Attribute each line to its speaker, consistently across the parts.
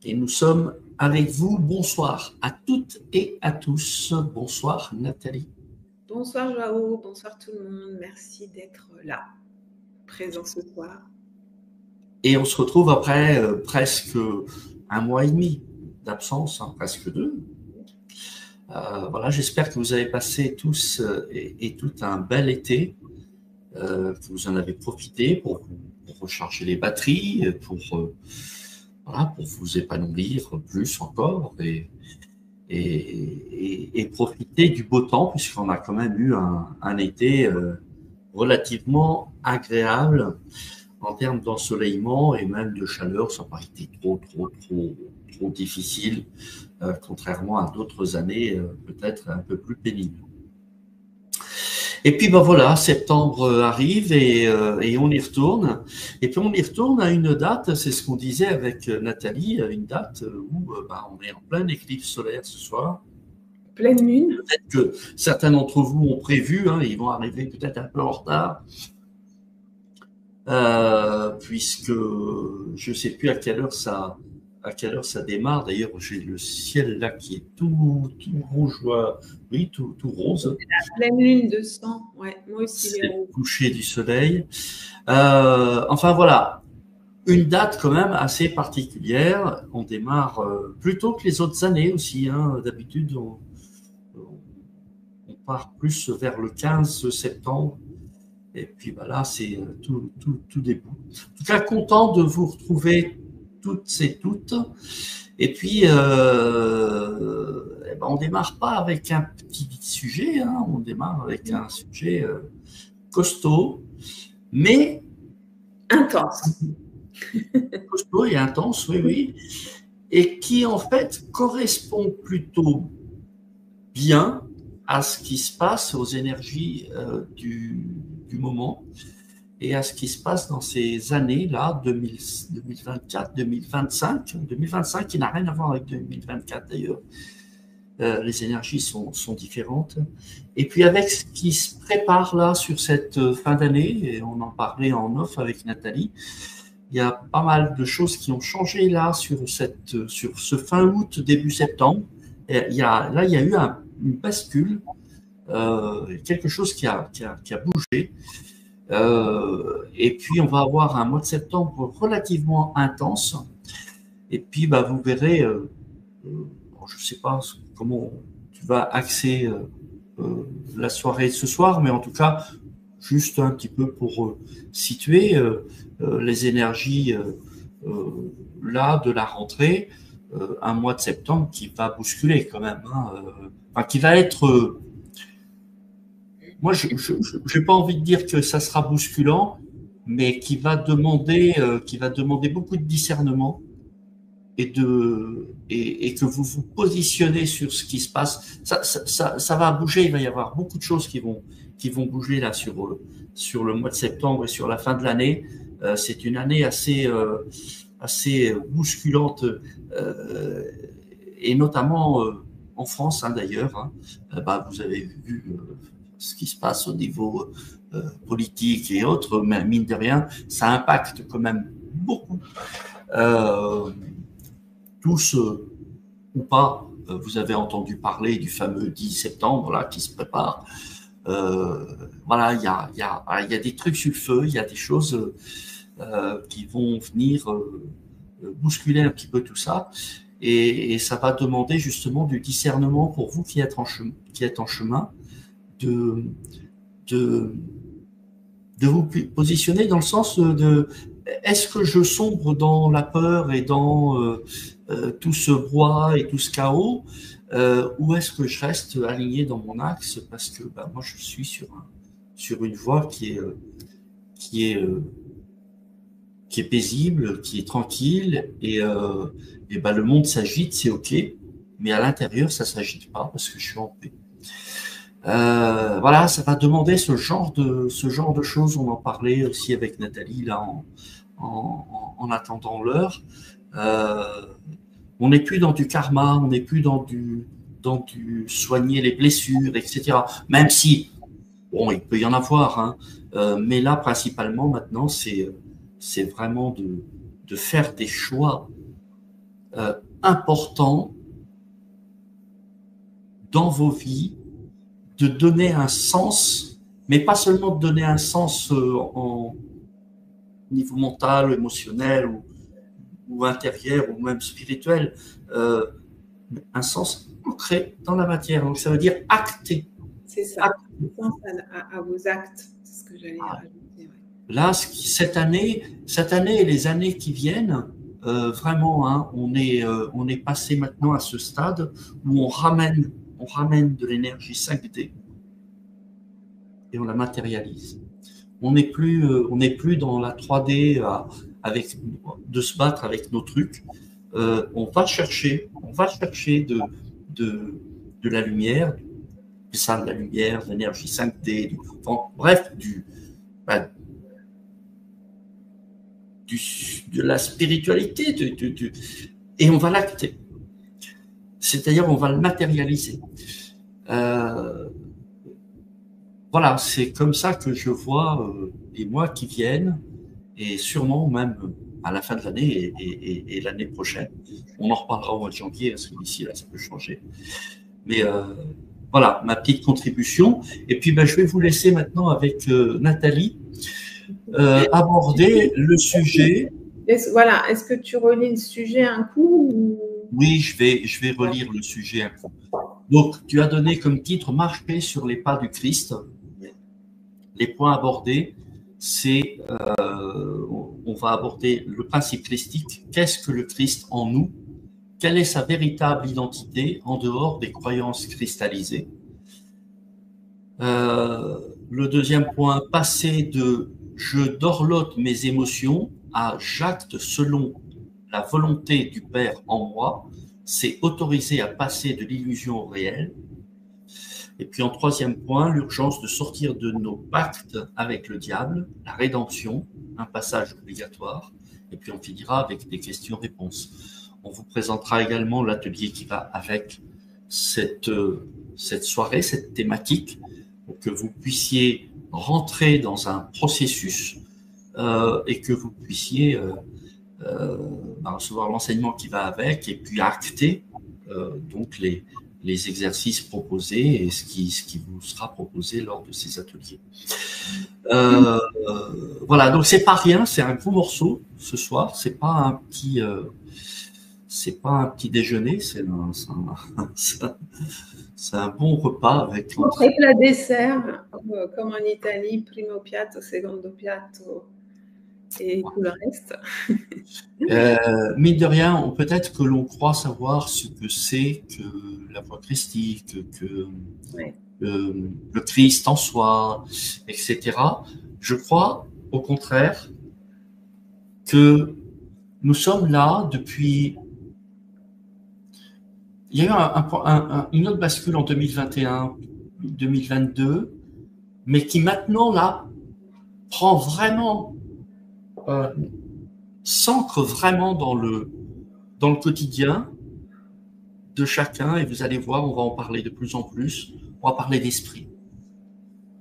Speaker 1: Et nous sommes avec vous. Bonsoir à toutes et à tous. Bonsoir Nathalie.
Speaker 2: Bonsoir Joao, bonsoir tout le monde. Merci d'être là, présent ce soir.
Speaker 1: Et on se retrouve après presque un mois et demi d'absence, presque deux. Voilà, j'espère que vous avez passé tous et toutes un bel été, que vous en avez profité pour recharger les batteries, pour vous épanouir plus encore et profiter du beau temps, puisqu'on a quand même eu un été relativement agréable en termes d'ensoleillement et même de chaleur. Ça n'a pas été trop difficile, contrairement à d'autres années peut-être un peu plus pénibles. Et puis voilà, septembre arrive et on y retourne. Et puis on y retourne à une date, c'est ce qu'on disait avec Nathalie, une date où on est en pleine éclipse solaire ce soir.
Speaker 2: Pleine lune.
Speaker 1: Peut-être que certains d'entre vous ont prévu, ils vont arriver peut-être un peu en retard, puisque je ne sais plus à quelle heure ça démarre. D'ailleurs, j'ai le ciel là qui est tout rouge, oui, tout rose.
Speaker 2: C'est la pleine lune de sang, ouais, moi aussi.
Speaker 1: C'est le coucher du soleil. Enfin voilà, une date quand même assez particulière. On démarre plus tôt que les autres années aussi. D'habitude, on part plus vers le 15 septembre. Et puis là, c'est tout début. En tout cas, content de vous retrouver toutes et toutes. Et puis, on démarre pas avec un petit sujet, on démarre avec un sujet costaud, mais
Speaker 2: intense.
Speaker 1: Costaud et intense, oui. Et qui, en fait, correspond plutôt bien à ce qui se passe, aux énergies du moment et à ce qui se passe dans ces années-là, 2024, 2025. 2025 qui n'a rien à voir avec 2024 d'ailleurs. Les énergies sont différentes. Et puis avec ce qui se prépare là sur cette fin d'année, et on en parlait en off avec Nathalie, il y a pas mal de choses qui ont changé là sur ce fin août, début septembre. Et il y a eu une bascule, quelque chose qui a bougé. Et puis on va avoir un mois de septembre relativement intense. Et puis vous verrez, je ne sais pas comment tu vas axer la soirée ce soir, mais en tout cas, juste un petit peu pour situer les énergies là de la rentrée, un mois de septembre qui va bousculer quand même, qui va être... moi, je n'ai pas envie de dire que ça sera bousculant, mais qui va demander beaucoup de discernement et que vous vous positionnez sur ce qui se passe. Ça va bouger, il va y avoir beaucoup de choses qui vont bouger là sur le mois de septembre et sur la fin de l'année. C'est une année assez bousculante, et notamment en France d'ailleurs. Vous avez vu ce qui se passe au niveau politique et autres, mais mine de rien, ça impacte quand même beaucoup. Tous ou pas, vous avez entendu parler du fameux 10 septembre là, qui se prépare. Il y a des trucs sur le feu, il y a des choses qui vont venir bousculer un petit peu tout ça. Et ça va demander justement du discernement pour vous qui êtes en chemin, de vous positionner dans le sens de est-ce que je sombre dans la peur et dans tout ce brouhaha et tout ce chaos, ou est-ce que je reste aligné dans mon axe parce que moi je suis sur une voie qui est paisible, qui est tranquille, et le monde s'agite, c'est ok, mais à l'intérieur ça s'agite pas parce que je suis en paix. Ça va demander ce genre de choses. On en parlait aussi avec Nathalie là en attendant l'heure. On n'est plus dans du karma, on n'est plus dans du soigner les blessures, etc. Même si il peut y en avoir, mais là principalement maintenant c'est vraiment de faire des choix important dans vos vies de donner un sens, mais pas seulement de donner un sens en niveau mental, émotionnel ou intérieur ou même spirituel, un sens ancré dans la matière. Donc ça veut dire acter.
Speaker 2: C'est ça, sens à vos actes, c'est ce que j'allais rajouter. Ouais.
Speaker 1: Là, cette année et les années qui viennent, vraiment, hein, on est passé maintenant à ce stade où on ramène de l'énergie 5D et on la matérialise. On n'est plus dans la 3D de se battre avec nos trucs. On va chercher de la lumière, de la lumière, de l'énergie 5D, bref, de la spiritualité, et on va l'acter. C'est-à-dire, on va le matérialiser. Voilà, c'est comme ça que je vois les mois qui viennent, et sûrement même à la fin de l'année et l'année prochaine. On en reparlera au mois de janvier, parce que d'ici là, ça peut changer. Mais voilà, ma petite contribution. Et puis, je vais vous laisser maintenant avec Nathalie aborder le sujet.
Speaker 2: Voilà, est-ce que tu relis le sujet un coup ou...
Speaker 1: Oui, je vais relire le sujet un coup. Donc, tu as donné comme titre « Marcher sur les pas du Christ ». Les points abordés, c'est, on va aborder le principe christique. Qu'est-ce que le Christ en nous? Quelle est sa véritable identité en dehors des croyances cristallisées? Le deuxième point, passer de « je dorlote mes émotions » à « j'acte selon la volonté du Père en moi », c'est autoriser à passer de l'illusion au réel. Et puis en troisième point, l'urgence de sortir de nos pactes avec le diable, la rédemption, un passage obligatoire. Et puis on finira avec des questions-réponses. On vous présentera également l'atelier qui va avec cette soirée, cette thématique, pour que vous puissiez rentrer dans un processus et que vous puissiez recevoir l'enseignement qui va avec et puis acter donc les exercices proposés et ce qui vous sera proposé lors de ces ateliers. Voilà, donc c'est pas rien, c'est un gros morceau ce soir, c'est pas un petit déjeuner, c'est un bon repas avec
Speaker 2: la dessert, comme en Italie, primo piatto, secondo piatto et tout le reste.
Speaker 1: Mine de rien, peut-être que l'on croit savoir ce que c'est que la foi christique, que le Christ en soi, etc. Je crois, au contraire, que nous sommes là depuis... Il y a eu une autre bascule en 2021, 2022, mais qui maintenant, là, prend vraiment... s'ancre vraiment dans le quotidien de chacun, et vous allez voir, on va en parler de plus en plus, on va parler d'esprit.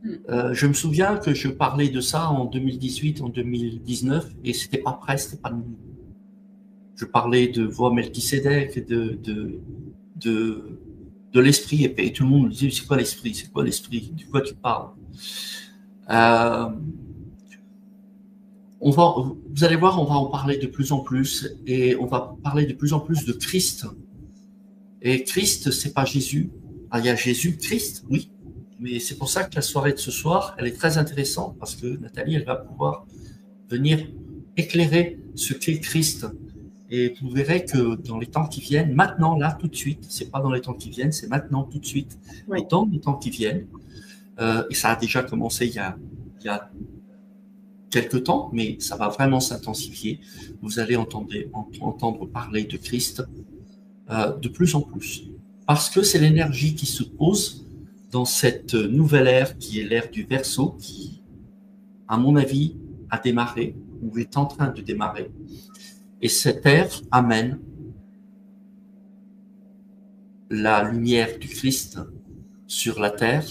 Speaker 1: Je me souviens que je parlais de ça en 2018, en 2019, et c'était pas prêt, c'était pas nouveau. Je parlais de voix Melchisédek, de l'esprit, et tout le monde me disait, c'est quoi l'esprit? C'est quoi l'esprit? De quoi tu parles? Vous allez voir, on va en parler de plus en plus, et on va parler de plus en plus de Christ. Et Christ, c'est pas Jésus. Ah, il y a Jésus, Christ, oui. Mais c'est pour ça que la soirée de ce soir, elle est très intéressante, parce que Nathalie, elle va pouvoir venir éclairer ce qu'est Christ. Et vous verrez que dans les temps qui viennent, maintenant, là, tout de suite, c'est pas dans les temps qui viennent, c'est maintenant, tout de suite, et dans les temps qui viennent, et ça a déjà commencé il y a quelques temps, mais ça va vraiment s'intensifier. Vous allez entendre parler de Christ de plus en plus. Parce que c'est l'énergie qui se pose dans cette nouvelle ère qui est l'ère du Verseau, qui, à mon avis, a démarré ou est en train de démarrer. Et cette ère amène la lumière du Christ sur la terre,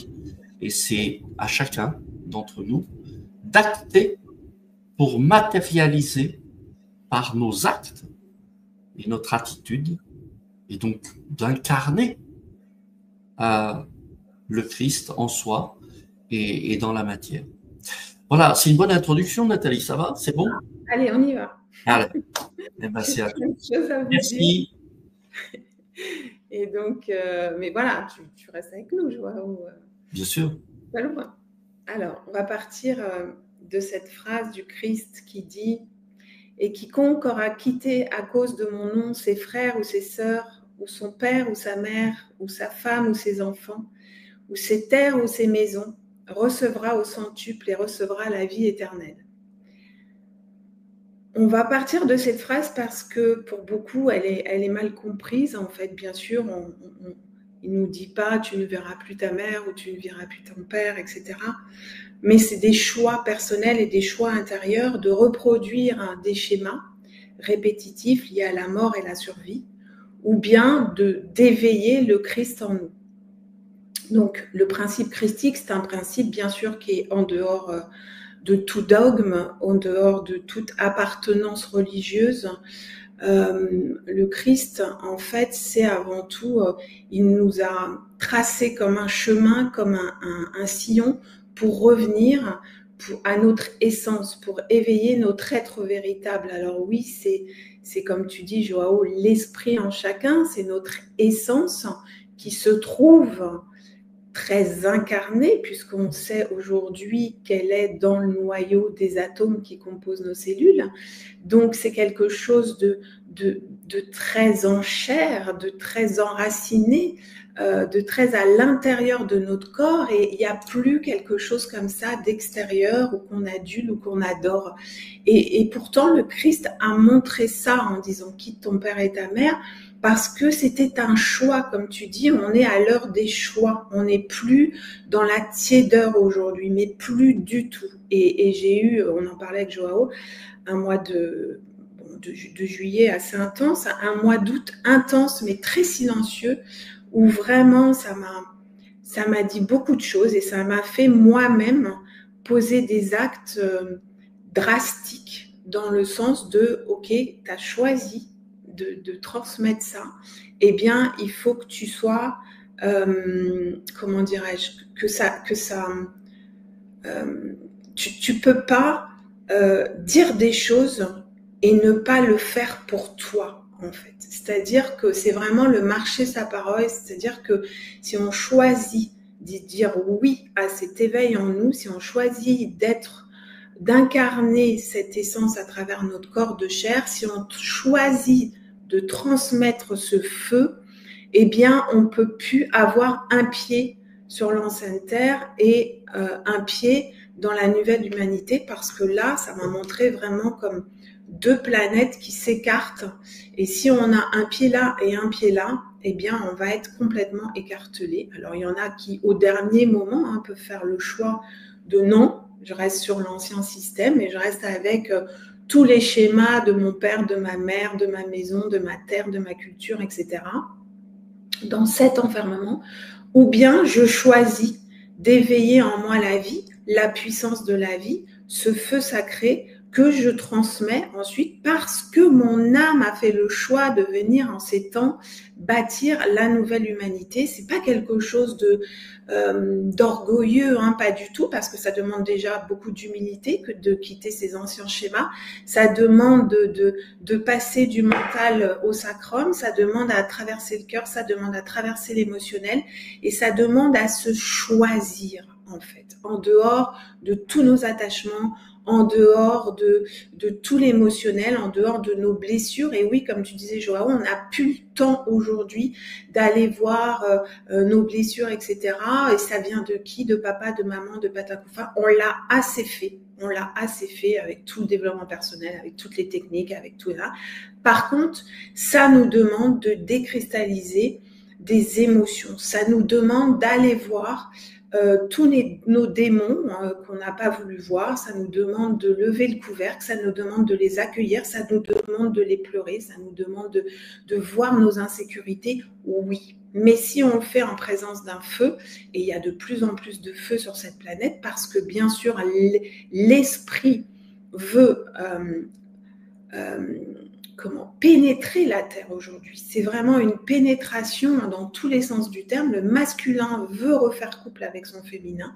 Speaker 1: et c'est à chacun d'entre nous d'acter pour matérialiser par nos actes et notre attitude, et donc d'incarner le Christ en soi et dans la matière. Voilà, c'est une bonne introduction, Nathalie, ça va? C'est bon?
Speaker 2: Allez, on y va.
Speaker 1: Allez, eh ben,
Speaker 2: J'ai
Speaker 1: c'est à
Speaker 2: plein
Speaker 1: toi.
Speaker 2: de choses à vous dire.
Speaker 1: Merci.
Speaker 2: Et donc, mais voilà, tu restes avec nous, Joao.
Speaker 1: Bien sûr.
Speaker 2: Pas loin. Alors, on va partir de cette phrase du Christ qui dit « Et quiconque aura quitté à cause de mon nom ses frères ou ses sœurs, ou son père ou sa mère, ou sa femme ou ses enfants, ou ses terres ou ses maisons, recevra au centuple et recevra la vie éternelle. » On va partir de cette phrase parce que pour beaucoup, elle est mal comprise. En fait, bien sûr, il ne nous dit pas « tu ne verras plus ta mère » ou « tu ne verras plus ton père », etc. Mais c'est des choix personnels et des choix intérieurs de reproduire des schémas répétitifs liés à la mort et la survie, ou bien d'éveiller le Christ en nous. Donc, le principe christique, c'est un principe, bien sûr, qui est en dehors de tout dogme, en dehors de toute appartenance religieuse. Le Christ, en fait, c'est avant tout, il nous a tracé comme un chemin, comme un sillon pour revenir à notre essence, pour éveiller notre être véritable. Alors oui, c'est comme tu dis, Joao, l'esprit en chacun, c'est notre essence qui se trouve très incarnée, puisqu'on sait aujourd'hui qu'elle est dans le noyau des atomes qui composent nos cellules. Donc, c'est quelque chose de très en chair, de très enraciné, de très à l'intérieur de notre corps, et il n'y a plus quelque chose comme ça d'extérieur ou qu'on adule ou qu'on adore. Et pourtant, le Christ a montré ça en disant « quitte ton père et ta mère », parce que c'était un choix, comme tu dis, on est à l'heure des choix, on n'est plus dans la tiédeur aujourd'hui, mais plus du tout. Et j'ai eu, on en parlait avec Joao, un mois de juillet assez intense, un mois d'août intense mais très silencieux, où vraiment ça m'a dit beaucoup de choses et ça m'a fait moi-même poser des actes drastiques dans le sens de « ok, tu as choisi de transmettre ça, eh bien il faut que tu sois, comment dirais-je, tu peux pas dire des choses et ne pas le faire pour toi, en fait. C'est-à-dire que c'est vraiment le marcher sa parole, c'est-à-dire que si on choisit de dire oui à cet éveil en nous, si on choisit d'incarner cette essence à travers notre corps de chair, si on choisit de transmettre ce feu, eh bien, on ne peut plus avoir un pied sur l'ancienne terre et un pied dans la nouvelle humanité, parce que là, ça m'a montré vraiment comme deux planètes qui s'écartent. Et si on a un pied là et un pied là, eh bien, on va être complètement écartelé. Alors, il y en a qui, au dernier moment, peuvent faire le choix de non, je reste sur l'ancien système et je reste avec tous les schémas de mon père, de ma mère, de ma maison, de ma terre, de ma culture, etc. Dans cet enfermement, ou bien je choisis d'éveiller en moi la vie, la puissance de la vie, ce feu sacré que je transmets ensuite parce que mon âme a fait le choix de venir en ces temps bâtir la nouvelle humanité. C'est pas quelque chose d'orgueilleux, pas du tout, parce que ça demande déjà beaucoup d'humilité que de quitter ces anciens schémas. Ça demande de passer du mental au sacrum, ça demande à traverser le cœur, ça demande à traverser l'émotionnel, et ça demande à se choisir, en fait, en dehors de tous nos attachements, en dehors de tout l'émotionnel, en dehors de nos blessures. Et oui, comme tu disais, Joao, on n'a plus le temps aujourd'hui d'aller voir nos blessures, etc. Et ça vient de qui? De papa, de maman, de Patakoufa. On l'a assez fait. On l'a assez fait avec tout le développement personnel, avec toutes les techniques, avec tout ça. Par contre, ça nous demande de décristalliser des émotions. Ça nous demande d'aller voir tous nos démons qu'on n'a pas voulu voir. Ça nous demande de lever le couvercle, ça nous demande de les accueillir, ça nous demande de les pleurer, ça nous demande de voir nos insécurités, oui. Mais si on le fait en présence d'un feu, et il y a de plus en plus de feu sur cette planète, parce que bien sûr, l'esprit veut pénétrer la terre aujourd'hui. C'est vraiment une pénétration dans tous les sens du terme. Le masculin veut refaire couple avec son féminin.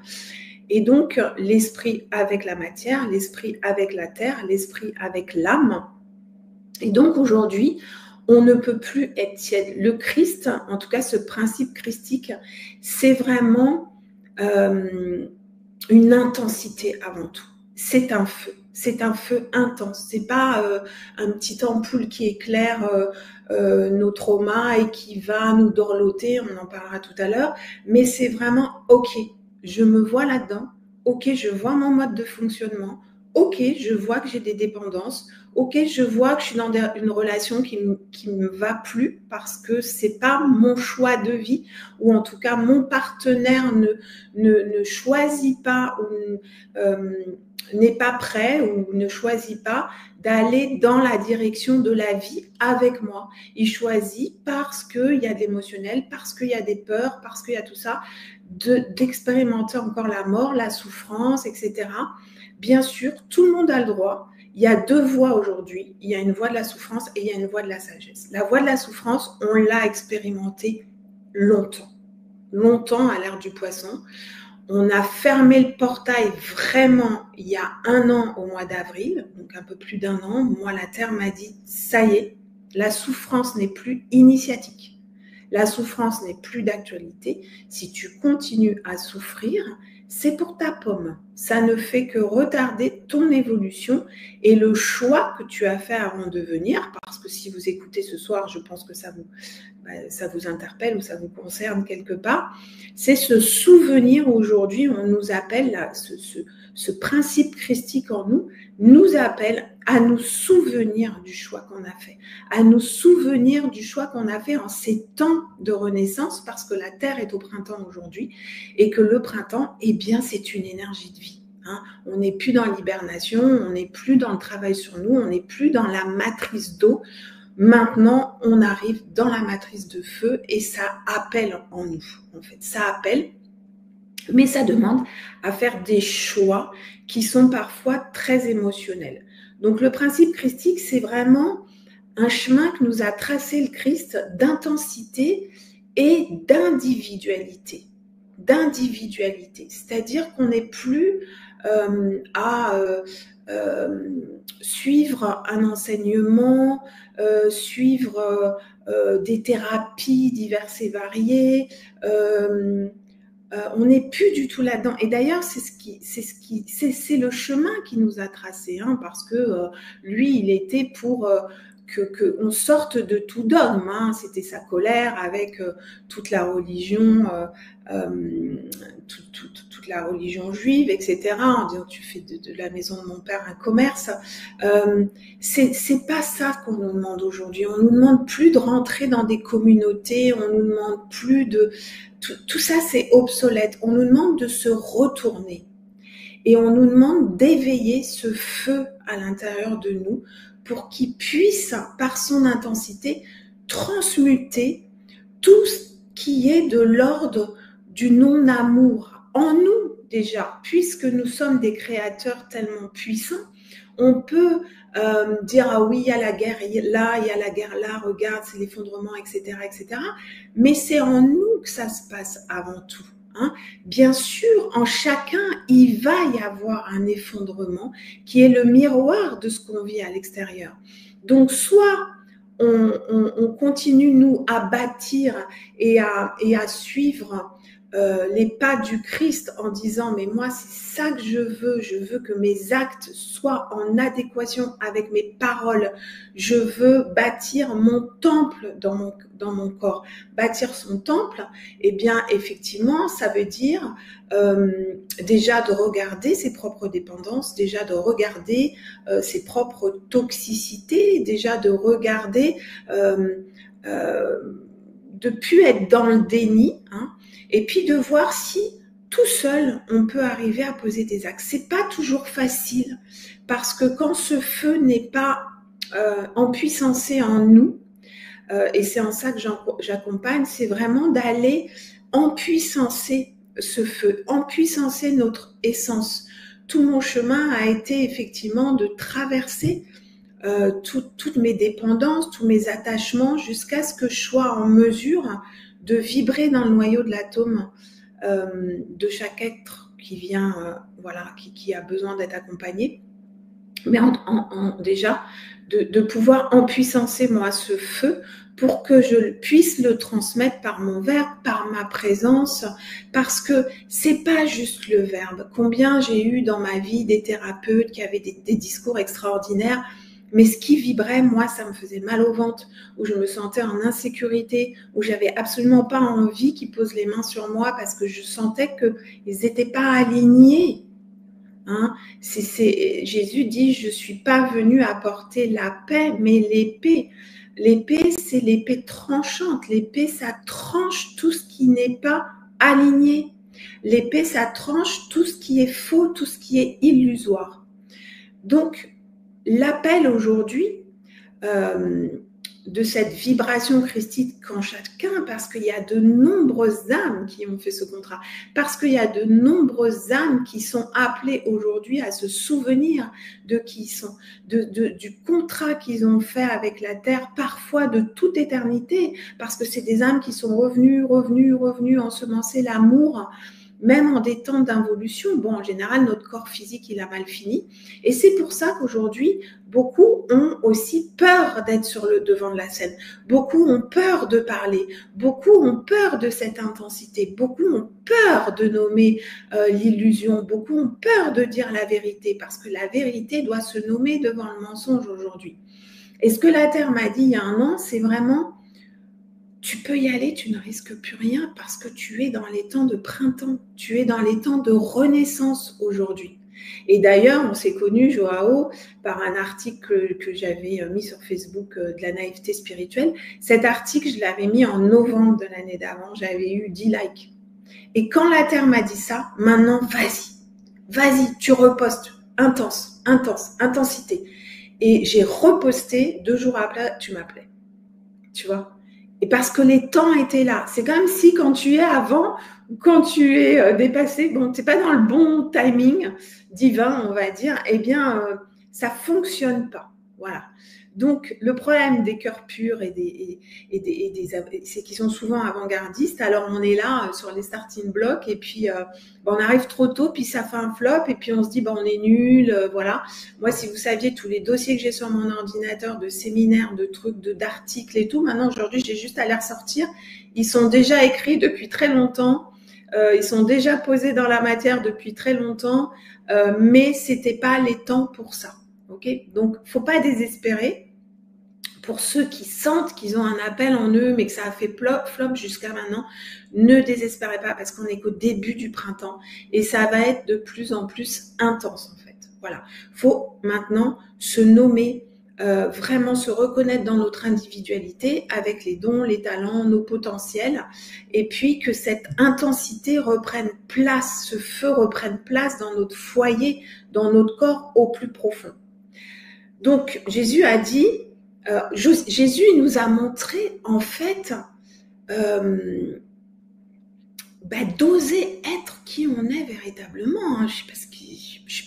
Speaker 2: Et donc, l'esprit avec la matière, l'esprit avec la terre, l'esprit avec l'âme. Et donc, aujourd'hui, on ne peut plus être tiède. Le Christ, en tout cas, ce principe christique, c'est vraiment une intensité avant tout. C'est un feu. C'est un feu intense. C'est pas un petit ampoule qui éclaire nos traumas et qui va nous dorloter. On en parlera tout à l'heure. Mais c'est vraiment, ok, je me vois là-dedans. Ok, je vois mon mode de fonctionnement. Ok, je vois que j'ai des dépendances. Ok, je vois que je suis dans une relation qui me va plus parce que c'est pas mon choix de vie, ou en tout cas mon partenaire ne choisit pas ou n'est pas prêt ou ne choisit pas d'aller dans la direction de la vie avec moi. Il choisit parce qu'il y a de l'émotionnel, parce qu'il y a des peurs, parce qu'il y a tout ça, d'expérimenter encore la mort, la souffrance, etc. Bien sûr, tout le monde a le droit. Il y a deux voies aujourd'hui. Il y a une voie de la souffrance et il y a une voie de la sagesse. La voie de la souffrance, on l'a expérimentée longtemps. Longtemps à l'ère du poisson. On a fermé le portail vraiment il y a 1 an au mois d'avril, donc un peu plus d'1 an. Moi, la Terre m'a dit, ça y est, la souffrance n'est plus initiatique. La souffrance n'est plus d'actualité. Si tu continues à souffrir, c'est pour ta pomme. Ça ne fait que retarder ton évolution et le choix que tu as fait avant de venir, parce que si vous écoutez ce soir, je pense que ça vous interpelle ou ça vous concerne quelque part, c'est ce souvenir aujourd'hui, on nous appelle, ce principe christique en nous appelle à nous souvenir du choix qu'on a fait, à nous souvenir du choix qu'on a fait en ces temps de renaissance, parce que la Terre est au printemps aujourd'hui et que le printemps, eh bien, c'est une énergie de vie. Hein. On n'est plus dans l'hibernation, on n'est plus dans le travail sur nous, on n'est plus dans la matrice d'eau. Maintenant, on arrive dans la matrice de feu et ça appelle en nous, en fait. Ça appelle, mais ça demande à faire des choix qui sont parfois très émotionnels. Donc, le principe christique, c'est vraiment un chemin que nous a tracé le Christ d'intensité et d'individualité. D'individualité, c'est-à-dire qu'on n'est plus à suivre un enseignement, suivre des thérapies diverses et variées. On n'est plus du tout là-dedans. Et d'ailleurs, c'est le chemin qui nous a tracé, hein, parce que lui, il était pour qu'on sorte de tout dogme. Hein. C'était sa colère avec toute la religion, toute la religion juive, etc. En disant tu fais de la maison de mon père un commerce. C'est pas ça qu'on nous demande aujourd'hui. On nous demande plus de rentrer dans des communautés. On nous demande plus de tout ça, c'est obsolète. On nous demande de se retourner et on nous demande d'éveiller ce feu à l'intérieur de nous pour qu'il puisse, par son intensité, transmuter tout ce qui est de l'ordre du non-amour en nous déjà, puisque nous sommes des créateurs tellement puissants. On peut dire ah oui, il y a la guerre là, il y a la guerre là, regarde, c'est l'effondrement, etc., etc. Mais c'est en nous que ça se passe avant tout. Hein. Bien sûr, en chacun, il va y avoir un effondrement qui est le miroir de ce qu'on vit à l'extérieur. Donc, soit on continue, nous, à bâtir et à suivre les pas du Christ en disant mais moi c'est ça que je veux que mes actes soient en adéquation avec mes paroles, je veux bâtir mon temple dans mon corps. Bâtir son temple, eh bien effectivement ça veut dire déjà de regarder ses propres dépendances, déjà de regarder ses propres toxicités, déjà de regarder de plus être dans le déni, hein, et puis de voir si tout seul on peut arriver à poser des actes. C'est pas toujours facile parce que quand ce feu n'est pas empuissancé en nous, et c'est en ça que j'accompagne, c'est vraiment d'aller empuissancer ce feu, empuissancer notre essence. Tout mon chemin a été effectivement de traverser toutes mes dépendances, tous mes attachements, jusqu'à ce que je sois en mesure de vibrer dans le noyau de l'atome de chaque être qui vient, voilà, qui a besoin d'être accompagné. Mais déjà, de pouvoir empuissancer, moi, ce feu pour que je puisse le transmettre par mon verbe, par ma présence, parce que c'est pas juste le verbe. Combien j'ai eu dans ma vie des thérapeutes qui avaient des discours extraordinaires, mais ce qui vibrait, moi, ça me faisait mal au ventre, où je me sentais en insécurité, où j'avais absolument pas envie qu'ils posent les mains sur moi parce que je sentais qu'ils n'étaient pas alignés. Hein, Jésus dit, je suis pas venu apporter la paix, mais l'épée. L'épée, c'est l'épée tranchante. L'épée, ça tranche tout ce qui n'est pas aligné. L'épée, ça tranche tout ce qui est faux, tout ce qui est illusoire. Donc, l'appel aujourd'hui de cette vibration christique qu'en chacun, parce qu'il y a de nombreuses âmes qui ont fait ce contrat, parce qu'il y a de nombreuses âmes qui sont appelées aujourd'hui à se souvenir de qui ils sont, du contrat qu'ils ont fait avec la terre, parfois de toute éternité, parce que c'est des âmes qui sont revenues, ensemencer l'amour, même en des temps d'involution. Bon, en général, notre corps physique, il a mal fini. Et c'est pour ça qu'aujourd'hui, beaucoup ont aussi peur d'être sur le devant de la scène. Beaucoup ont peur de parler. Beaucoup ont peur de cette intensité. Beaucoup ont peur de nommer l'illusion. Beaucoup ont peur de dire la vérité, parce que la vérité doit se nommer devant le mensonge aujourd'hui. Et ce que la Terre m'a dit il y a un an, c'est vraiment... Tu peux y aller, tu ne risques plus rien parce que tu es dans les temps de printemps, tu es dans les temps de renaissance aujourd'hui. Et d'ailleurs, on s'est connu, Joao, par un article que j'avais mis sur Facebook de la naïveté spirituelle. Cet article, je l'avais mis en novembre de l'année d'avant, j'avais eu 10 likes. Et quand la Terre m'a dit ça, maintenant, vas-y, tu repostes, intensité. Et j'ai reposté 2 jours après, tu m'appelais, tu vois. Et parce que les temps étaient là. C'est comme si quand tu es avant, ou quand tu es dépassé, bon, tu n'es pas dans le bon timing divin, on va dire, eh bien, ça ne fonctionne pas. Voilà. Donc, le problème des cœurs purs c'est qu'ils sont souvent avant-gardistes. Alors, on est là sur les starting blocks et puis on arrive trop tôt, puis ça fait un flop et puis on se dit, on est nul, voilà. Moi, si vous saviez tous les dossiers que j'ai sur mon ordinateur de séminaires, de trucs, d'articles et tout, maintenant, aujourd'hui, j'ai juste à les ressortir. Ils sont déjà écrits depuis très longtemps. Ils sont déjà posés dans la matière depuis très longtemps, mais c'était pas les temps pour ça. Ok, donc faut pas désespérer. Pour ceux qui sentent qu'ils ont un appel en eux, mais que ça a fait flop jusqu'à maintenant, ne désespérez pas parce qu'on n'est qu'au début du printemps et ça va être de plus en plus intense en fait. Voilà, faut maintenant se nommer, vraiment se reconnaître dans notre individualité avec les dons, les talents, nos potentiels, et puis que cette intensité reprenne place, ce feu reprenne place dans notre foyer, dans notre corps au plus profond. Donc Jésus a dit, Jésus nous a montré en fait d'oser être qui on est véritablement. Hein. Je sais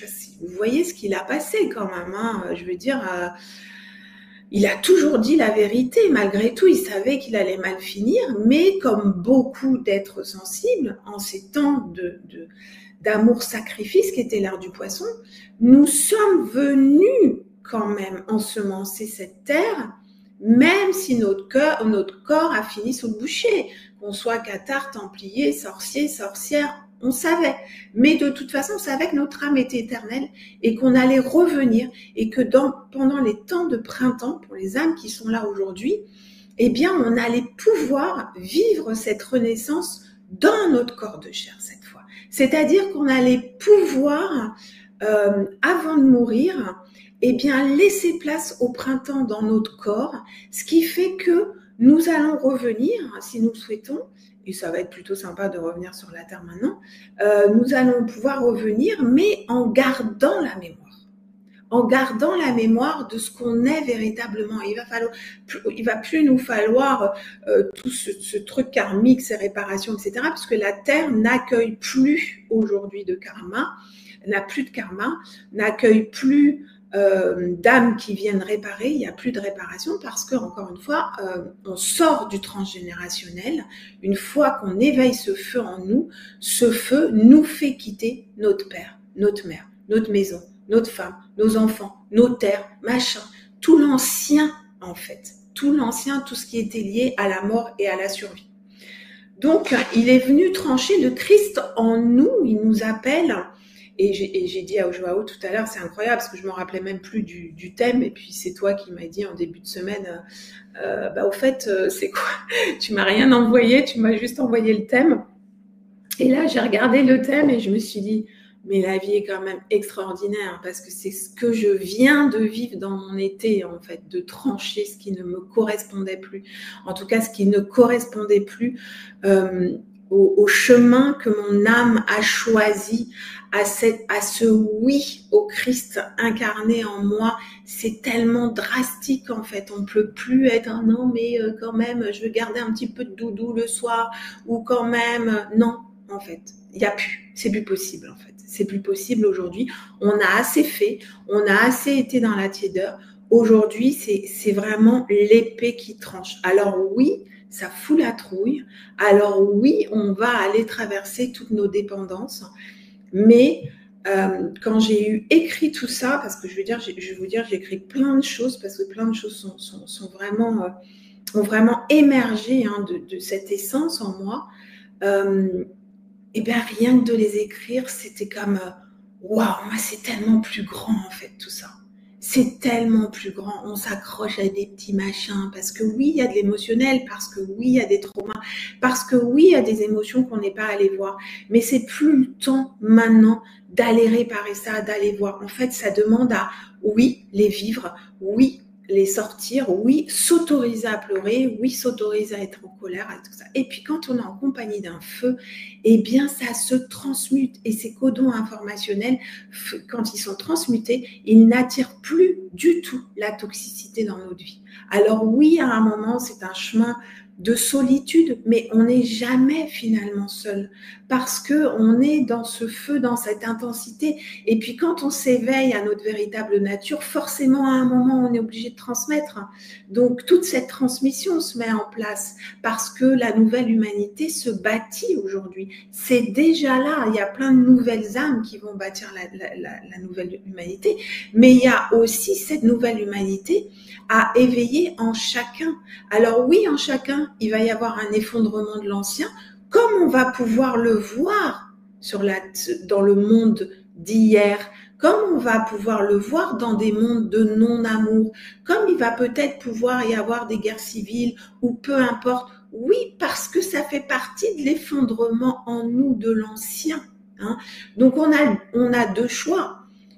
Speaker 2: pas si vous voyez ce qu'il a passé quand même. Hein. Je veux dire, il a toujours dit la vérité. Malgré tout, il savait qu'il allait mal finir. Mais comme beaucoup d'êtres sensibles, en ces temps d'amour-sacrifice qui était l'ère du poisson, nous sommes venus quand même ensemencer cette terre, même si notre corps a fini sous le bûcher, qu'on soit cathare, templier, sorcier, sorcière, on savait. Mais de toute façon, on savait que notre âme était éternelle et qu'on allait revenir et que pendant les temps de printemps, pour les âmes qui sont là aujourd'hui, eh bien, on allait pouvoir vivre cette renaissance dans notre corps de chair cette fois. C'est-à-dire qu'on allait pouvoir, avant de mourir, eh bien, laisser place au printemps dans notre corps, ce qui fait que nous allons revenir, si nous le souhaitons, et ça va être plutôt sympa de revenir sur la Terre maintenant, nous allons pouvoir revenir, mais en gardant la mémoire. En gardant la mémoire de ce qu'on est véritablement. Il va plus nous falloir tout ce truc karmique, ces réparations, etc., puisque la Terre n'accueille plus aujourd'hui de karma, n'a plus de karma, n'accueille plus d'âmes qui viennent réparer, il n'y a plus de réparation parce que, encore une fois, on sort du transgénérationnel. Une fois qu'on éveille ce feu en nous, ce feu nous fait quitter notre père, notre mère, notre maison, notre femme, nos enfants, nos terres, machin, tout l'ancien en fait, tout l'ancien, tout ce qui était lié à la mort et à la survie. Donc, il est venu trancher le Christ en nous, il nous appelle. Et j'ai dit à Joao tout à l'heure, c'est incroyable parce que je me rappelais même plus du thème. Et puis c'est toi qui m'as dit en début de semaine, au fait, c'est quoi? Tu m'as rien envoyé, tu m'as juste envoyé le thème. Et là, j'ai regardé le thème et je me suis dit, mais la vie est quand même extraordinaire parce que c'est ce que je viens de vivre dans mon été, en fait, de trancher ce qui ne me correspondait plus. En tout cas, ce qui ne correspondait plus au chemin que mon âme a choisi, à ce oui au Christ incarné en moi. C'est tellement drastique, en fait. On ne peut plus être, ah non, mais quand même, je veux garder un petit peu de doudou le soir, ou quand même, non. En fait, il n'y a plus, c'est plus possible en fait, c'est plus possible aujourd'hui. On a assez fait, on a assez été dans la tiédeur. Aujourd'hui, c'est vraiment l'épée qui tranche. Alors oui, ça fout la trouille. Alors oui, on va aller traverser toutes nos dépendances. Mais quand j'ai écrit tout ça, parce que je vais vous dire, j'ai écrit plein de choses parce que plein de choses sont vraiment ont vraiment émergé de cette essence en moi. Et bien rien que de les écrire, c'était comme waouh, moi c'est tellement plus grand en fait tout ça. C'est tellement plus grand. On s'accroche à des petits machins parce que oui, il y a de l'émotionnel, parce que oui, il y a des traumas, parce que oui, il y a des émotions qu'on n'est pas allé voir. Mais c'est plus le temps maintenant d'aller réparer ça, d'aller voir. En fait, ça demande à oui les vivre, oui les sortir, oui, s'autoriser à pleurer, oui, s'autoriser à être en colère, et tout ça. Et puis quand on est en compagnie d'un feu, eh bien ça se transmute et ces codons informationnels, quand ils sont transmutés, ils n'attirent plus du tout la toxicité dans notre vie. Alors oui, à un moment, c'est un chemin de solitude, mais on n'est jamais finalement seul parce que on est dans ce feu, dans cette intensité. Et puis quand on s'éveille à notre véritable nature, forcément à un moment on est obligé de transmettre. Donc toute cette transmission se met en place parce que la nouvelle humanité se bâtit aujourd'hui. C'est déjà là, il y a plein de nouvelles âmes qui vont bâtir la nouvelle humanité, mais il y a aussi cette nouvelle humanité à éveiller en chacun. Alors oui, en chacun, il va y avoir un effondrement de l'ancien, comme on va pouvoir le voir dans le monde d'hier, comme on va pouvoir le voir dans des mondes de non-amour, comme il va peut-être pouvoir y avoir des guerres civiles ou peu importe. Oui, parce que ça fait partie de l'effondrement en nous de l'ancien. Hein. Donc on a deux choix.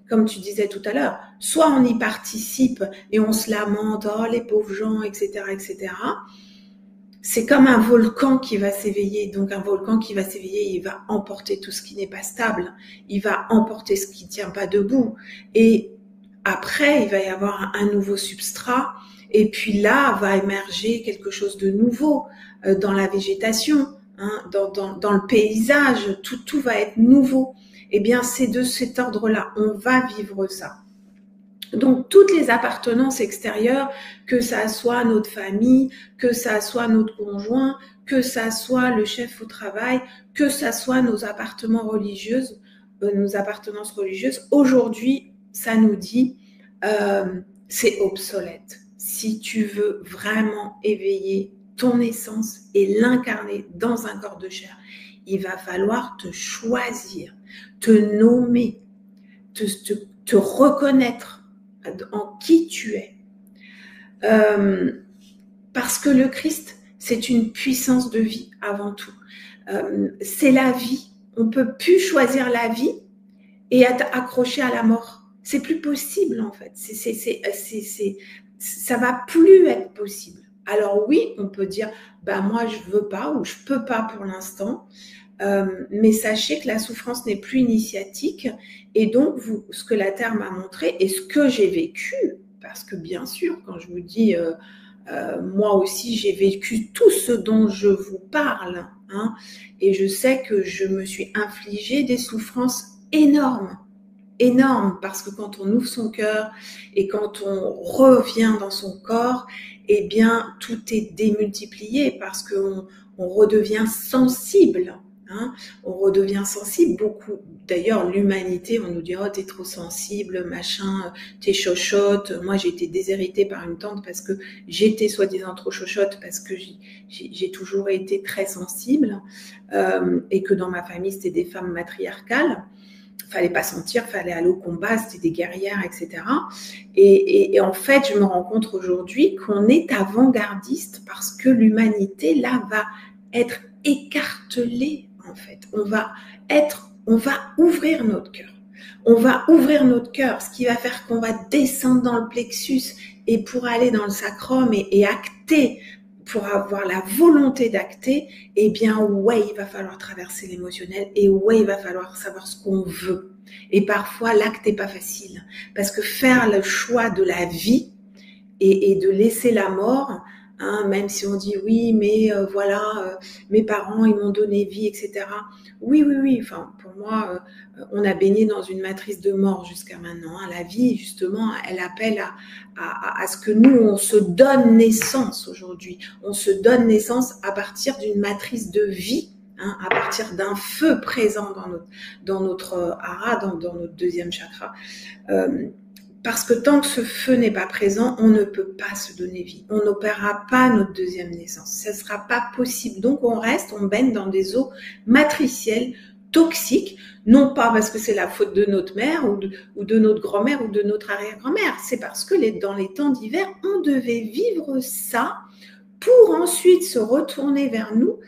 Speaker 2: Comme tu disais tout à l'heure, soit on y participe et on se lamente, oh les pauvres gens, etc., etc. C'est comme un volcan qui va s'éveiller. Donc un volcan qui va s'éveiller, il va emporter tout ce qui n'est pas stable. Il va emporter ce qui ne tient pas debout. Et après, il va y avoir un nouveau substrat. Et puis là, va émerger quelque chose de nouveau dans la végétation, hein, dans le paysage. Tout va être nouveau. Eh bien, c'est de cet ordre-là. On va vivre ça. Donc, toutes les appartenances extérieures, que ça soit notre famille, que ça soit notre conjoint, que ça soit le chef au travail, que ça soit nos appartenances religieuses, aujourd'hui, ça nous dit c'est obsolète. Si tu veux vraiment éveiller ton essence et l'incarner dans un corps de chair, il va falloir te choisir, te nommer, te reconnaître en qui tu es. Parce que le Christ, c'est une puissance de vie avant tout. C'est la vie. On ne peut plus choisir la vie et être accroché à la mort. C'est plus possible en fait. Ça va plus être possible. Alors oui, on peut dire, bah moi je veux pas ou je peux pas pour l'instant. Mais sachez que la souffrance n'est plus initiatique et donc ce que la Terre m'a montré et ce que j'ai vécu, parce que bien sûr, quand je vous dis, moi aussi j'ai vécu tout ce dont je vous parle, hein, et je sais que je me suis infligé des souffrances énormes, énorme parce que quand on ouvre son cœur et quand on revient dans son corps, eh bien, tout est démultiplié parce qu'on redevient sensible. Hein, on redevient sensible. Beaucoup, d'ailleurs, l'humanité, on nous dit, oh, t'es trop sensible, machin, t'es chochotte. Moi, j'ai été déshéritée par une tante parce que j'étais soi-disant trop chochotte parce que j'ai toujours été très sensible et que dans ma famille, c'était des femmes matriarcales. Fallait pas sentir, fallait aller au combat, c'était des guerrières, etc. Et en fait, je me rends compte aujourd'hui qu'on est avant-gardiste parce que l'humanité, là, va être écartelée, en fait. On va ouvrir notre cœur. On va ouvrir notre cœur, ce qui va faire qu'on va descendre dans le plexus et pour aller dans le sacrum et acter, pour avoir la volonté d'acter, eh bien, ouais, il va falloir traverser l'émotionnel et ouais, il va falloir savoir ce qu'on veut. Et parfois, l'acte n'est pas facile parce que faire le choix de la vie et de laisser la mort, hein, même si on dit oui, mais voilà, mes parents, ils m'ont donné vie, etc. Oui, oui, oui. Enfin, pour moi, on a baigné dans une matrice de mort jusqu'à maintenant. Hein. La vie, justement, elle appelle à ce que nous, on se donne naissance aujourd'hui. On se donne naissance à partir d'une matrice de vie, hein, à partir d'un feu présent dans notre hara, dans notre deuxième chakra. Parce que tant que ce feu n'est pas présent, on ne peut pas se donner vie. On n'opérera pas notre deuxième naissance. Ça ne sera pas possible. Donc on baigne dans des eaux matricielles toxiques, non pas parce que c'est la faute de notre mère ou de notre grand-mère ou de notre arrière-grand-mère. C'est parce que dans les temps d'hiver, on devait vivre ça pour ensuite se retourner vers nous,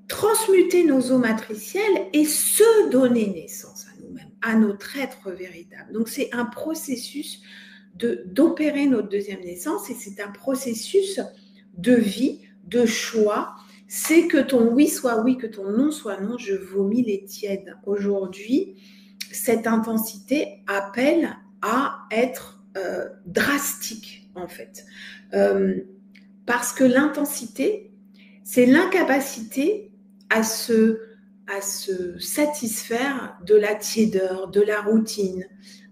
Speaker 2: transmuter nos eaux matricielles et se donner naissance à nous-mêmes, à notre être véritable. Donc, c'est un processus d'opérer notre deuxième naissance et c'est un processus de vie, de choix. C'est que ton oui soit oui, que ton non soit non. Je vomis les tièdes. Aujourd'hui, cette intensité appelle à être drastique, en fait. Parce que l'intensité, c'est l'incapacité à se satisfaire de la tiédeur, de la routine.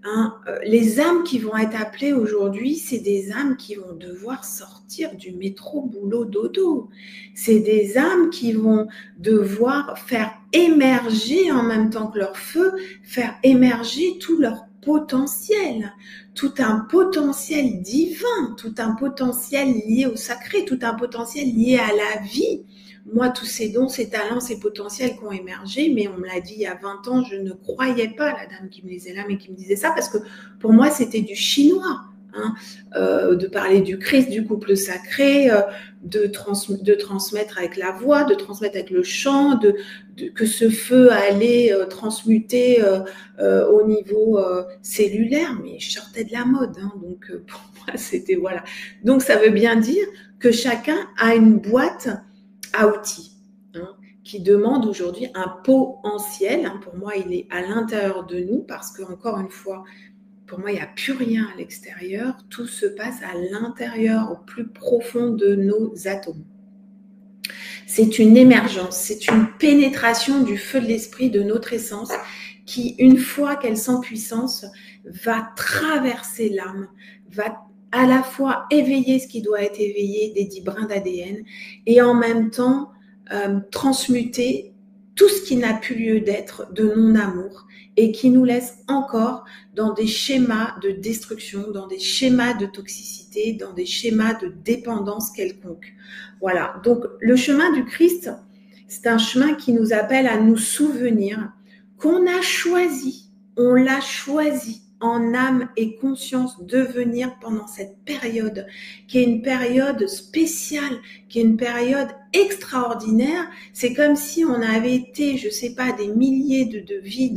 Speaker 2: Hein. Les âmes qui vont être appelées aujourd'hui, c'est des âmes qui vont devoir sortir du métro boulot dodo. C'est des âmes qui vont devoir faire émerger en même temps que leur feu, faire émerger tout leur potentiel, tout un potentiel divin, tout un potentiel lié au sacré, tout un potentiel lié à la vie. Moi, tous ces dons, ces talents, ces potentiels qui ont émergé, mais on me l'a dit il y a 20 ans, je ne croyais pas, la dame qui me disait là, mais qui me disait ça, parce que pour moi, c'était du chinois, hein, de parler du Christ, du couple sacré, de transmettre avec la voix, de transmettre avec le chant, que ce feu allait transmuter au niveau cellulaire, mais je sortais de la mode, hein, donc pour moi, c'était voilà. Donc, ça veut bien dire que chacun a une boîte à outils, hein, qui demande aujourd'hui un potentiel. Hein, pour moi, il est à l'intérieur de nous parce que, encore une fois, pour moi, il n'y a plus rien à l'extérieur. Tout se passe à l'intérieur, au plus profond de nos atomes. C'est une émergence, c'est une pénétration du feu de l'esprit, de notre essence, qui, une fois qu'elle sent puissance, va traverser l'âme, va à la fois éveiller ce qui doit être éveillé, des 10 brins d'ADN, et en même temps transmuter tout ce qui n'a plus lieu d'être de non-amour et qui nous laisse encore dans des schémas de destruction, dans des schémas de toxicité, dans des schémas de dépendance quelconque. Voilà, donc le chemin du Christ, c'est un chemin qui nous appelle à nous souvenir qu'on a choisi, on l'a choisi en âme et conscience de venir pendant cette période, qui est une période spéciale, qui est une période extraordinaire. C'est comme si on avait été, je sais pas, des milliers de vies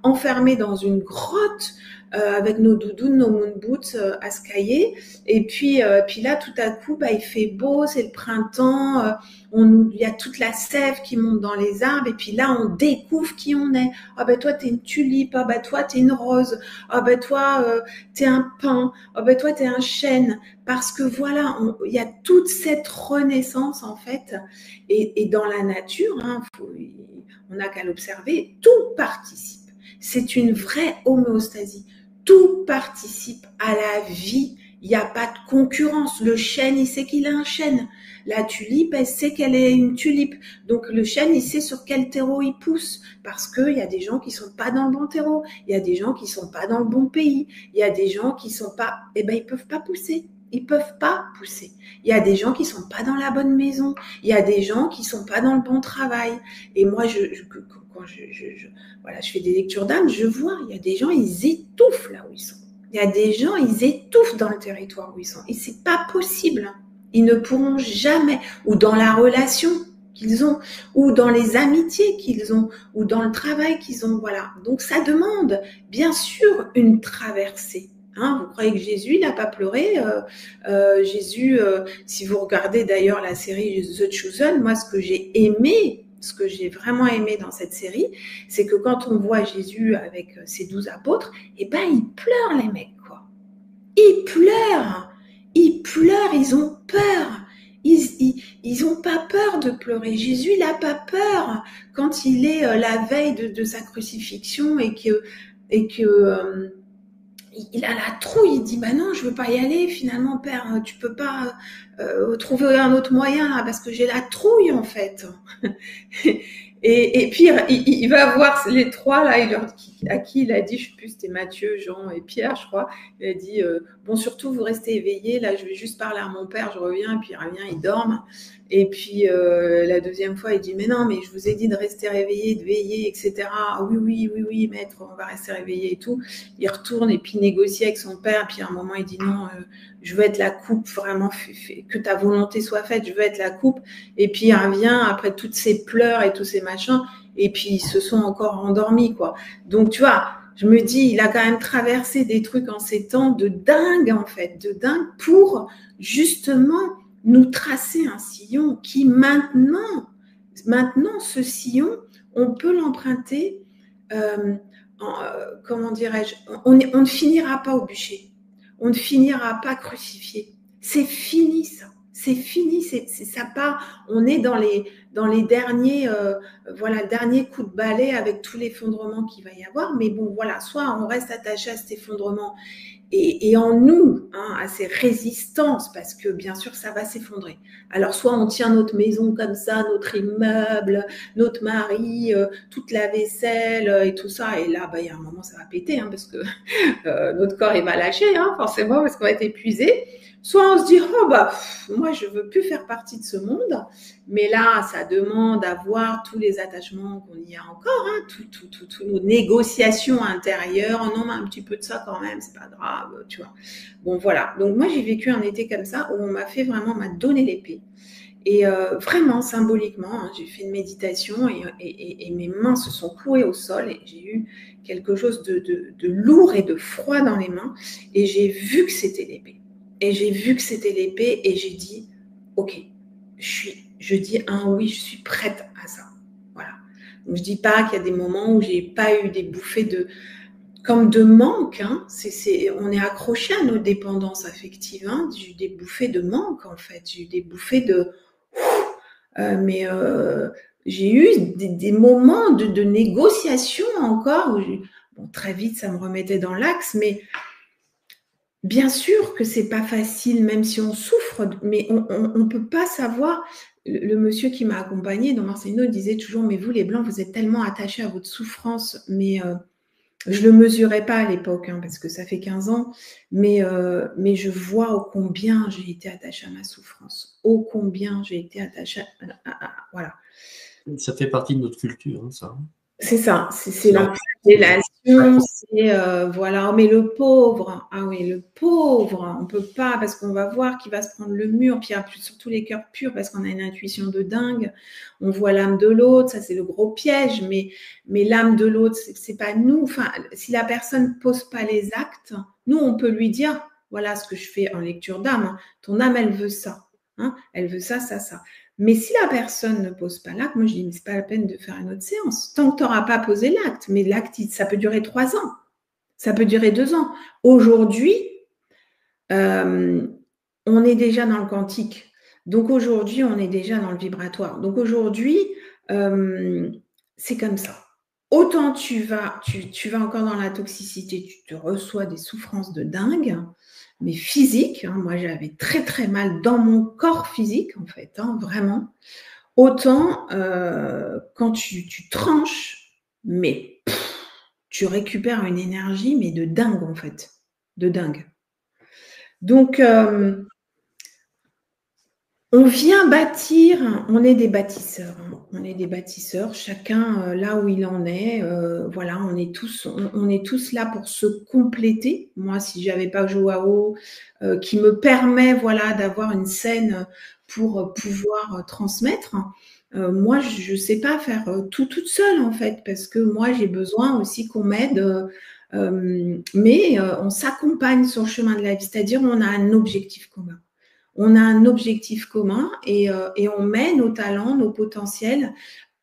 Speaker 2: enfermés dans une grotte avec nos doudounes, nos moon boots à se cailler. Et puis là, tout à coup, il fait beau, c'est le printemps, il y a toute la sève qui monte dans les arbres. Et puis là, on découvre qui on est. Ah ben toi, t'es une tulipe. Ah ben toi, t'es une rose. Ah ben toi, t'es un pin. Ah ben toi, t'es un chêne. Parce que voilà, il y a toute cette renaissance en fait. Et dans la nature, hein, on n'a qu'à l'observer, tout participe. c'est une vraie homéostasie. Tout participe à la vie. Il n'y a pas de concurrence. Le chêne, il sait qu'il a un chêne. La tulipe, elle sait qu'elle est une tulipe. Donc le chêne, il sait sur quel terreau il pousse. Parce qu'il y a des gens qui sont pas dans le bon terreau. Il y a des gens qui sont pas dans le bon pays. Il y a des gens qui sont pas... Eh ben, ils peuvent pas pousser. Ils peuvent pas pousser. Il y a des gens qui sont pas dans la bonne maison. Il y a des gens qui sont pas dans le bon travail. Et moi, quand je fais des lectures d'âme, je vois, il y a des gens, ils étouffent là où ils sont. Il y a des gens, ils étouffent dans le territoire où ils sont. Et c'est pas possible. Ils ne pourront jamais, ou dans la relation qu'ils ont, ou dans les amitiés qu'ils ont, ou dans le travail qu'ils ont, voilà. Donc ça demande, bien sûr, une traversée. Hein, vous croyez que Jésus n'a pas pleuré Jésus, si vous regardez d'ailleurs la série The Chosen, moi ce que j'ai vraiment aimé dans cette série, c'est que quand on voit Jésus avec ses 12 apôtres, eh ben ils pleurent les mecs, quoi. Ils pleurent, ils ont peur. Ils ont pas peur de pleurer. Jésus, il n'a pas peur quand il est la veille de sa crucifixion et que il a la trouille, il dit bah non, je veux pas y aller finalement, père, tu peux pas trouver un autre moyen là parce que j'ai la trouille en fait. Et puis il va voir les trois là, à qui il a dit, je sais plus, c'était Matthieu, Jean et Pierre, je crois. Il a dit bon, surtout vous restez éveillés, là je vais juste parler à mon père, je reviens, et puis il revient, il dorme. Et puis la deuxième fois, il dit mais non, mais je vous ai dit de rester réveillé, de veiller, etc. Ah, oui, maître, on va rester réveillé et tout. Il retourne et puis négocie avec son père. Puis à un moment, il dit non, je veux être la coupe, vraiment, que ta volonté soit faite, je veux être la coupe. Et puis il revient après toutes ces pleurs et tous ces machins. Et puis ils se sont encore endormis, quoi. Donc tu vois, je me dis, il a quand même traversé des trucs en ces temps de dingue, en fait, de dingue pour justement nous tracer un sillon qui maintenant, ce sillon, on peut l'emprunter, comment dirais-je, on ne finira pas au bûcher, on ne finira pas crucifié. C'est fini ça, c'est fini, ça part, on est dans les derniers, voilà, le dernier coup de balai avec tout l'effondrement qu'il va y avoir, mais bon, voilà, soit on reste attaché à cet effondrement et en nous, hein, à ces résistances, parce que bien sûr, ça va s'effondrer. Alors, soit on tient notre maison comme ça, notre immeuble, notre mari, toute la vaisselle et tout ça, et là, bah, il y a un moment, ça va péter, hein, parce que notre corps, il va lâcher, hein, forcément, parce qu'on va être épuisé. Soit on se dit, oh bah, moi, je veux plus faire partie de ce monde, mais là, ça demande d'avoir tous les attachements qu'on y a encore, hein, toutes nos négociations intérieures. Oh non, mais un petit peu de ça quand même, c'est pas grave, tu vois. Bon, voilà. Donc, moi, j'ai vécu un été comme ça où on m'a donné l'épée. Et vraiment, symboliquement, hein, j'ai fait une méditation et mes mains se sont clouées au sol et j'ai eu quelque chose de lourd et de froid dans les mains et j'ai vu que c'était l'épée. Et j'ai vu que c'était l'épée et j'ai dit, ok, je dis un oui, je suis prête à ça. Voilà. Donc je dis pas qu'il y a des moments où j'ai pas eu des bouffées comme de manque. Hein. On est accroché à nos dépendances affectives. Hein. J'ai eu des bouffées de manque en fait. J'ai eu des bouffées de mais j'ai eu des moments de négociation encore où bon, très vite ça me remettait dans l'axe, mais bien sûr que c'est pas facile, même si on souffre, mais on peut pas savoir. Le monsieur qui m'a accompagnée dans Marcelino disait toujours, mais vous les Blancs, vous êtes tellement attachés à votre souffrance, mais je le mesurais pas à l'époque, hein, parce que ça fait 15 ans, mais je vois ô combien j'ai été attachée à ma souffrance, ô combien j'ai été attachée voilà.
Speaker 1: Ça fait partie de notre culture, hein, ça.
Speaker 2: C'est ça, c'est la relation, c'est voilà, mais le pauvre, ah oui, le pauvre, on peut pas parce qu'on va voir qu'il va se prendre le mur, puis il y a surtout les cœurs purs parce qu'on a une intuition de dingue, on voit l'âme de l'autre, ça c'est le gros piège, mais l'âme de l'autre, c'est pas nous, enfin, si la personne pose pas les actes, nous on peut lui dire, voilà ce que je fais en lecture d'âme, hein, ton âme elle veut ça, hein, elle veut ça, ça, ça. Mais si la personne ne pose pas l'acte, moi je dis, mais c'est pas la peine de faire une autre séance. Tant que tu n'auras pas posé l'acte, mais l'acte, ça peut durer 3 ans, ça peut durer 2 ans. Aujourd'hui, on est déjà dans le quantique. Donc aujourd'hui, on est déjà dans le vibratoire. Donc aujourd'hui, c'est comme ça. autant tu vas encore dans la toxicité, tu te reçois des souffrances de dingue, mais physiques. Hein, moi, j'avais très très mal dans mon corps physique, en fait, hein, vraiment. Autant quand tu tranches, mais tu récupères une énergie, mais de dingue, en fait. De dingue. Donc, on vient bâtir, on est des bâtisseurs. Hein. On est des bâtisseurs, chacun là où il en est. Voilà, on est tous là pour se compléter. Moi, si j'avais pas Joao qui me permet, voilà, d'avoir une scène pour pouvoir transmettre, moi, je ne sais pas faire tout toute seule en fait, parce que moi, j'ai besoin aussi qu'on m'aide. Mais on s'accompagne sur le chemin de la vie, c'est-à-dire on a un objectif commun. On a un objectif commun et on met nos talents, nos potentiels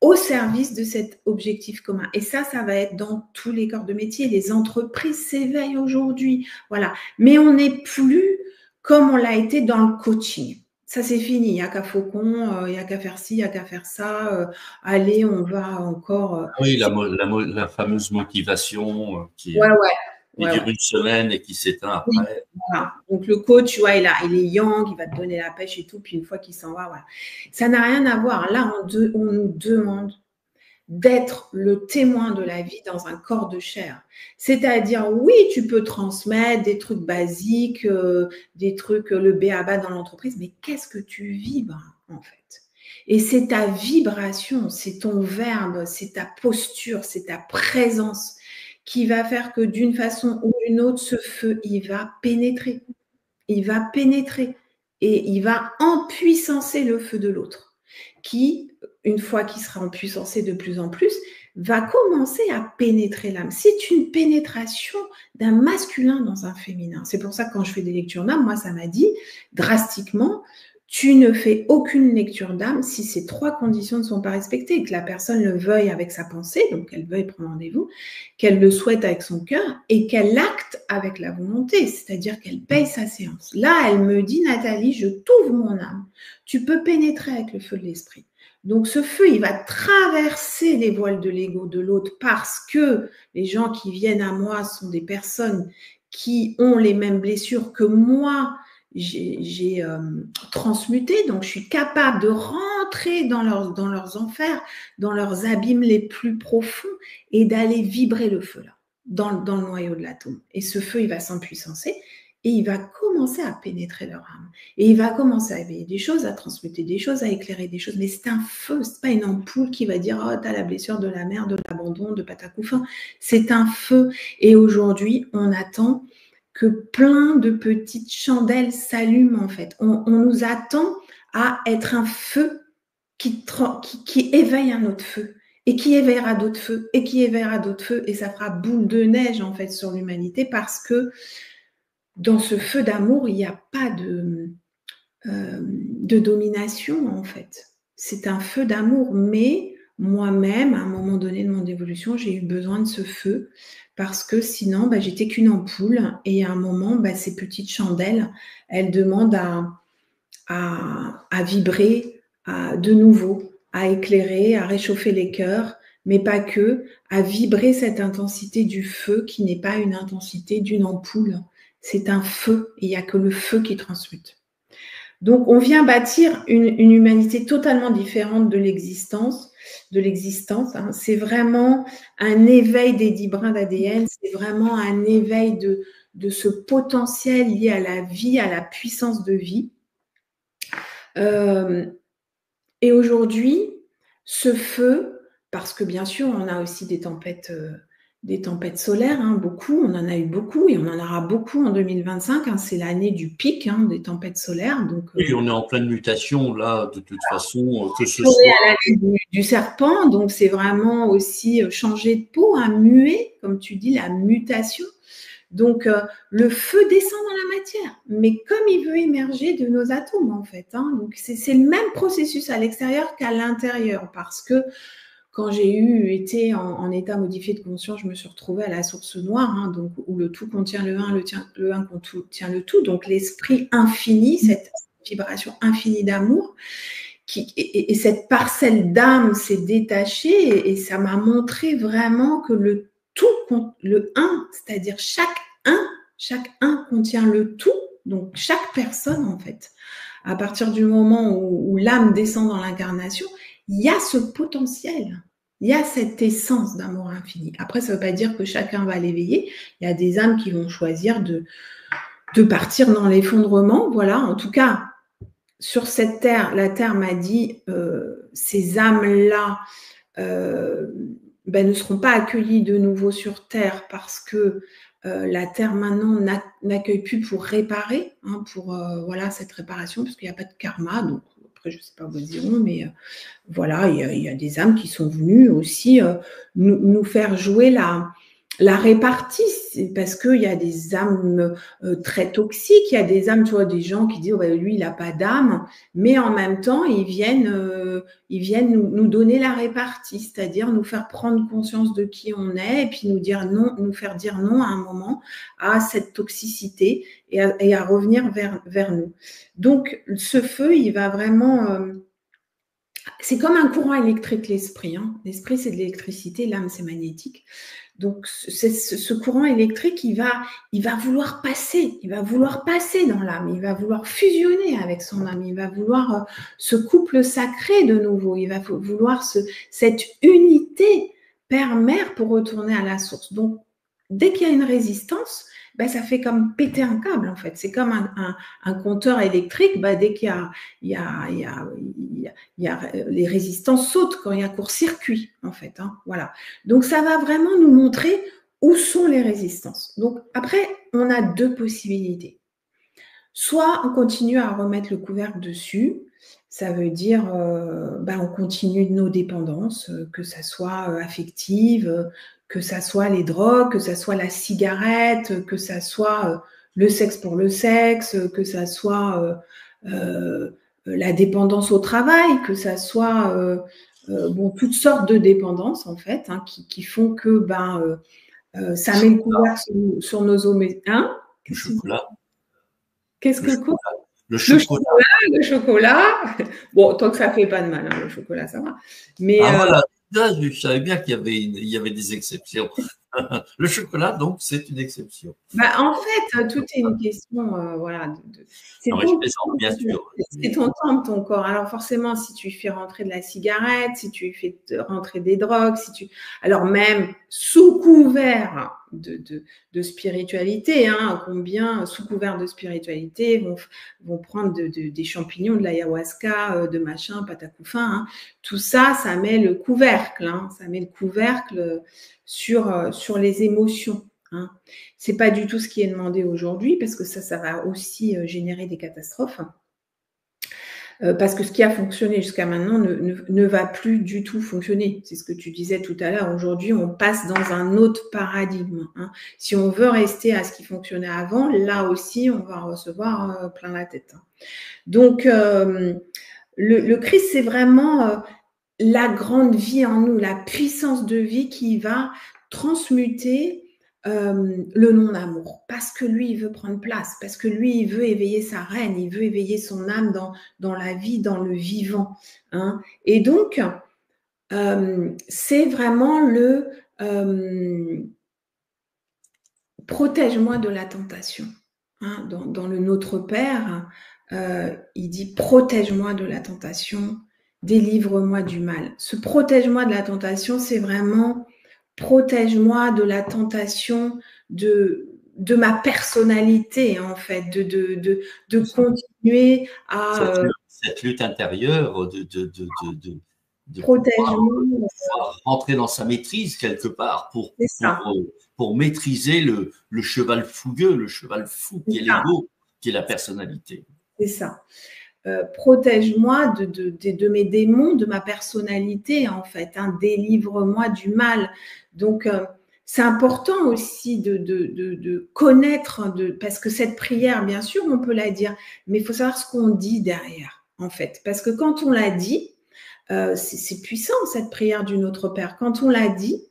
Speaker 2: au service de cet objectif commun. Et ça va être dans tous les corps de métier. Les entreprises s'éveillent aujourd'hui. Voilà. Mais on n'est plus comme on l'a été dans le coaching. Ça, c'est fini. Il n'y a qu'à Faucon, il n'y a qu'à faire ci, il n'y a qu'à faire ça. Allez, on va encore…
Speaker 1: Oui, la fameuse motivation qui
Speaker 2: Ouais.
Speaker 1: dure une semaine et qui s'éteint
Speaker 2: Oui,
Speaker 1: après.
Speaker 2: voilà. Donc le coach, tu vois, il est yang, il va te donner la pêche et tout, puis une fois qu'il s'en va, voilà. Ça n'a rien à voir. Là, on nous demande d'être le témoin de la vie dans un corps de chair. C'est-à-dire, oui, tu peux transmettre des trucs basiques, des trucs, le b.a.-ba dans l'entreprise, mais qu'est-ce que tu vibres, en fait? Et c'est ta vibration, c'est ton verbe, c'est ta posture, c'est ta présence qui va faire que d'une façon ou d'une autre, ce feu, il va pénétrer. Il va pénétrer et il va empuissancer le feu de l'autre, qui, une fois qu'il sera empuissancé de plus en plus, va commencer à pénétrer l'âme. C'est une pénétration d'un masculin dans un féminin. C'est pour ça que quand je fais des lectures d'âme, moi, ça m'a dit drastiquement, tu ne fais aucune lecture d'âme si ces 3 conditions ne sont pas respectées, que la personne le veuille avec sa pensée, donc qu'elle veuille prendre rendez-vous, qu'elle le souhaite avec son cœur et qu'elle acte avec la volonté, c'est-à-dire qu'elle paye sa séance. Là, elle me dit, Nathalie, je t'ouvre mon âme. Tu peux pénétrer avec le feu de l'esprit. Donc ce feu, il va traverser les voiles de l'ego de l'autre parce que les gens qui viennent à moi sont des personnes qui ont les mêmes blessures que moi, j'ai transmuté, donc je suis capable de rentrer dans leurs enfers, dans leurs abîmes les plus profonds et d'aller vibrer le feu là, dans le noyau de l'atome. Et ce feu, il va s'empuissancer et il va commencer à pénétrer leur âme. Et il va commencer à éveiller des choses, à transmuter des choses, à éclairer des choses. Mais c'est un feu, c'est pas une ampoule qui va dire « Oh, t'as la blessure de la mère, de l'abandon, de patacoufin ». C'est un feu. Et aujourd'hui, on attend que plein de petites chandelles s'allument en fait. On nous attend à être un feu qui éveille un autre feu et qui éveillera d'autres feux et qui éveillera d'autres feux et ça fera boule de neige en fait sur l'humanité parce que dans ce feu d'amour, il n'y a pas de domination en fait. C'est un feu d'amour, mais moi-même, à un moment donné de mon évolution, j'ai eu besoin de ce feu parce que sinon, j'étais qu'une ampoule et à un moment, ces petites chandelles, elles demandent à vibrer de nouveau, à éclairer, à réchauffer les cœurs, mais pas que, à vibrer cette intensité du feu qui n'est pas une intensité d'une ampoule. C'est un feu, et il n'y a que le feu qui transmute. Donc, on vient bâtir une humanité totalement différente de l'existence. Hein. C'est vraiment un éveil des 10 brins d'ADN, c'est vraiment un éveil de ce potentiel lié à la vie, à la puissance de vie. Et aujourd'hui, ce feu, parce que bien sûr, on a aussi des tempêtes solaires, hein, beaucoup, on en a eu beaucoup et on en aura beaucoup en 2025. Hein, c'est l'année du pic des tempêtes solaires. Donc,
Speaker 1: oui, on est en pleine mutation là, de toute façon, que ce
Speaker 2: on est
Speaker 1: soit.
Speaker 2: à l'année du serpent, donc c'est vraiment aussi changer de peau, muer, comme tu dis, la mutation. Donc, le feu descend dans la matière, mais comme il veut émerger de nos atomes, en fait. Hein. Donc, c'est le même processus à l'extérieur qu'à l'intérieur, parce que quand j'ai été en état modifié de conscience, je me suis retrouvée à la source noire, hein, donc, où le tout contient le 1, le 1 contient le tout. Donc, l'esprit infini, cette vibration infinie d'amour, et cette parcelle d'âme s'est détachée et ça m'a montré vraiment que le tout, le un, c'est-à-dire chaque un contient le tout, donc chaque personne en fait. À partir du moment où l'âme descend dans l'incarnation, il y a ce potentiel, il y a cette essence d'amour infini. Après, ça ne veut pas dire que chacun va l'éveiller. Il y a des âmes qui vont choisir de partir dans l'effondrement. Voilà, en tout cas, sur cette terre, la terre m'a dit, ces âmes-là ne seront pas accueillies de nouveau sur terre parce que la terre maintenant n'accueille plus pour réparer, hein, pour voilà, cette réparation, parce qu'il n'y a pas de karma. Donc après, je ne sais pas vous diront, mais voilà, il y a des âmes qui sont venues aussi nous faire jouer la répartie, parce qu'il y a des âmes très toxiques, il y a des âmes, tu vois, des gens qui disent, oh, ben, lui, il n'a pas d'âme, mais en même temps, ils viennent nous donner la répartie, c'est-à-dire nous faire prendre conscience de qui on est, et puis nous dire non, nous faire dire non à un moment à cette toxicité et à revenir vers nous. Donc, ce feu, il va vraiment... c'est comme un courant électrique, l'esprit. Hein. L'esprit, c'est de l'électricité, l'âme, c'est magnétique. Donc, ce courant électrique, il va vouloir passer dans l'âme, il va vouloir fusionner avec son âme, il va vouloir ce couple sacré de nouveau, il va vouloir cette unité père-mère pour retourner à la source. Donc, dès qu'il y a une résistance, ben, ça fait comme péter un câble, en fait. C'est comme un compteur électrique, ben, dès qu'il y a les résistances sautent quand il y a court-circuit, en fait. Hein, voilà. Donc, ça va vraiment nous montrer où sont les résistances. Donc, après, on a deux possibilités. Soit on continue à remettre le couvercle dessus, ça veut dire on continue nos dépendances, que ça soit affective, que ça soit les drogues, que ça soit la cigarette, que ça soit le sexe pour le sexe, que ça soit la dépendance au travail, que ça soit toutes sortes de dépendances en fait, hein, qui font que ça met le couvercle sur nos os. Hein?
Speaker 1: Le chocolat.
Speaker 2: Qu'est-ce que quoi?
Speaker 1: Le chocolat.
Speaker 2: Le chocolat. Bon, tant que ça fait pas de mal, hein, le chocolat, ça va. Mais
Speaker 1: voilà. Là, je savais bien qu'il y avait des exceptions. Le chocolat, donc, c'est une exception.
Speaker 2: En fait, tout est une question, voilà. C'est ton temps, ton corps. Alors forcément, si tu fais rentrer de la cigarette, si tu fais rentrer des drogues, alors même sous couvert de spiritualité, hein, combien sous couvert de spiritualité vont prendre des champignons, de l'ayahuasca, de machin, patacoufin. Hein. Tout ça, ça met le couvercle. Hein, ça met le couvercle sur les émotions. Hein. C'est pas du tout ce qui est demandé aujourd'hui parce que ça va aussi générer des catastrophes. Parce que ce qui a fonctionné jusqu'à maintenant ne va plus du tout fonctionner. C'est ce que tu disais tout à l'heure. Aujourd'hui, on passe dans un autre paradigme. Hein. Si on veut rester à ce qui fonctionnait avant, là aussi, on va recevoir plein la tête. Hein. Donc, le Christ, c'est vraiment la grande vie en nous, la puissance de vie qui va transmuter le non-amour, parce que lui, il veut prendre place, parce que lui, il veut éveiller sa reine, il veut éveiller son âme dans la vie, dans le vivant. Hein. Et donc, c'est vraiment le protège-moi de la tentation. Hein. Dans le Notre Père, il dit protège-moi de la tentation, délivre-moi du mal. Ce protège-moi de la tentation, c'est vraiment protège-moi de la tentation de ma personnalité, en fait, de continuer à...
Speaker 1: Cette lutte intérieure de pouvoir rentrer dans sa maîtrise quelque part pour maîtriser le cheval fougueux, le cheval fou qui est l'ego, qui est la personnalité.
Speaker 2: C'est ça. Protège-moi de mes démons, de ma personnalité, en fait. Hein, délivre-moi du mal. Donc, c'est important aussi de connaître, parce que cette prière, bien sûr, on peut la dire, mais il faut savoir ce qu'on dit derrière, en fait. Parce que quand on l'a dit, c'est puissant, cette prière du Notre Père. Quand on l'a dit,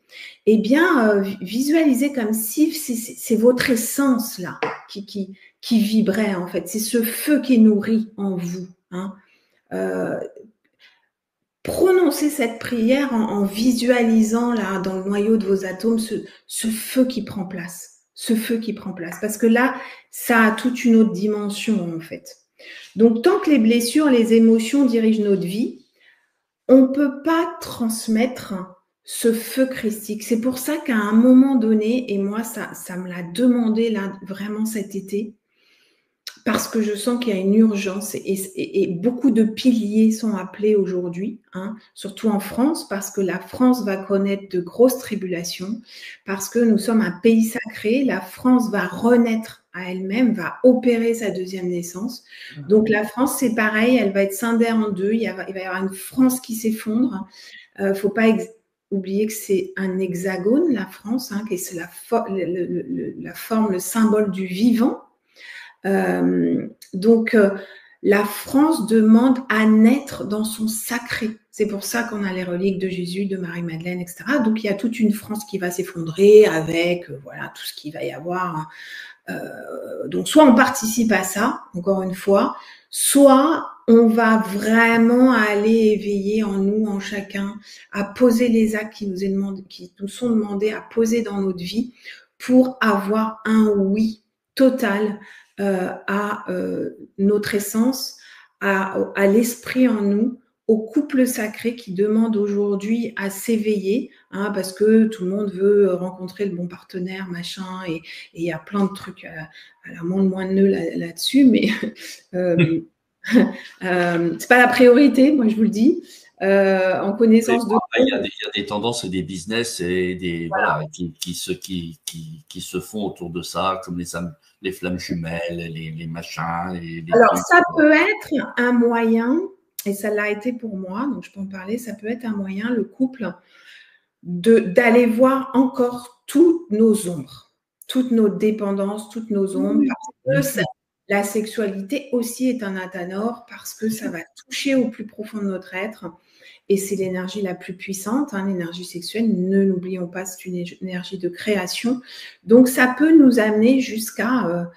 Speaker 2: eh bien, visualisez comme si c'est votre essence, là, qui vibrait, en fait. C'est ce feu qui est nourri en vous. Hein. prononcez cette prière en visualisant là, dans le noyau de vos atomes, ce feu qui prend place. Ce feu qui prend place. Parce que là, ça a toute une autre dimension, en fait. Donc, tant que les blessures, les émotions dirigent notre vie, on ne peut pas transmettre ce feu christique. C'est pour ça qu'à un moment donné, et moi, ça me l'a demandé là, vraiment cet été, parce que je sens qu'il y a une urgence et beaucoup de piliers sont appelés aujourd'hui, hein, surtout en France, parce que la France va connaître de grosses tribulations, parce que nous sommes un pays sacré, la France va renaître à elle-même, va opérer sa deuxième naissance. Donc la France, c'est pareil, elle va être scindée en deux, il va y avoir une France qui s'effondre. Faut pas oublier que c'est un hexagone, la France, hein, que c'est la forme, le symbole du vivant. Donc, la France demande à naître dans son sacré. C'est pour ça qu'on a les reliques de Jésus, de Marie-Madeleine, etc. Donc, il y a toute une France qui va s'effondrer avec voilà, tout ce qu'il va y avoir. Donc, soit on participe à ça, encore une fois, soit on va vraiment aller éveiller en nous, en chacun, à poser les actes qui nous sont demandés à poser dans notre vie pour avoir un oui total à notre essence, à l'esprit en nous, au couple sacré qui demande aujourd'hui à s'éveiller, hein, parce que tout le monde veut rencontrer le bon partenaire, machin, et il y a plein de trucs à la moins de nœuds là-dessus, mais c'est pas la priorité, moi je vous le dis. En connaissance de...
Speaker 1: Il y a des tendances et des business et des voilà qui se font autour de ça, comme les flammes jumelles, les machins.
Speaker 2: Alors trucs, ça peut être un moyen, et ça l'a été pour moi, donc je peux en parler. Ça peut être un moyen, le couple, d'aller voir encore toutes nos ombres, toutes nos dépendances, toutes nos ombres, parce que la sexualité aussi est un athanor, parce que ça va toucher au plus profond de notre être. Et c'est l'énergie la plus puissante, hein, l'énergie sexuelle. Ne l'oublions pas, c'est une énergie de création. Donc, ça peut nous amener jusqu'à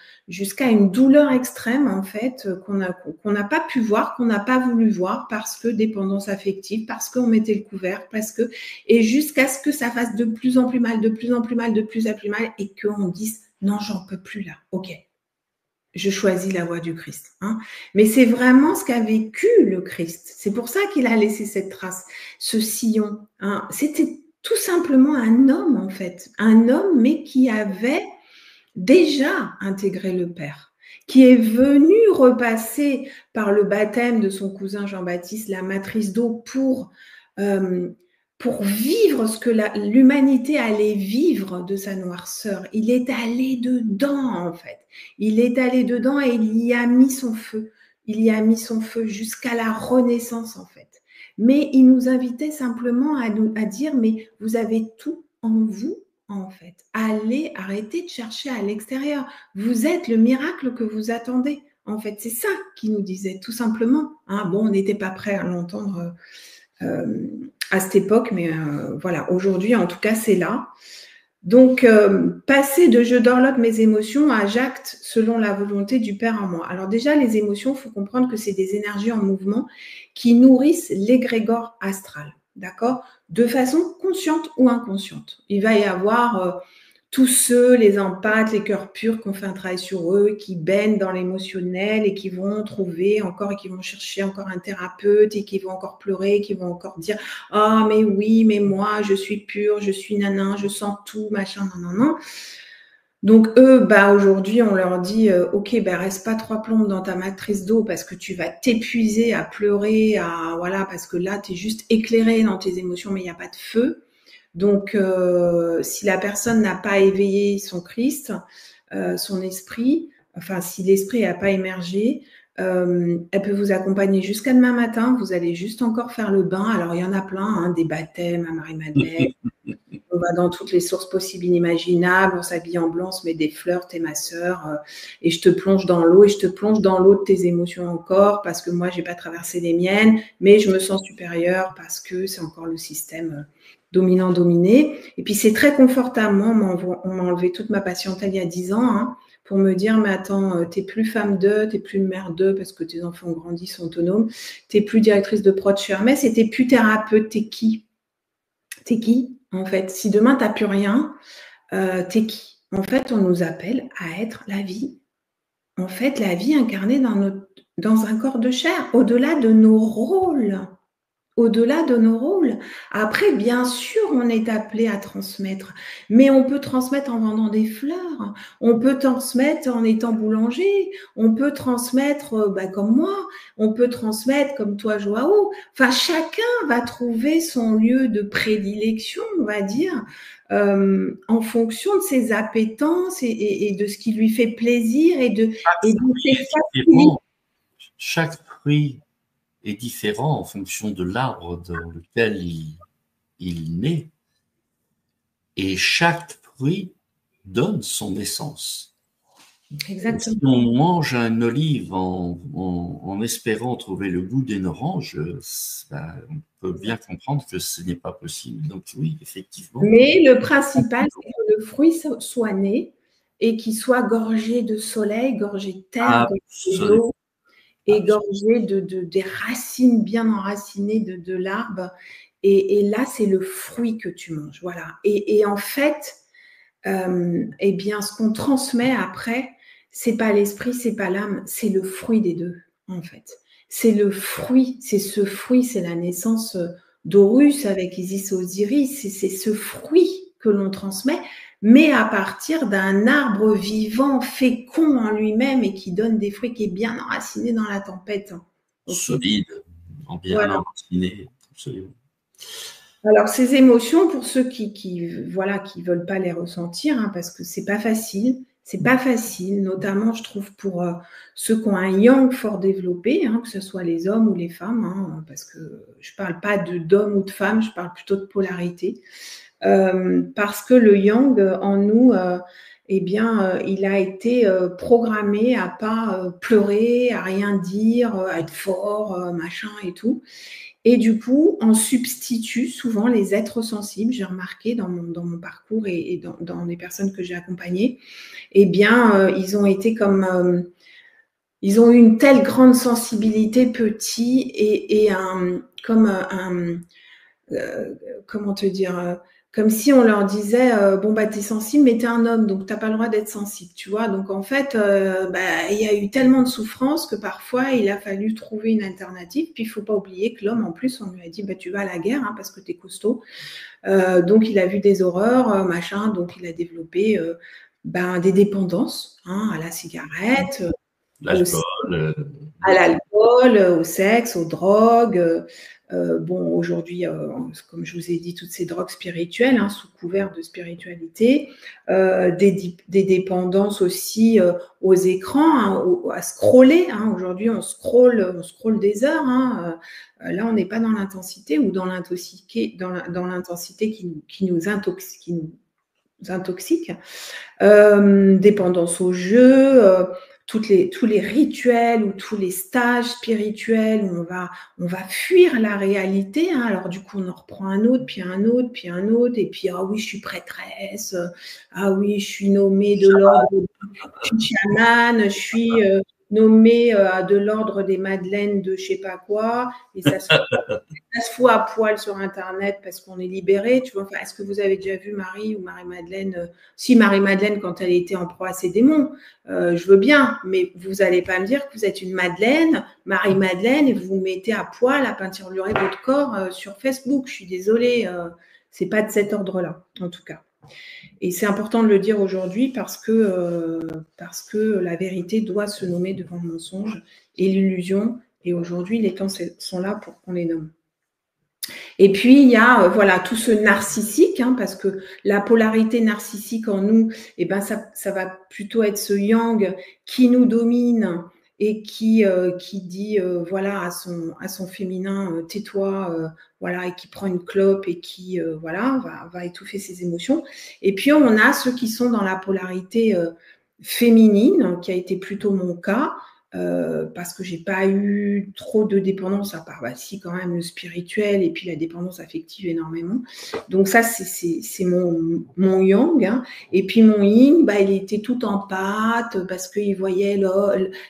Speaker 2: une douleur extrême, en fait, qu'on n'a pas pu voir, qu'on n'a pas voulu voir, parce que dépendance affective, parce qu'on mettait le couvert, et jusqu'à ce que ça fasse de plus en plus mal, de plus en plus mal, de plus en plus mal, et qu'on dise « non, j'en peux plus là, ok ». Je choisis la voie du Christ. Hein. Mais c'est vraiment ce qu'a vécu le Christ. C'est pour ça qu'il a laissé cette trace, ce sillon. Hein. C'était tout simplement un homme, en fait. Un homme, mais qui avait déjà intégré le Père, qui est venu repasser par le baptême de son cousin Jean-Baptiste, la matrice d'eau, pour vivre ce que l'humanité allait vivre de sa noirceur. Il est allé dedans, en fait. Il est allé dedans et il y a mis son feu. Il y a mis son feu jusqu'à la renaissance, en fait. Mais il nous invitait simplement à dire, mais vous avez tout en vous, en fait. Allez, arrêtez de chercher à l'extérieur. Vous êtes le miracle que vous attendez. En fait, c'est ça qu'il nous disait, tout simplement. Hein, bon, on n'était pas prêt à l'entendre à cette époque, mais voilà, aujourd'hui, en tout cas, c'est là. Donc, passer de je dorlote mes émotions à j'acte selon la volonté du Père en moi. Alors déjà, les émotions, il faut comprendre que c'est des énergies en mouvement qui nourrissent l'égrégore astral, d'accord? De façon consciente ou inconsciente. Il va y avoir tous ceux, les empathes, les cœurs purs qui ont fait un travail sur eux, qui baignent dans l'émotionnel et qui vont trouver encore et qui vont chercher encore un thérapeute et qui vont encore pleurer, qui vont encore dire « Ah, mais oui, mais moi, je suis pure, je suis nanan, je sens tout, machin, non. » Donc eux, aujourd'hui, on leur dit « Ok, reste pas 3 plombes dans ta matrice d'eau parce que tu vas t'épuiser à pleurer, voilà, parce que là, tu es juste éclairé dans tes émotions, mais il n'y a pas de feu. » Donc, si la personne n'a pas éveillé son Christ, son esprit, enfin, si l'esprit n'a pas émergé, elle peut vous accompagner jusqu'à demain matin. Vous allez juste encore faire le bain. Alors, il y en a plein, hein, des baptêmes à Marie-Madeleine. On va dans toutes les sources possibles inimaginables. On s'habille en blanc, on se met des fleurs, t'es ma sœur, et je te plonge dans l'eau, et je te plonge dans l'eau de tes émotions encore, parce que moi, j'ai pas traversé les miennes, mais je me sens supérieure parce que c'est encore le système dominant-dominé. Et puis, c'est très confortable. Moi, on m'a enlevé toute ma patientèle il y a 10 ans, hein, pour me dire, mais attends, t'es plus femme d'eux, t'es plus mère d'eux parce que tes enfants grandissent, sont autonomes, t'es plus directrice de prod chez Hermès et t'es plus thérapeute, t'es qui? T'es qui, en fait? Si demain t'as plus rien, t'es qui? En fait, on nous appelle à être la vie. En fait, la vie incarnée dans un corps de chair, au-delà de nos rôles. Au-delà de nos rôles. Après, bien sûr, on est appelé à transmettre, mais on peut transmettre en vendant des fleurs, on peut transmettre en étant boulanger, on peut transmettre comme moi, on peut transmettre comme toi, Joao. Enfin, chacun va trouver son lieu de prédilection, on va dire, en fonction de ses appétences et de ce qui lui fait plaisir et de ses facilités.
Speaker 1: Chaque fruit est différent en fonction de l'arbre dans lequel il naît. Et chaque fruit donne son essence.
Speaker 2: Exactement.
Speaker 1: Si on mange un olive en espérant trouver le goût d'une orange, on peut bien comprendre que ce n'est pas possible. Donc oui, effectivement.
Speaker 2: Mais le principal, c'est que le fruit soit né et qu'il soit gorgé de soleil, gorgé de terre, gorgé d'eau et gorgé des racines bien enracinées de l'arbre. Et là, c'est le fruit que tu manges. Voilà. Et en fait, eh bien, ce qu'on transmet après, c'est pas l'esprit, c'est pas l'âme, c'est le fruit des deux, en fait. C'est le fruit, c'est ce fruit, c'est la naissance d'Horus avec Isis et Osiris, c'est ce fruit que l'on transmet, mais à partir d'un arbre vivant, fécond en lui-même et qui donne des fruits, qui est bien enraciné dans la tempête.
Speaker 1: Okay. Solide, bien enraciné, absolument.
Speaker 2: Alors, ces émotions, pour ceux qui veulent pas les ressentir, hein, parce que c'est pas facile, notamment, je trouve, pour ceux qui ont un yang fort développé, hein, que ce soit les hommes ou les femmes, hein, parce que je parle pas d'hommes ou de femmes, je parle plutôt de polarité, parce que le yang en nous, il a été programmé à pas pleurer, à rien dire, à être fort, machin et tout. Et du coup, on substitue souvent les êtres sensibles, j'ai remarqué dans mon parcours et dans les personnes que j'ai accompagnées, ils ont été ils ont eu une telle grande sensibilité petit et comment te dire, comme si on leur disait t'es sensible mais t'es un homme donc t'as pas le droit d'être sensible, tu vois. Donc en fait il y a eu tellement de souffrance que parfois il a fallu trouver une alternative. Puis il faut pas oublier que l'homme en plus on lui a dit tu vas à la guerre hein, parce que t'es costaud, donc il a vu des horreurs machin, donc il a développé des dépendances hein, à la cigarette, à l'alcool, au sexe, aux drogues. Aujourd'hui, comme je vous ai dit, toutes ces drogues spirituelles, hein, sous couvert de spiritualité, des dépendances aussi aux écrans, hein, à scroller. Hein. Aujourd'hui, on scrolle des heures. Hein. Là, on n'est pas dans l'intensité ou dans l'intensité qui nous intoxique. Dépendance au jeu. Tous les rituels ou tous les stages spirituels où on va fuir la réalité. Hein. Alors du coup, on en reprend un autre, puis un autre, puis un autre, et puis ah oui, je suis prêtresse, ah oui, je suis nommée de l'ordre, je suis chamane, je suis nommée de l'ordre des madeleines de je sais pas quoi, et ça se fout à poil sur Internet parce qu'on est libéré. Tu vois, enfin, est-ce que vous avez déjà vu Marie ou Marie-Madeleine Si Marie-Madeleine, quand elle était en proie à ses démons, je veux bien, mais vous n'allez pas me dire que vous êtes une Madeleine, Marie-Madeleine, et vous vous mettez à poil à peinturer votre corps sur Facebook. Je suis désolée, c'est pas de cet ordre-là, en tout cas. Et c'est important de le dire aujourd'hui parce que la vérité doit se nommer devant le mensonge et l'illusion. Et aujourd'hui, les temps sont là pour qu'on les nomme. Et puis, il y a tout ce narcissique, hein, parce que la polarité narcissique en nous, ça va plutôt être ce yang qui nous domine et qui dit à son féminin tais-toi, et qui prend une clope et qui va étouffer ses émotions. Et puis, on a ceux qui sont dans la polarité féminine, qui a été plutôt mon cas, parce que j'ai pas eu trop de dépendance, à part si quand même le spirituel et puis la dépendance affective énormément. Donc ça, c'est mon yang. Hein. Et puis mon yin, il était tout en pâte parce qu'il voyait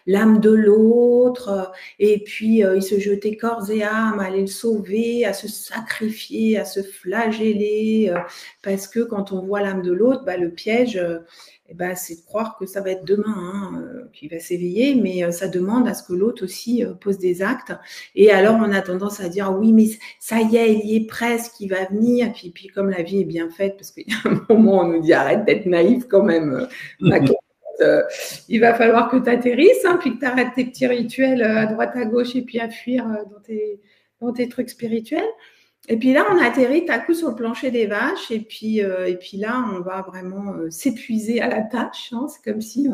Speaker 2: l'âme de l'autre et puis il se jetait corps et âme à aller le sauver, à se sacrifier, à se flageller parce que quand on voit l'âme de l'autre, le piège c'est de croire que ça va être demain qu'il va s'éveiller, mais ça demande à ce que l'autre aussi pose des actes. Et alors, on a tendance à dire, oui, mais ça y est, il y est presque, il va venir. Puis comme la vie est bien faite, parce qu'il y a un moment, on nous dit, arrête d'être naïf quand même. Il va falloir que tu atterrisses, puis que tu arrêtes tes petits rituels à droite, à gauche, et puis à fuir dans tes trucs spirituels. Et puis là, on atterrit à coup sur le plancher des vaches et puis là, on va vraiment s'épuiser à la tâche. Hein. C'est comme si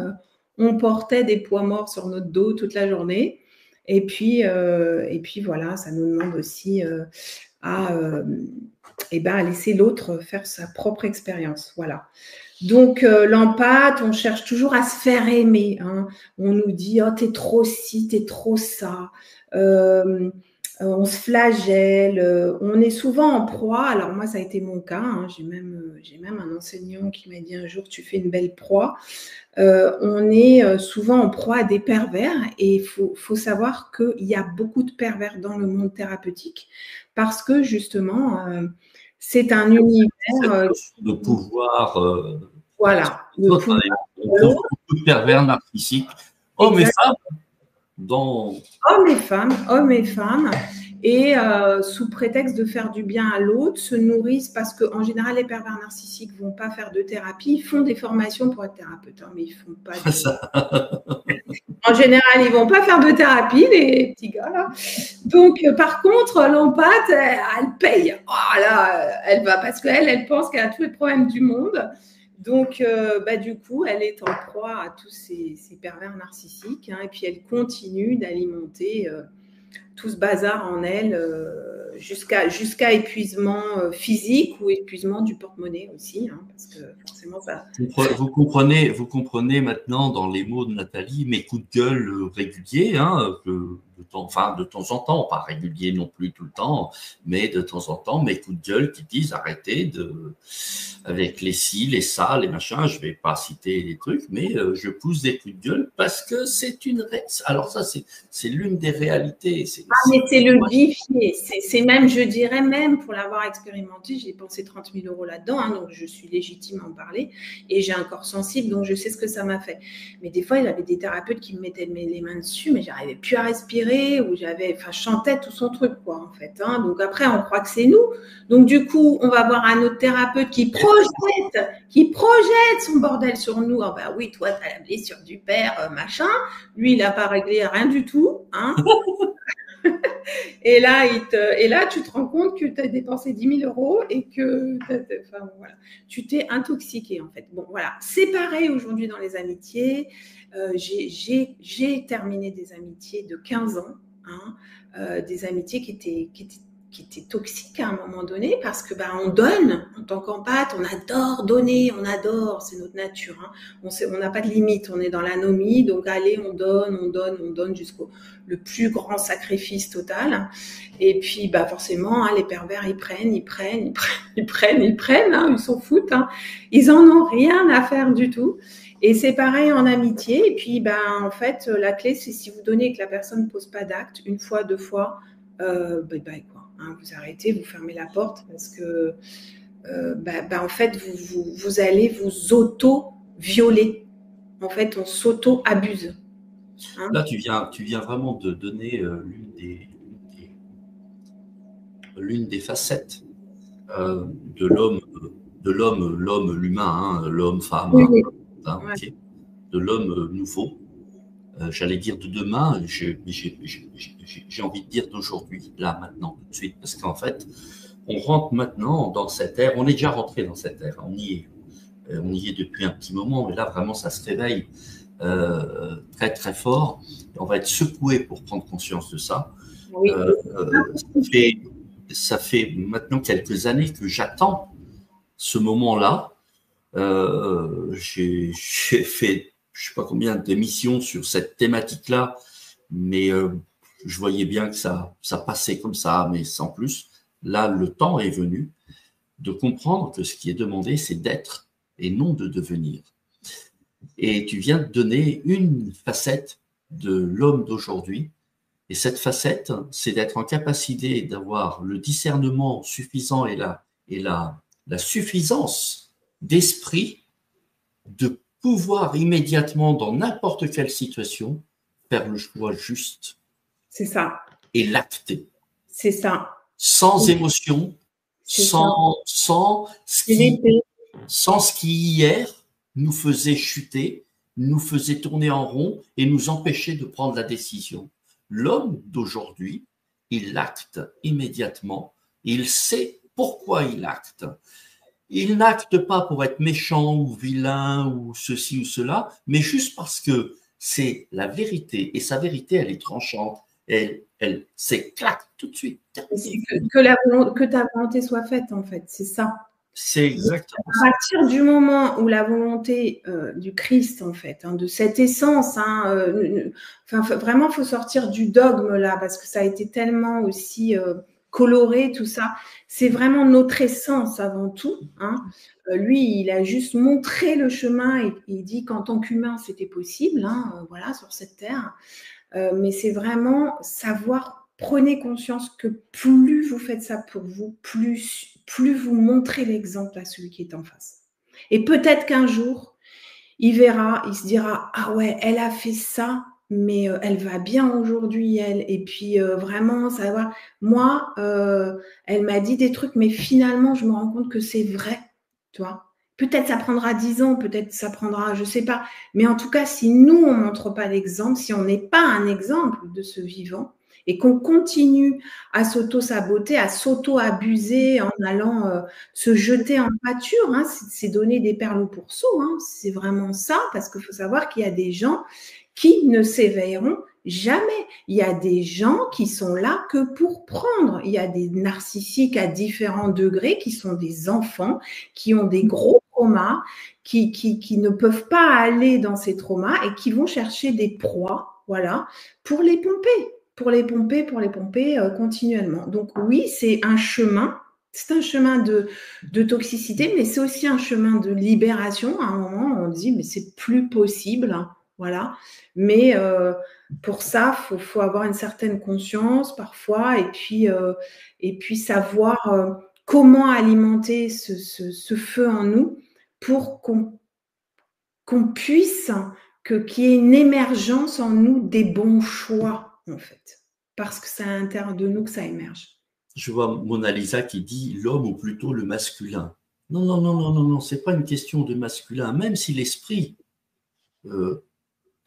Speaker 2: on portait des poids morts sur notre dos toute la journée. Et puis voilà, ça nous demande aussi à laisser l'autre faire sa propre expérience. Voilà. Donc, l'empathe, on cherche toujours à se faire aimer. Hein. On nous dit « Oh, t'es trop ci, t'es trop ça ». On se flagelle, on est souvent en proie. Alors moi, ça a été mon cas. Hein. J'ai même un enseignant qui m'a dit un jour, tu fais une belle proie. On est souvent en proie à des pervers et il faut savoir qu'il y a beaucoup de pervers dans le monde thérapeutique parce que justement, c'est un univers
Speaker 1: de pouvoir.
Speaker 2: Voilà.
Speaker 1: On trouve beaucoup de pervers narcissiques, hommes et femmes.
Speaker 2: Hommes et femmes, et sous prétexte de faire du bien à l'autre, se nourrissent parce qu'en général, les pervers narcissiques ne vont pas faire de thérapie, ils font des formations pour être thérapeutes, mais ils font pas En général, ils ne vont pas faire de thérapie, les petits gars là. Donc, par contre, l'empathe, elle paye. Oh là, elle va parce qu'elle pense qu'elle a tous les problèmes du monde. Donc, du coup, elle est en proie à tous ces pervers narcissiques et puis elle continue d'alimenter tout ce bazar en elle jusqu'à épuisement physique ou épuisement du porte-monnaie aussi, parce que forcément ça…
Speaker 1: Vous comprenez maintenant dans les mots de Nathalie mes coups de gueule réguliers, de temps en temps, pas réguliers non plus tout le temps, mais de temps en temps, mes coups de gueule qui disent arrêtez avec les ci, les ça, les machins, je vais pas citer les trucs, mais je pousse des coups de gueule parce que c'est alors ça c'est l'une des réalités.
Speaker 2: Mais c'est le diffier, c'est même, je dirais même, pour l'avoir expérimenté, j'ai dépensé 30 000 € là-dedans, donc je suis légitime à en parler, et j'ai un corps sensible, donc je sais ce que ça m'a fait. Mais des fois, il y avait des thérapeutes qui me mettaient les mains dessus, mais j'arrivais plus à respirer, ou je chantais tout son truc, quoi, en fait. Donc après, on croit que c'est nous. Donc du coup, on va voir un autre thérapeute qui projette son bordel sur nous. Ah bah oui, toi, tu as la blessure du père, machin. Lui, il n'a pas réglé rien du tout, Et là, tu te rends compte que tu as dépensé 10 000 € et que voilà, tu t'es intoxiqué, en fait. Bon, voilà. C'est pareil aujourd'hui dans les amitiés. J'ai terminé des amitiés de 15 ans, des amitiés qui étaient toxiques à un moment donné parce que on donne en tant qu'empathe, on adore donner, on adore, c'est notre nature. On n'a pas de limite, on est dans l'anomie, donc allez, on donne jusqu'au le plus grand sacrifice total. Et puis forcément, les pervers ils prennent, ils s'en foutent, ils en ont rien à faire du tout. Et c'est pareil en amitié. Et puis en fait, la clé c'est si vous donnez et que la personne ne pose pas d'acte, une fois, deux fois, quoi. Vous arrêtez, vous fermez la porte parce que en fait, vous allez vous auto-violer. En fait, on s'auto-abuse.
Speaker 1: Là, tu viens vraiment de donner l'une des facettes de l'humain, l'homme-femme, okay, de l'homme nouveau. J'allais dire de demain, j'ai envie de dire d'aujourd'hui, là, maintenant, tout de suite, parce qu'en fait, on rentre maintenant dans cette ère, on est déjà rentré dans cette ère, on y est depuis un petit moment, mais là, vraiment, ça se réveille très, très fort, et on va être secoué pour prendre conscience de ça. Oui. Ça fait maintenant quelques années que j'attends ce moment-là. je ne sais pas combien d'émissions sur cette thématique-là, mais je voyais bien que ça passait comme ça, mais sans plus. Là, le temps est venu de comprendre que ce qui est demandé, c'est d'être et non de devenir. Et tu viens de donner une facette de l'homme d'aujourd'hui. Et cette facette, c'est d'être en capacité d'avoir le discernement suffisant et la suffisance d'esprit de pouvoir immédiatement, dans n'importe quelle situation, faire le choix juste.
Speaker 2: C'est ça.
Speaker 1: Et l'acter.
Speaker 2: C'est ça.
Speaker 1: Sans émotion, sans ce qui hier nous faisait chuter, nous faisait tourner en rond et nous empêchait de prendre la décision. L'homme d'aujourd'hui, il acte immédiatement, il sait pourquoi il acte. Il n'acte pas pour être méchant ou vilain ou ceci ou cela, mais juste parce que c'est la vérité et sa vérité, elle est tranchante. Elle s'éclate tout de suite.
Speaker 2: Que ta volonté soit faite, en fait, c'est ça.
Speaker 1: C'est exactement
Speaker 2: ça. À partir du moment où la volonté du Christ, en fait, de cette essence, vraiment, il faut sortir du dogme là, parce que ça a été tellement aussi coloré, tout ça. C'est vraiment notre essence avant tout. Lui, il a juste montré le chemin et il dit qu'en tant qu'humain, c'était possible, voilà, sur cette terre. Mais c'est vraiment savoir, prenez conscience que plus vous faites ça pour vous, plus vous montrez l'exemple à celui qui est en face. Et peut-être qu'un jour, il verra, il se dira, ah ouais, elle a fait ça, mais elle va bien aujourd'hui, elle. Et puis vraiment, ça va. Moi, elle m'a dit des trucs, mais finalement, je me rends compte que c'est vrai, tu vois. Peut-être ça prendra 10 ans, peut-être ça prendra, je ne sais pas. Mais en tout cas, si nous, on ne montre pas l'exemple, si on n'est pas un exemple de ce vivant et qu'on continue à s'auto-saboter, à s'auto-abuser en allant se jeter en pâture, c'est donner des perles au pourceau, c'est vraiment ça, parce qu'il faut savoir qu'il y a des gens qui ne s'éveilleront jamais. Il y a des gens qui sont là que pour prendre. Il y a des narcissiques à différents degrés qui sont des enfants, qui ont des gros traumas, qui ne peuvent pas aller dans ces traumas et qui vont chercher des proies, voilà, pour les pomper continuellement. Donc oui, c'est un chemin de toxicité, mais c'est aussi un chemin de libération. À un moment, on dit, mais c'est plus possible, voilà. Mais pour ça, faut avoir une certaine conscience parfois, et puis savoir comment alimenter ce feu en nous pour qu'on puisse, qu'il y ait une émergence en nous des bons choix, en fait. Parce que c'est à l'intérieur de nous que ça émerge.
Speaker 1: Je vois Mona Lisa qui dit l'homme ou plutôt le masculin. Non, c'est pas une question de masculin, même si l'esprit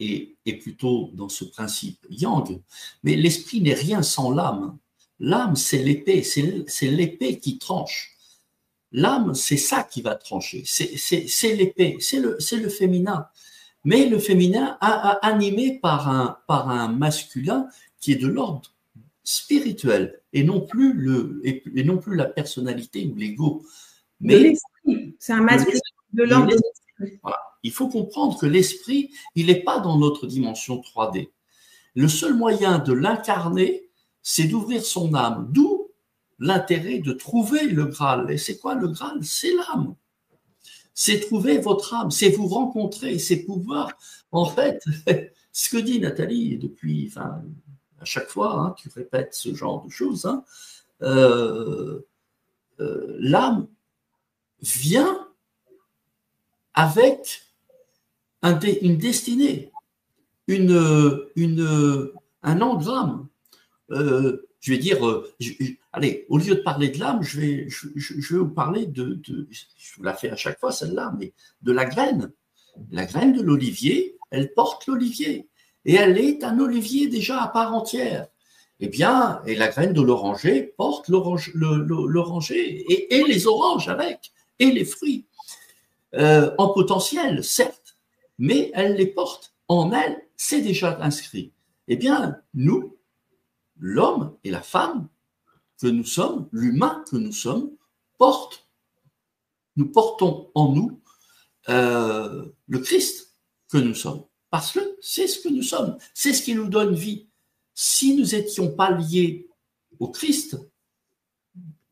Speaker 1: est plutôt dans ce principe yang, mais l'esprit n'est rien sans l'âme. L'âme, c'est l'épée, c'est l'épée qui tranche. L'âme, c'est ça qui va trancher, c'est l'épée, c'est le féminin. Mais le féminin animé par un masculin qui est de l'ordre spirituel et non plus la personnalité ou l'ego.
Speaker 2: Mais de l'esprit, c'est un masculin de l'ordre de l'esprit.
Speaker 1: Voilà. Il faut comprendre que l'esprit, il n'est pas dans notre dimension 3D. Le seul moyen de l'incarner, c'est d'ouvrir son âme, d'où l'intérêt de trouver le Graal. Et c'est quoi le Graal? C'est l'âme. C'est trouver votre âme, c'est vous rencontrer, c'est pouvoir, en fait, ce que dit Nathalie depuis, à chaque fois, tu répètes ce genre de choses, l'âme vient avec une destinée, un engramme. Je vais dire, allez, au lieu de parler de l'âme, je vais vous parler je vous la fais à chaque fois celle-là, mais de la graine. La graine de l'olivier, elle porte l'olivier. Et elle est un olivier déjà à part entière. Eh bien, et la graine de l'oranger porte l'oranger et les oranges avec, et les fruits. En potentiel, certes, mais elle les porte. En elle, c'est déjà inscrit. Eh bien, nous, l'homme et la femme que nous sommes, l'humain que nous sommes, nous portons en nous le Christ que nous sommes. Parce que c'est ce que nous sommes, c'est ce qui nous donne vie. Si nous n'étions pas liés au Christ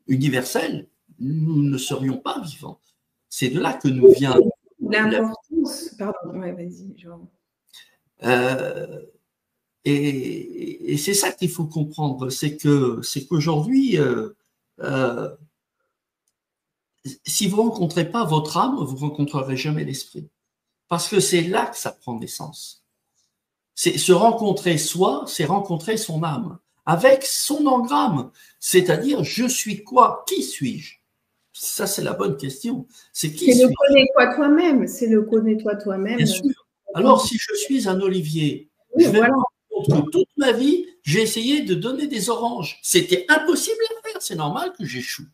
Speaker 1: universel, nous ne serions pas vivants. C'est de là que nous vient
Speaker 2: l'importance. Pardon, ouais, vas-y.
Speaker 1: Et c'est ça qu'il faut comprendre, c'est qu'aujourd'hui, si vous ne rencontrez pas votre âme, vous ne rencontrerez jamais l'esprit. Parce que c'est là que ça prend naissance. C'est se rencontrer soi, c'est rencontrer son âme, avec son engramme. C'est-à-dire, je suis quoi? Qui suis-je? Ça, c'est la bonne question. C'est qui suis-je?
Speaker 2: C'est le connais-toi toi-même. C'est le connais-toi toi-même.
Speaker 1: Bien sûr. Alors, si je suis un olivier,
Speaker 2: oui,
Speaker 1: je vais
Speaker 2: voilà.
Speaker 1: me rendre compte que toute ma vie, j'ai essayé de donner des oranges. C'était impossible à faire. C'est normal que j'échoue.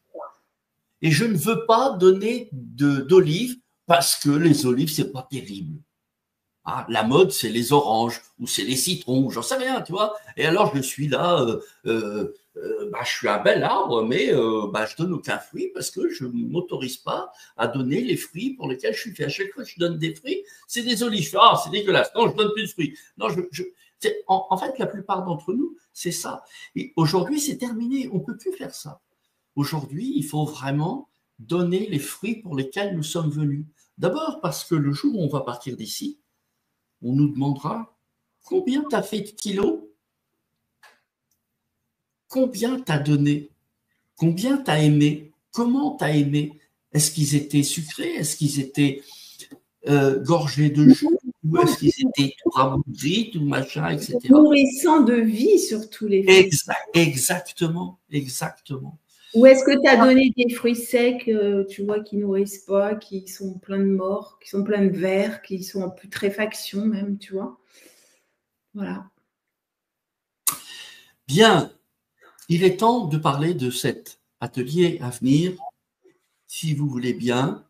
Speaker 1: Et je ne veux pas donner d'olives parce que les olives, c'est pas terrible. Ah, la mode, c'est les oranges ou c'est les citrons, ou j'en sais rien, tu vois. Et alors, je suis là, je suis un bel arbre, mais je donne aucun fruit parce que je ne m'autorise pas à donner les fruits pour lesquels je suis fait. À chaque fois que je donne des fruits, c'est des olives. Ah, c'est dégueulasse. Non, je donne plus de fruits. Non, en fait, la plupart d'entre nous, c'est ça. Et aujourd'hui, c'est terminé. On ne peut plus faire ça. Aujourd'hui, il faut vraiment donner les fruits pour lesquels nous sommes venus. D'abord parce que le jour où on va partir d'ici, on nous demandera combien tu as fait de kilos, combien tu as donné, combien tu as aimé, comment tu as aimé. Est-ce qu'ils étaient sucrés, est-ce qu'ils étaient gorgés de jus, ou est-ce qu'ils étaient rabougris, tout machin, etc.
Speaker 2: Nourrissant de vie sur tous les fruits.
Speaker 1: Exactement.
Speaker 2: Ou est-ce que tu as donné des fruits secs, tu vois, qui nourrissent pas, qui sont pleins de morts, qui sont pleins de vers, qui sont en putréfaction même, tu vois? Voilà.
Speaker 1: Bien, il est temps de parler de cet atelier à venir, si vous voulez bien,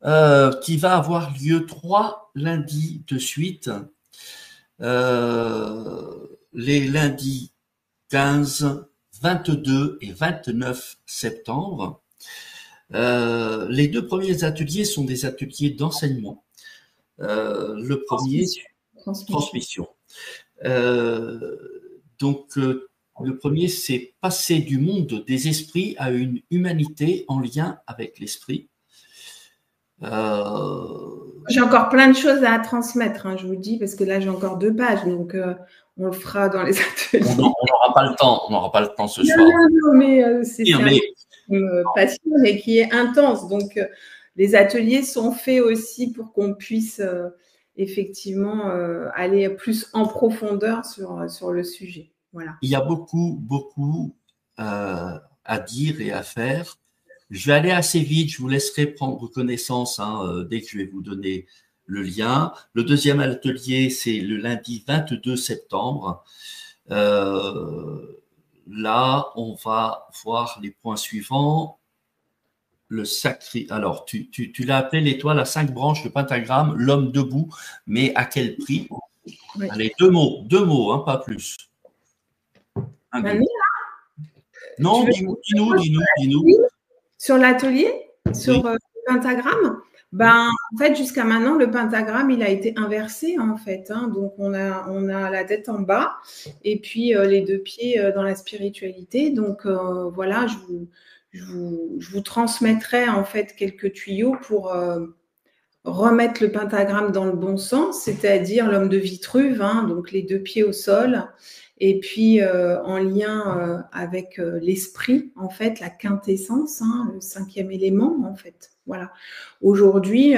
Speaker 1: qui va avoir lieu 3 lundis de suite, les lundis 15, 22 et 29 septembre. Les 2 premiers ateliers sont des ateliers d'enseignement. Le premier, transmission. Donc, le premier, c'est passer du monde des esprits à une humanité en lien avec l'esprit.
Speaker 2: J'ai encore plein de choses à transmettre, hein, je vous dis, parce que là, j'ai encore 2 pages, donc on le fera dans les ateliers.
Speaker 1: On n'aura pas le temps, ce soir.
Speaker 2: Non, mais c'est un qui me passionne et qui est intense. Donc, les ateliers sont faits aussi pour qu'on puisse effectivement aller plus en profondeur sur le sujet. Voilà.
Speaker 1: Il y a beaucoup à dire et à faire. Je vais aller assez vite, je vous laisserai prendre connaissance dès que je vais vous donner le lien. Le deuxième atelier, c'est le lundi 22 septembre. Là, on va voir les points suivants. Le sacré. Alors, tu l'as appelé l'étoile à 5 branches, le pentagramme, l'homme debout, mais à quel prix? Oui. Allez, deux mots, hein, pas plus. Non, dis-nous.
Speaker 2: Sur l'atelier, sur le pentagramme, en fait, jusqu'à maintenant, le pentagramme, il a été inversé, en fait. Hein. Donc, on a la tête en bas et puis les 2 pieds dans la spiritualité. Donc, voilà, je vous transmettrai, en fait, quelques tuyaux pour remettre le pentagramme dans le bon sens, c'est-à-dire l'homme de Vitruve, hein, donc les 2 pieds au sol, et puis en lien avec l'esprit, en fait, la quintessence, hein, le 5e élément, en fait. Voilà. Aujourd'hui,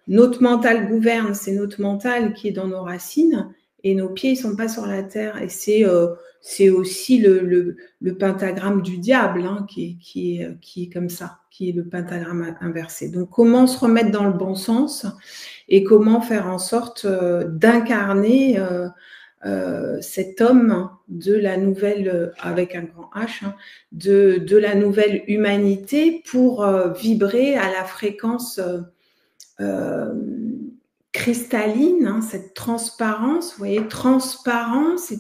Speaker 2: notre mental gouverne, c'est notre mental qui est dans nos racines, et nos pieds, ils ne sont pas sur la terre. Et c'est aussi le pentagramme du diable, hein, qui est comme ça, qui est le pentagramme inversé. Donc, comment se remettre dans le bon sens et comment faire en sorte d'incarner cet homme de la nouvelle, avec un grand H, hein, de la nouvelle humanité pour vibrer à la fréquence cristalline, hein, cette transparence, vous voyez, transparence et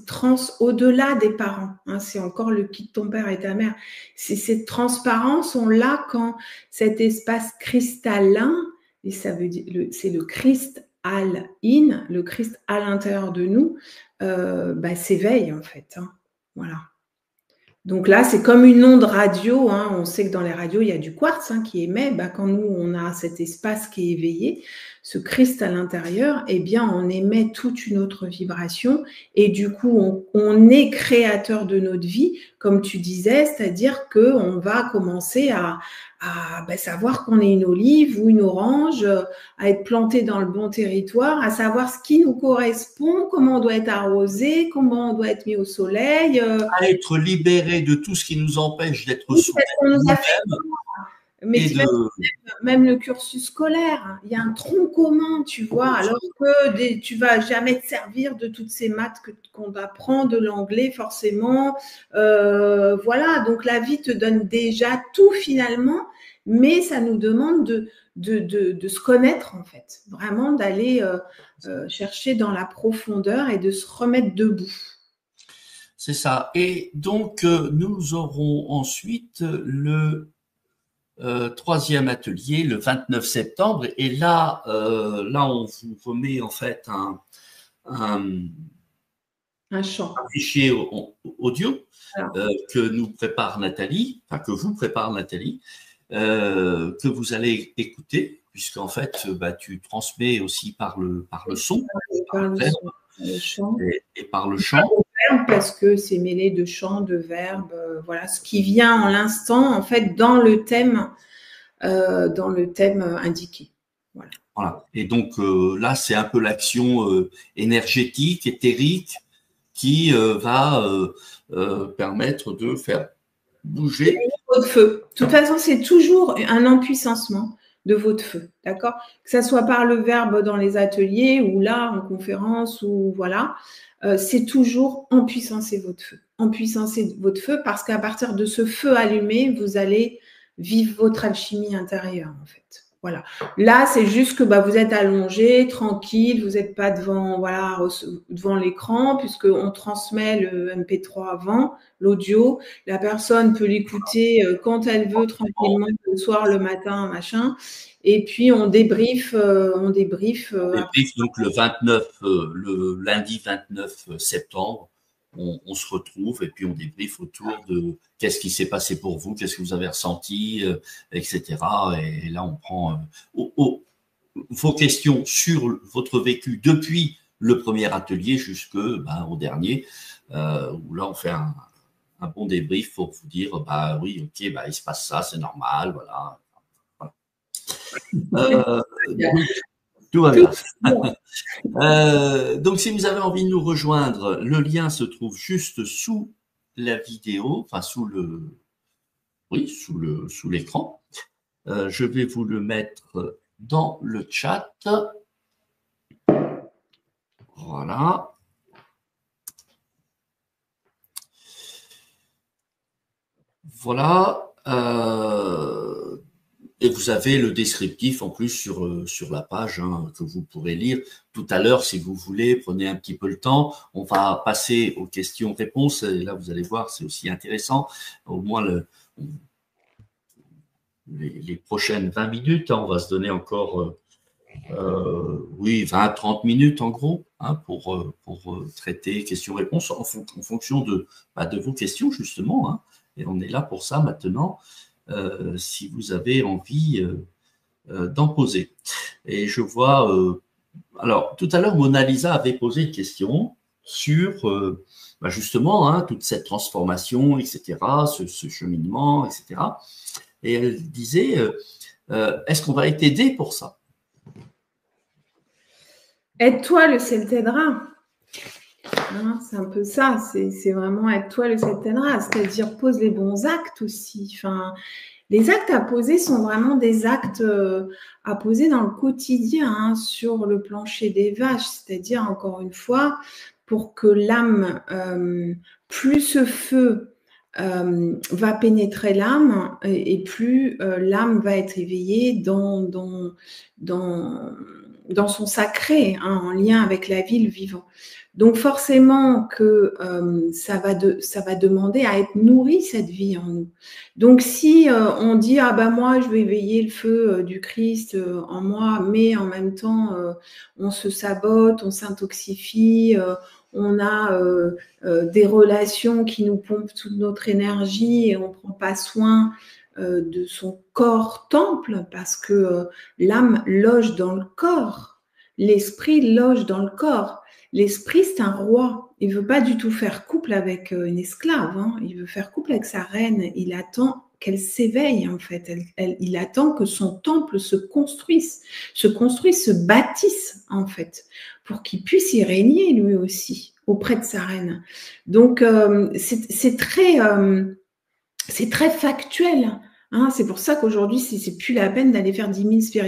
Speaker 2: au-delà des parents, hein, c'est encore le qui de ton père et ta mère. C'est cette transparence, on l'a quand cet espace cristallin, et ça veut dire, c'est le Christ Al-In, le Christ à l'intérieur de nous, s'éveille en fait. Hein. Voilà. Donc là, c'est comme une onde radio. Hein. On sait que dans les radios, il y a du quartz qui émet. Quand nous, on a cet espace qui est éveillé, ce Christ à l'intérieur, eh bien, on émet toute une autre vibration. Et du coup, on est créateur de notre vie, comme tu disais, c'est-à-dire qu'on va commencer à savoir qu'on est une olive ou une orange, à être planté dans le bon territoire, à savoir ce qui nous correspond, comment on doit être arrosé, comment on doit être mis au soleil.
Speaker 1: À être libéré de tout ce qui nous empêche d'être soi.
Speaker 2: Mais même le cursus scolaire, il y a un tronc commun, tu vois, alors que tu vas jamais te servir de toutes ces maths qu'on apprend, de l'anglais forcément. Voilà, donc la vie te donne déjà tout finalement, mais ça nous demande de se connaître en fait, vraiment d'aller chercher dans la profondeur et de se remettre debout.
Speaker 1: C'est ça. Et donc, nous aurons ensuite le troisième atelier le 29 septembre. Et là, on vous remet en fait un fichier audio que nous prépare Nathalie, enfin que vous prépare Nathalie, que vous allez écouter, puisqu'en fait, tu transmets aussi par le son,
Speaker 2: le chant.
Speaker 1: Et par le chant.
Speaker 2: Parce que c'est mêlé de chant, de verbe, voilà, ce qui vient en l'instant, en fait, dans le thème indiqué.
Speaker 1: Voilà. Et donc là, c'est un peu l'action énergétique, éthérique, qui va permettre de faire bouger
Speaker 2: votre feu. De toute façon, c'est toujours un empuissancement de votre feu, d'accord? Que ça soit par le verbe dans les ateliers ou là en conférence ou voilà, c'est toujours empuissancer votre feu. Empuissancer votre feu parce qu'à partir de ce feu allumé, vous allez vivre votre alchimie intérieure en fait. Voilà. Là, c'est juste que vous êtes allongé, tranquille, vous n'êtes pas devant l'écran puisqu'on transmet le MP3 avant, l'audio. La personne peut l'écouter quand elle veut, tranquillement, le soir, le matin, machin. Et puis, on débriefe. On débriefe
Speaker 1: donc le lundi 29 septembre. On se retrouve et puis on débriefe autour de qu'est-ce qui s'est passé pour vous, qu'est-ce que vous avez ressenti, etc. Et là, on prend vos questions sur votre vécu depuis le premier atelier jusqu'au dernier, où là, on fait un bon débrief pour vous dire, oui, ok, il se passe ça, c'est normal, voilà. Tout va bien. Donc, si vous avez envie de nous rejoindre, le lien se trouve juste sous la vidéo, enfin sous l'écran. Je vais vous le mettre dans le chat. Voilà. Voilà. Et vous avez le descriptif en plus sur la page que vous pourrez lire tout à l'heure si vous voulez. Prenez un petit peu le temps. On va passer aux questions-réponses. Et là, vous allez voir, c'est aussi intéressant. Au moins les prochaines 20 minutes, on va se donner encore 20-30 minutes en gros pour traiter questions-réponses en fonction de vos questions justement. Et on est là pour ça maintenant. Si vous avez envie d'en poser. Et je vois, alors tout à l'heure, Mona Lisa avait posé une question sur justement toute cette transformation, etc., ce cheminement, etc. Et elle disait, est-ce qu'on va être aidé pour ça?
Speaker 2: Aide-toi, le ciel t'aidera. C'est un peu ça, c'est vraiment aide-toi, le ciel t'aidera, c'est-à-dire pose les bons actes aussi. Enfin, les actes à poser sont vraiment des actes à poser dans le quotidien, sur le plancher des vaches, c'est-à-dire, encore une fois, pour que l'âme, plus ce feu va pénétrer l'âme et plus l'âme va être éveillée dans dans son sacré, hein, en lien avec la vie, le vivant. Donc forcément que ça va demander à être nourri, cette vie en nous. Donc si on dit ah ben moi je vais éveiller le feu du Christ en moi, mais en même temps on se sabote, on s'intoxifie, on a des relations qui nous pompent toute notre énergie et on ne prend pas soin de son corps temple, parce que l'âme loge dans le corps, l'esprit loge dans le corps. L'esprit, c'est un roi. Il ne veut pas du tout faire couple avec une esclave, hein. Il veut faire couple avec sa reine. Il attend qu'elle s'éveille, en fait. Il attend que son temple se construise, se bâtisse, en fait, pour qu'il puisse y régner, lui aussi, auprès de sa reine. Donc, c'est très factuel. Hein, c'est pour ça qu'aujourd'hui, c'est plus la peine d'aller faire 10 000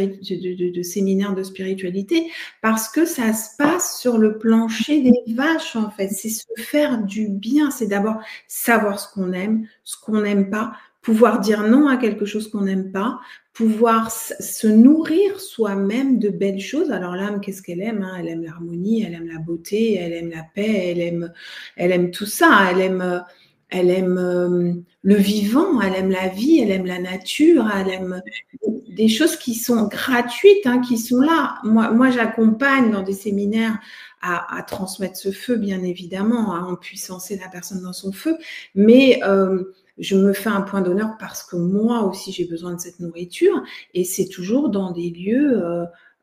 Speaker 2: de séminaires de spiritualité, parce que ça se passe sur le plancher des vaches, en fait. C'est se faire du bien. C'est d'abord savoir ce qu'on n'aime pas, pouvoir dire non à quelque chose qu'on n'aime pas, pouvoir se nourrir soi-même de belles choses. Alors l'âme, qu'est-ce qu'elle aime, hein? Elle aime l'harmonie, elle aime la beauté, elle aime la paix, elle aime tout ça, elle aime le vivant, elle aime la vie, elle aime la nature, elle aime des choses qui sont gratuites, hein, qui sont là. Moi j'accompagne dans des séminaires à transmettre ce feu, bien évidemment, à empuissancer la personne dans son feu, mais je me fais un point d'honneur parce que moi aussi j'ai besoin de cette nourriture, et c'est toujours dans des lieux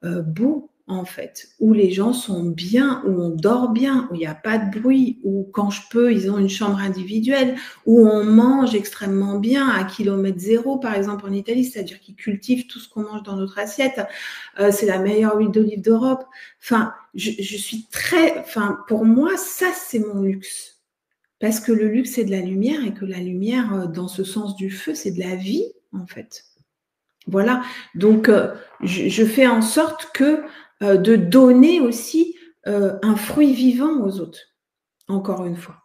Speaker 2: beaux, en fait, où les gens sont bien, où on dort bien, où il n'y a pas de bruit, où quand je peux, ils ont une chambre individuelle, où on mange extrêmement bien à kilomètre zéro, par exemple en Italie, c'est-à-dire qu'ils cultivent tout ce qu'on mange dans notre assiette. C'est la meilleure huile d'olive d'Europe. Enfin, je suis très... Enfin, pour moi, ça, c'est mon luxe. Parce que le luxe, c'est de la lumière, et que la lumière, dans ce sens du feu, c'est de la vie, en fait. Voilà. Donc, je fais en sorte que de donner aussi un fruit vivant aux autres, encore une fois.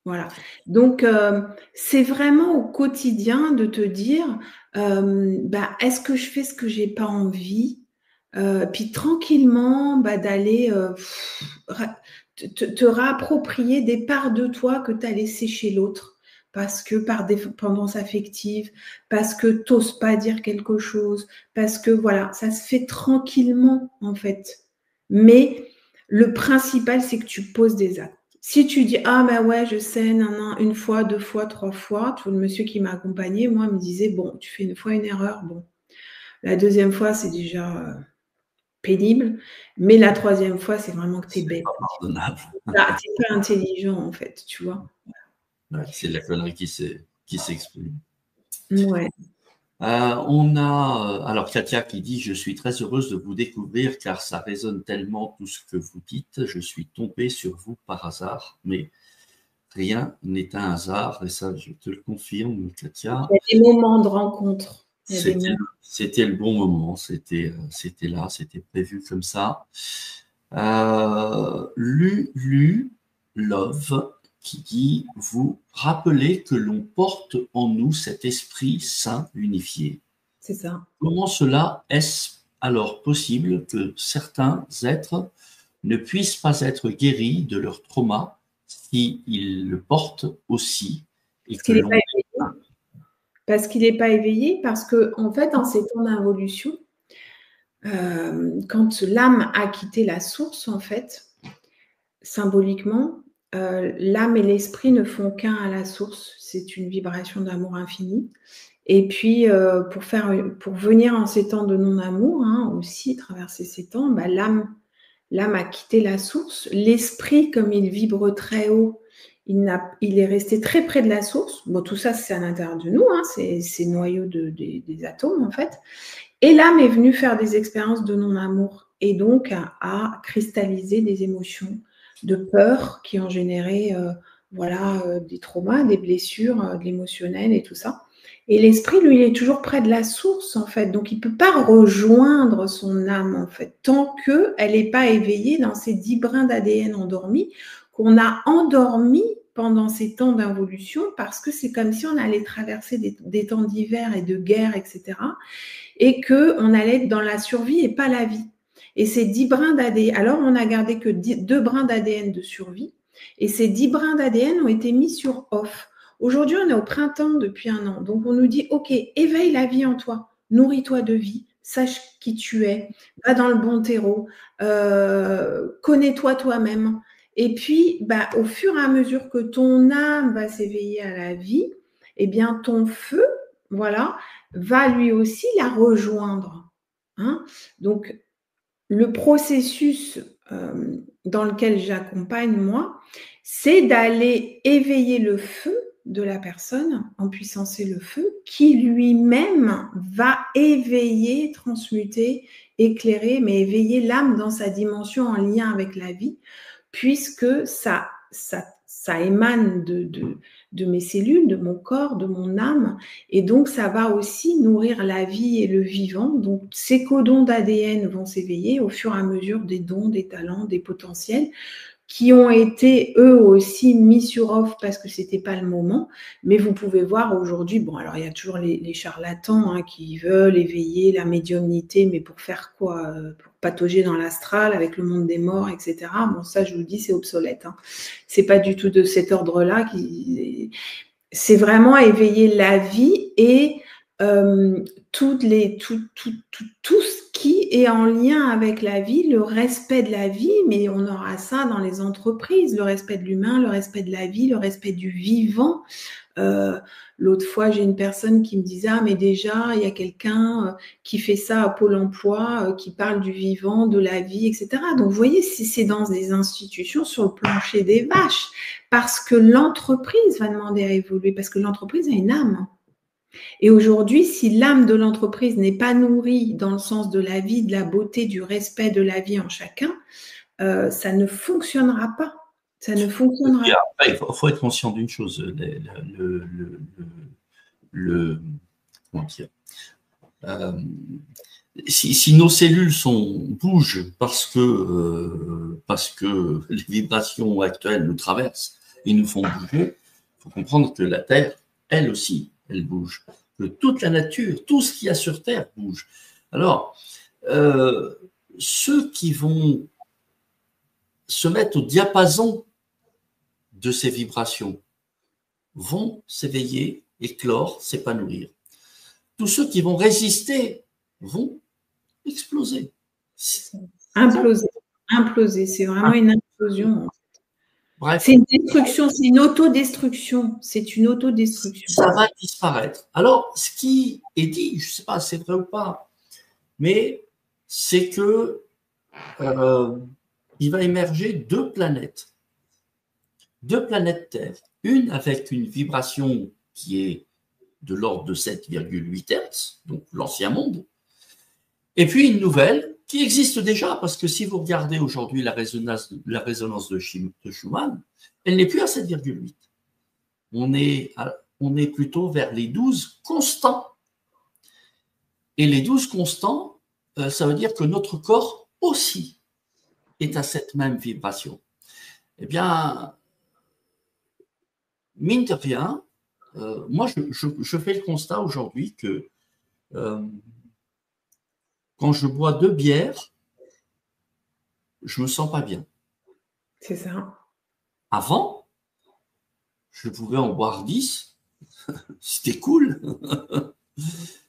Speaker 2: Voilà. Donc, c'est vraiment au quotidien de te dire, est-ce que je fais ce que j'ai pas envie, puis tranquillement, d'aller te réapproprier des parts de toi que tu as laissées chez l'autre, parce que par dépendance affective, parce que tu n'oses pas dire quelque chose, parce que voilà, ça se fait tranquillement, en fait. Mais le principal, c'est que tu poses des actes. Si tu dis, ah ben ouais, je sais, une fois, 2 fois, 3 fois, tout le monsieur qui m'a accompagné, moi, me disait, bon, tu fais une fois une erreur, bon. La deuxième fois, c'est déjà pénible, mais la troisième fois, c'est vraiment que tu es bête. Tu n'es pas intelligent, en fait, tu vois.
Speaker 1: Ouais, c'est de la connerie qui s'exprime.
Speaker 2: Ouais.
Speaker 1: On a alors Katia qui dit « Je suis très heureuse de vous découvrir car ça résonne tellement tout ce que vous dites. Je suis tombée sur vous par hasard, mais rien n'est un hasard. » Et ça, je te le confirme, Katia.
Speaker 2: Il y a des moments de rencontre.
Speaker 1: C'était le bon moment. C'était là, c'était prévu comme ça. Love qui dit « Vous rappelez que l'on porte en nous cet esprit saint unifié. »
Speaker 2: C'est ça.
Speaker 1: Comment cela est-ce alors possible que certains êtres ne puissent pas être guéris de leur trauma s'ils le portent aussi et que l'on...
Speaker 2: Parce qu'il n'est pas éveillé, parce que en fait, en ces temps d'involution, quand l'âme a quitté la source, en fait, symboliquement, l'âme et l'esprit ne font qu'un à la source. C'est une vibration d'amour infini. Et puis, pour venir en ces temps de non-amour, hein, aussi, traverser ces temps, l'âme a quitté la source. L'esprit, comme il vibre très haut, il est resté très près de la source. Bon, tout ça, c'est à l'intérieur de nous, hein, c'est le noyau des atomes, en fait. Et l'âme est venue faire des expériences de non-amour, et donc à cristalliser des émotions de peur qui ont généré des traumas, des blessures, de l'émotionnel et tout ça. Et l'esprit, lui, il est toujours près de la source, en fait. Donc, il ne peut pas rejoindre son âme, en fait, tant qu'elle n'est pas éveillée dans ces 10 brins d'ADN endormis qu'on a endormis pendant ces temps d'involution, parce que c'est comme si on allait traverser des temps d'hiver et de guerre, etc., et qu'on allait être dans la survie et pas la vie. Et ces 10 brins d'ADN, alors on a gardé que 2 brins d'ADN de survie, et ces 10 brins d'ADN ont été mis sur off. Aujourd'hui, on est au printemps depuis 1 an, donc on nous dit, ok, éveille la vie en toi, nourris-toi de vie, sache qui tu es, va dans le bon terreau, connais-toi toi-même. Et puis, au fur et à mesure que ton âme va s'éveiller à la vie, eh bien, ton feu, voilà, va lui aussi la rejoindre. Hein. Donc, le processus dans lequel j'accompagne, moi, c'est d'aller éveiller le feu de la personne, empuissancer le feu, qui lui-même va éveiller, transmuter, éclairer, mais éveiller l'âme dans sa dimension en lien avec la vie, puisque ça émane de mes cellules, de mon corps, de mon âme, et donc ça va aussi nourrir la vie et le vivant. Donc ces codons d'ADN vont s'éveiller au fur et à mesure des dons, des talents, des potentiels qui ont été eux aussi mis sur off parce que c'était pas le moment. Mais vous pouvez voir aujourd'hui, bon alors il y a toujours les charlatans hein, qui veulent éveiller la médiumnité, mais pour faire quoi? Pour patauger dans l'astral avec le monde des morts, etc. Bon ça je vous dis c'est obsolète. Hein. C'est pas du tout de cet ordre-là. C'est vraiment éveiller la vie et tout ce qui est en lien avec la vie, le respect de la vie, mais on aura ça dans les entreprises, le respect de l'humain, le respect de la vie, le respect du vivant. L'autre fois, j'ai une personne qui me disait « Ah, mais déjà, il y a quelqu'un qui fait ça à Pôle emploi, qui parle du vivant, de la vie, etc. » Donc, vous voyez, si c'est dans des institutions sur le plancher des vaches, parce que l'entreprise va demander à évoluer, parce que l'entreprise a une âme. Et aujourd'hui, si l'âme de l'entreprise n'est pas nourrie dans le sens de la vie, de la beauté, du respect de la vie en chacun, ça ne fonctionnera pas. Ça ne fonctionnera pas.
Speaker 1: Après, il faut être conscient d'une chose. Comment dire, si nos cellules bougent parce que les vibrations actuelles nous traversent et nous font bouger, il faut comprendre que la Terre, elle aussi, elle bouge. Que toute la nature, tout ce qu'il y a sur Terre bouge. Alors, ceux qui vont se mettre au diapason de ces vibrations vont s'éveiller, éclore, s'épanouir. Tous ceux qui vont résister vont exploser.
Speaker 2: Imploser, c'est vraiment une implosion.
Speaker 1: Bref.
Speaker 2: C'est une destruction, c'est une autodestruction. C'est une autodestruction.
Speaker 1: Ça va disparaître. Alors, ce qui est dit, je ne sais pas si c'est vrai ou pas, mais c'est que il va émerger 2 planètes. 2 planètes Terre. Une avec une vibration qui est de l'ordre de 7,8 Hz, donc l'ancien monde, et puis une nouvelle qui existe déjà, parce que si vous regardez aujourd'hui la résonance de Schumann, elle n'est plus à 7,8. On est plutôt vers les 12 constants. Et les 12 constants, ça veut dire que notre corps aussi est à cette même vibration. Eh bien, mine de rien, moi, je fais le constat aujourd'hui que quand je bois 2 bières, je me sens pas bien.
Speaker 2: C'est ça.
Speaker 1: Avant, je pouvais en boire 10, c'était cool,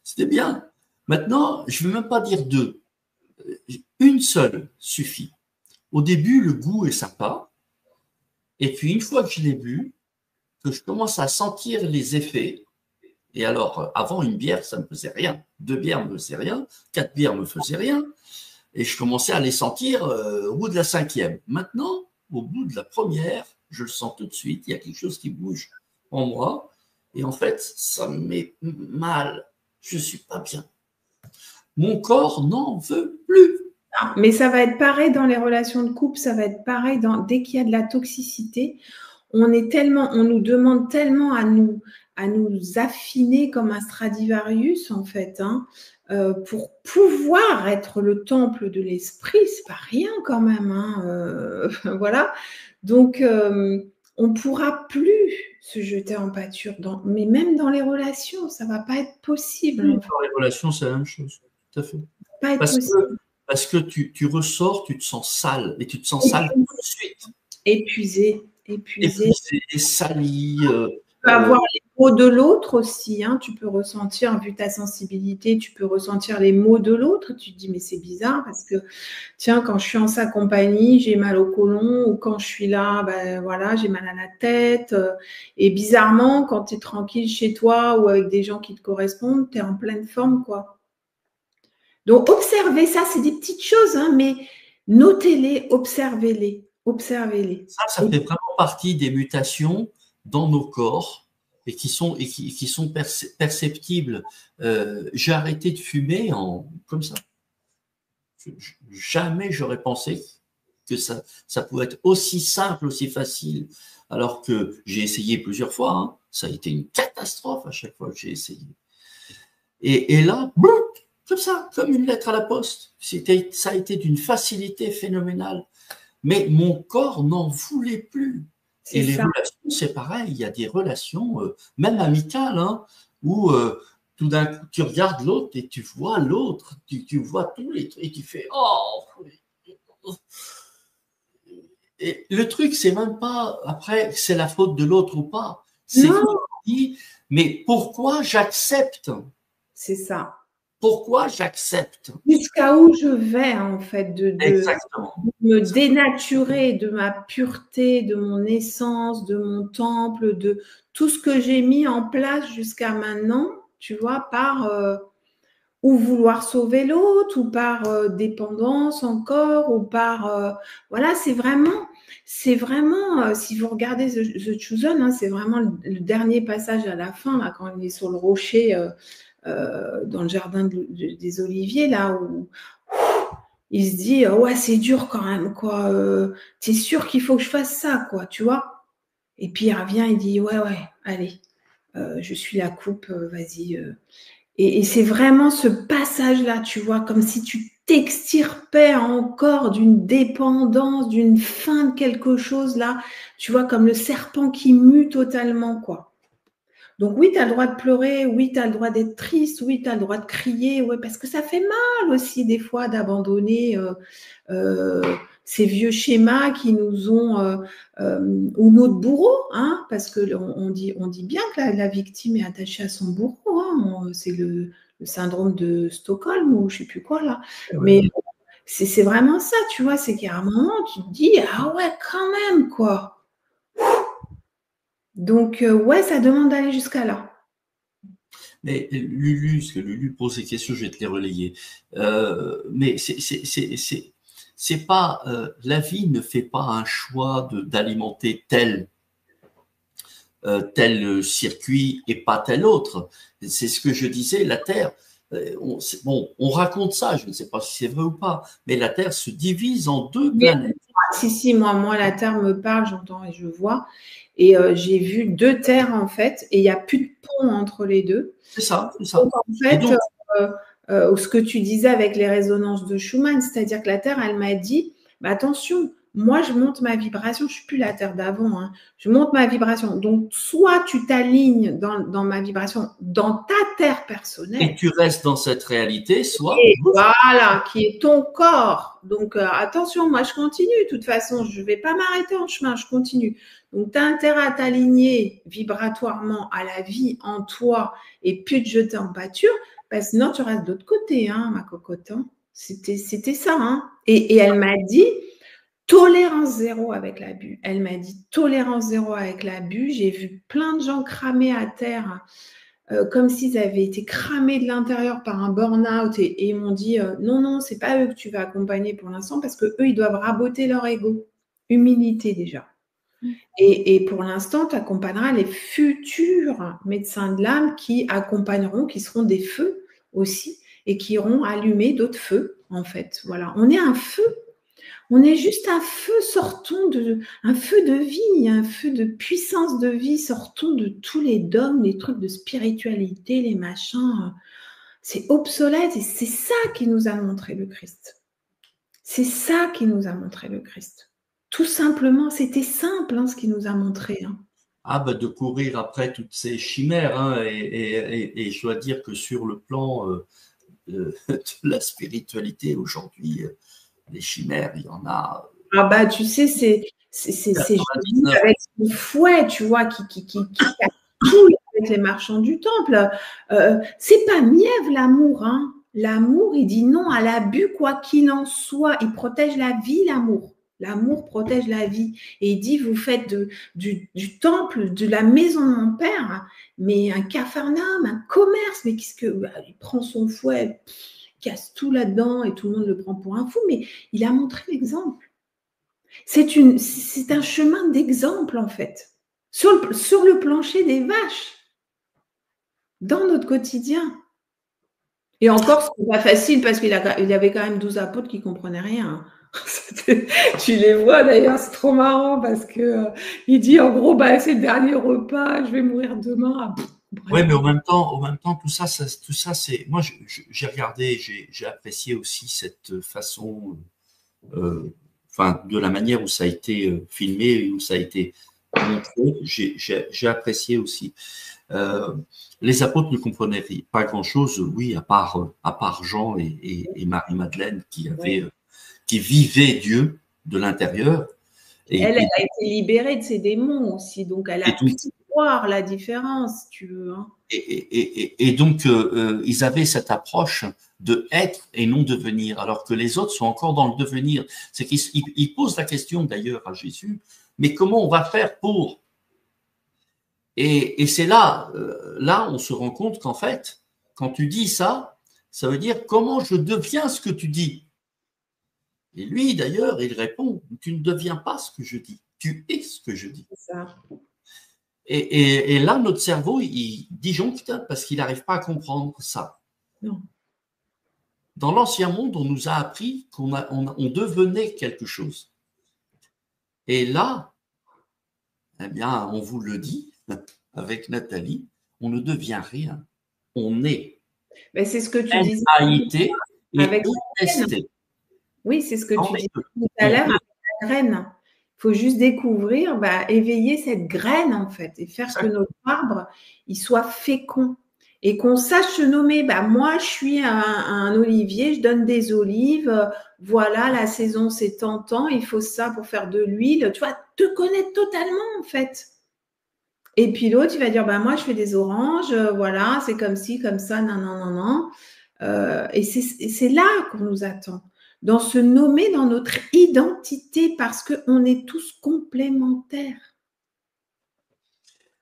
Speaker 1: c'était bien. Maintenant, je ne vais même pas dire 2, une seule suffit. Au début, le goût est sympa, et puis une fois que je l'ai bu, que je commence à sentir les effets. Et alors, avant, une bière, ça ne me faisait rien. 2 bières ne me faisaient rien. 4 bières ne me faisaient rien. Et je commençais à les sentir au bout de la 5e. Maintenant, au bout de la première, je le sens tout de suite. Il y a quelque chose qui bouge en moi. Et en fait, ça me met mal. Je ne suis pas bien. Mon corps n'en veut plus.
Speaker 2: Mais ça va être pareil dans les relations de couple. Ça va être pareil dès qu'il y a de la toxicité. On nous demande tellement à nous affiner comme un Stradivarius, en fait, hein, pour pouvoir être le temple de l'esprit. C'est pas rien quand même. Hein, voilà. Donc, on ne pourra plus se jeter en pâture. Mais même dans les relations, ça ne va pas être possible.
Speaker 1: Oui, dans les relations, c'est la même chose. Tout à fait.
Speaker 2: Pas être possible.
Speaker 1: parce que tu ressors, tu te sens sale, et tu te sens sale tout de suite.
Speaker 2: Épuisé.
Speaker 1: Épuisé, sali.
Speaker 2: Tu peux avoir les mots de l'autre aussi, hein. Tu peux ressentir, vu ta sensibilité, tu peux ressentir les mots de l'autre. Tu te dis, mais c'est bizarre parce que, tiens, quand je suis en sa compagnie, j'ai mal au côlon, ou quand je suis là, ben voilà, j'ai mal à la tête. Et bizarrement, quand tu es tranquille chez toi ou avec des gens qui te correspondent, tu es en pleine forme, quoi. Donc, observez ça, c'est des petites choses, hein, mais notez-les, observez-les, observez-les.
Speaker 1: Ça fait vraiment partie des mutations dans nos corps et qui sont perceptibles. J'ai arrêté de fumer comme ça. Jamais j'aurais pensé que ça pouvait être aussi simple, aussi facile, alors que j'ai essayé plusieurs fois. Hein. Ça a été une catastrophe à chaque fois que j'ai essayé. Et là, boum, comme ça, comme une lettre à la poste. Ça a été d'une facilité phénoménale. Mais mon corps n'en voulait plus. Et les relations, c'est pareil. Il y a des relations, même amicales, hein, où tout d'un coup, tu regardes l'autre et tu vois l'autre, tu vois tous les trucs et tu fais « Oh !» Et le truc, c'est même pas, après, c'est la faute de l'autre ou pas. C'est que tu dis « Mais pourquoi j'accepte ?»
Speaker 2: C'est ça.
Speaker 1: Pourquoi j'accepte?
Speaker 2: Jusqu'à où je vais, en fait,
Speaker 1: Exactement.
Speaker 2: de me dénaturer de ma pureté, de mon essence, de mon temple, de tout ce que j'ai mis en place jusqu'à maintenant, tu vois, par ou vouloir sauver l'autre, ou par dépendance encore, ou par voilà, c'est vraiment, si vous regardez The Chosen, hein, c'est vraiment le dernier passage à la fin, là, quand il est sur le rocher dans le jardin des Oliviers, là où il se dit ouais, c'est dur quand même, quoi. T'es sûr qu'il faut que je fasse ça, quoi, tu vois? Et puis il revient, il dit ouais, allez, je suis la coupe, vas-y. Et c'est vraiment ce passage-là, tu vois, comme si tu t'extirpais encore d'une dépendance, d'une fin de quelque chose, là, tu vois, comme le serpent qui mue totalement, quoi. Donc oui, tu as le droit de pleurer, oui, tu as le droit d'être triste, oui, tu as le droit de crier, ouais, parce que ça fait mal aussi des fois d'abandonner ces vieux schémas qui nous ont, ou notre bourreau, hein, parce qu'on dit bien que la victime est attachée à son bourreau, hein, c'est le syndrome de Stockholm ou je ne sais plus quoi là, mais c'est vraiment ça, tu vois, c'est qu'à un moment, tu te dis, ah ouais, quand même, quoi. Donc, ouais, ça demande d'aller jusqu'à là.
Speaker 1: Mais Lulu, parce que Lulu pose des questions, je vais te les relayer. Mais c'est pas la vie ne fait pas un choix d'alimenter tel circuit et pas tel autre. C'est ce que je disais. La Terre, on raconte ça. Je ne sais pas si c'est vrai ou pas, mais la Terre se divise en deux planètes.
Speaker 2: Si, moi, la Terre me parle, j'entends et je vois. Et j'ai vu deux terres, en fait, et il n'y a plus de pont entre les deux.
Speaker 1: C'est ça, c'est ça.
Speaker 2: Donc, en fait, ce que tu disais avec les résonances de Schumann, c'est-à-dire que la Terre, elle m'a dit, bah, attention, moi, je monte ma vibration, je ne suis plus la Terre d'avant, hein, je monte ma vibration. Donc, soit tu t'alignes dans ma vibration, dans ta Terre personnelle.
Speaker 1: Et tu restes dans cette réalité, soit…
Speaker 2: Et voilà, qui est ton corps. Donc, attention, moi, je continue. De toute façon, je ne vais pas m'arrêter en chemin, je continue. Donc, tu as intérêt à t'aligner vibratoirement à la vie en toi et puis te jeter en pâture, parce que sinon, tu restes de l'autre côté, hein, ma cocotte. Hein. C'était ça. Hein. Et elle m'a dit, tolérance zéro avec l'abus. Elle m'a dit, tolérance zéro avec l'abus. J'ai vu plein de gens cramer à terre comme s'ils avaient été cramés de l'intérieur par un burn-out et ils m'ont dit non, c'est pas eux que tu vas accompagner pour l'instant parce que eux, ils doivent raboter leur ego. Humilité déjà. Et pour l'instant, tu accompagneras les futurs médecins de l'âme qui accompagneront, qui seront des feux aussi et qui iront allumer d'autres feux, en fait. Voilà, on est un feu. On est juste un feu, un feu de vie, un feu de puissance de vie, sortons de tous les dogmes, les trucs de spiritualité, les machins. C'est obsolète et c'est ça qui nous a montré le Christ. C'est ça qui nous a montré le Christ. Tout simplement, c'était simple ce qu'il nous a montré. Hein.
Speaker 1: Ah bah de courir après toutes ces chimères. Hein, et je dois dire que sur le plan de la spiritualité aujourd'hui. Les chimères, il y en a.
Speaker 2: Ah bah, tu sais, c'est Jésus
Speaker 1: 99.
Speaker 2: avec son fouet, tu vois, qui capitule avec les marchands du temple. C'est pas mièvre l'amour, hein. L'amour, il dit non à l'abus, quoi qu'il en soit. Il protège la vie, l'amour. L'amour protège la vie. Et il dit, vous faites du temple, de la maison de mon père, hein, mais un capharnaüm, un commerce. Mais qu'est-ce que. Bah, il prend son fouet, il casse tout là-dedans et tout le monde le prend pour un fou. Mais il a montré l'exemple. C'est un chemin d'exemple, en fait, sur le plancher des vaches, dans notre quotidien. Et encore, ce n'est pas facile parce qu'il y avait quand même 12 apôtres qui ne comprenaient rien. Tu les vois d'ailleurs, c'est trop marrant parce qu'il dit en gros, bah, c'est le dernier repas, je vais mourir demain.
Speaker 1: Oui, mais en même temps, tout ça, c'est. Moi, j'ai regardé, j'ai apprécié aussi cette façon, enfin, de la manière où ça a été filmé, où ça a été montré. J'ai apprécié aussi. Les apôtres ne comprenaient pas grand-chose, oui, à part Jean et Marie-Madeleine qui vivaient Dieu de l'intérieur.
Speaker 2: Elle a été libérée de ses démons aussi, donc elle a pu voir la différence, tu veux. Hein.
Speaker 1: Et donc, ils avaient cette approche de être et non devenir, alors que les autres sont encore dans le devenir. C'est qu'ils posent la question d'ailleurs à Jésus, mais comment on va faire pour? Et c'est là on se rend compte qu'en fait, quand tu dis ça, ça veut dire comment je deviens ce que tu dis. Et lui, d'ailleurs, il répond, tu ne deviens pas ce que je dis, tu es ce que je dis.
Speaker 2: C'est ça.
Speaker 1: Et là, notre cerveau, il disjoncte parce qu'il n'arrive pas à comprendre ça.
Speaker 2: Non.
Speaker 1: Dans l'ancien monde, on nous a appris qu'on devenait quelque chose. Et là, eh bien, on vous le dit, avec Nathalie, on ne devient rien. On est.
Speaker 2: Mais c'est ce que tu disais.
Speaker 1: N-A-I-T et
Speaker 2: avec
Speaker 1: I-S-T.
Speaker 2: Oui, c'est ce que tu disais tout à l'heure avec la graine. Il faut juste découvrir, éveiller cette graine en fait et faire que notre arbre il soit fécond et qu'on sache se nommer. Moi, je suis un olivier, je donne des olives. Voilà, la saison c'est tant, il faut ça pour faire de l'huile. Tu vois, te connaître totalement en fait. Et puis l'autre, il va dire, moi, je fais des oranges, voilà, c'est comme ci, comme ça, non. Et c'est là qu'on nous attend, dans se nommer dans notre identité, parce qu'on est tous complémentaires.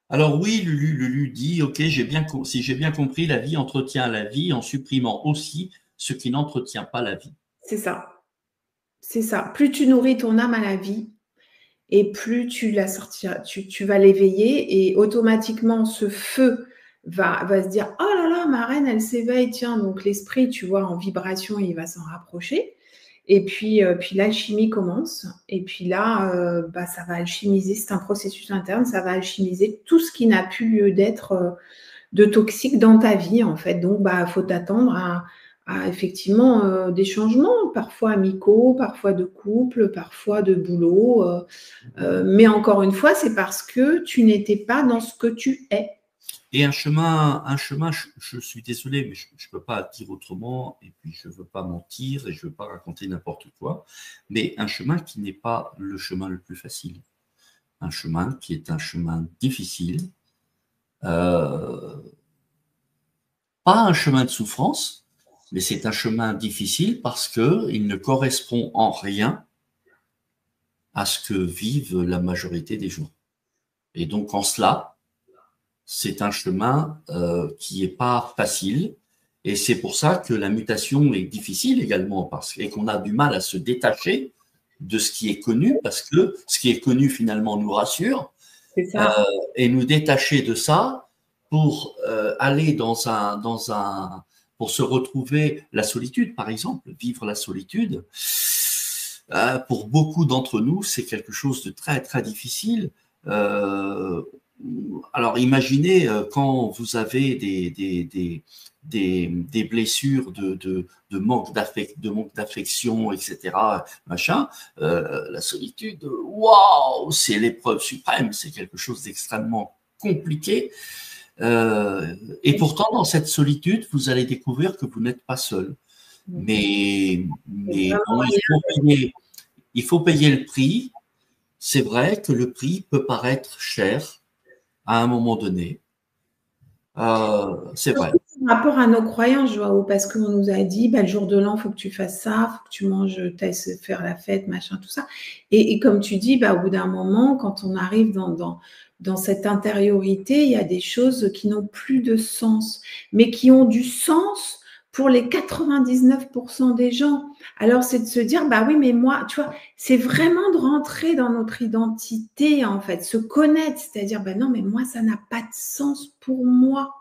Speaker 1: Alors oui, Lulu dit, ok, si j'ai bien compris, la vie entretient la vie en supprimant aussi ce qui n'entretient pas la vie.
Speaker 2: C'est ça. C'est ça. Plus tu nourris ton âme à la vie, et plus tu la sortiras, tu vas l'éveiller, et automatiquement, ce feu va se dire, oh là là, ma reine, elle s'éveille, tiens, donc l'esprit, tu vois, en vibration, il va s'en rapprocher. Et puis l'alchimie commence. Et puis là, ça va alchimiser. C'est un processus interne. Ça va alchimiser tout ce qui n'a plus lieu d'être de toxique dans ta vie, en fait. Donc, faut t'attendre à effectivement des changements, parfois amicaux, parfois de couple, parfois de boulot. Mais encore une fois, c'est parce que tu n'étais pas dans ce que tu es.
Speaker 1: Et un chemin, je suis désolé, mais je ne peux pas dire autrement, et puis je ne veux pas mentir, et je ne veux pas raconter n'importe quoi, mais un chemin qui n'est pas le chemin le plus facile. Un chemin qui est un chemin difficile, pas un chemin de souffrance, mais c'est un chemin difficile parce qu'il ne correspond en rien à ce que vivent la majorité des gens. Et donc en cela, c'est un chemin qui n'est pas facile, et c'est pour ça que la mutation est difficile également, et qu'on a du mal à se détacher de ce qui est connu, parce que ce qui est connu finalement nous rassure, et nous détacher de ça pour aller pour se retrouver la solitude, par exemple, vivre la solitude. Pour beaucoup d'entre nous, c'est quelque chose de très très difficile. Alors imaginez quand vous avez des blessures de manque d'affection, etc. Machin, la solitude, waouh, c'est l'épreuve suprême, c'est quelque chose d'extrêmement compliqué. Et pourtant, dans cette solitude, vous allez découvrir que vous n'êtes pas seul. Mais bon, il faut payer le prix. C'est vrai que le prix peut paraître cher à un moment donné. C'est vrai.
Speaker 2: Par rapport à nos croyances, Joao, parce qu'on nous a dit, bah, le jour de l'an, il faut que tu fasses ça, il faut que tu manges, faire la fête, machin, tout ça. Et comme tu dis, bah, au bout d'un moment, quand on arrive dans cette intériorité, il y a des choses qui n'ont plus de sens, mais qui ont du sens pour les 99% des gens. Alors, c'est de se dire, bah oui, mais moi, tu vois, c'est vraiment de rentrer dans notre identité, en fait, se connaître, c'est-à-dire, bah non, mais moi, ça n'a pas de sens pour moi.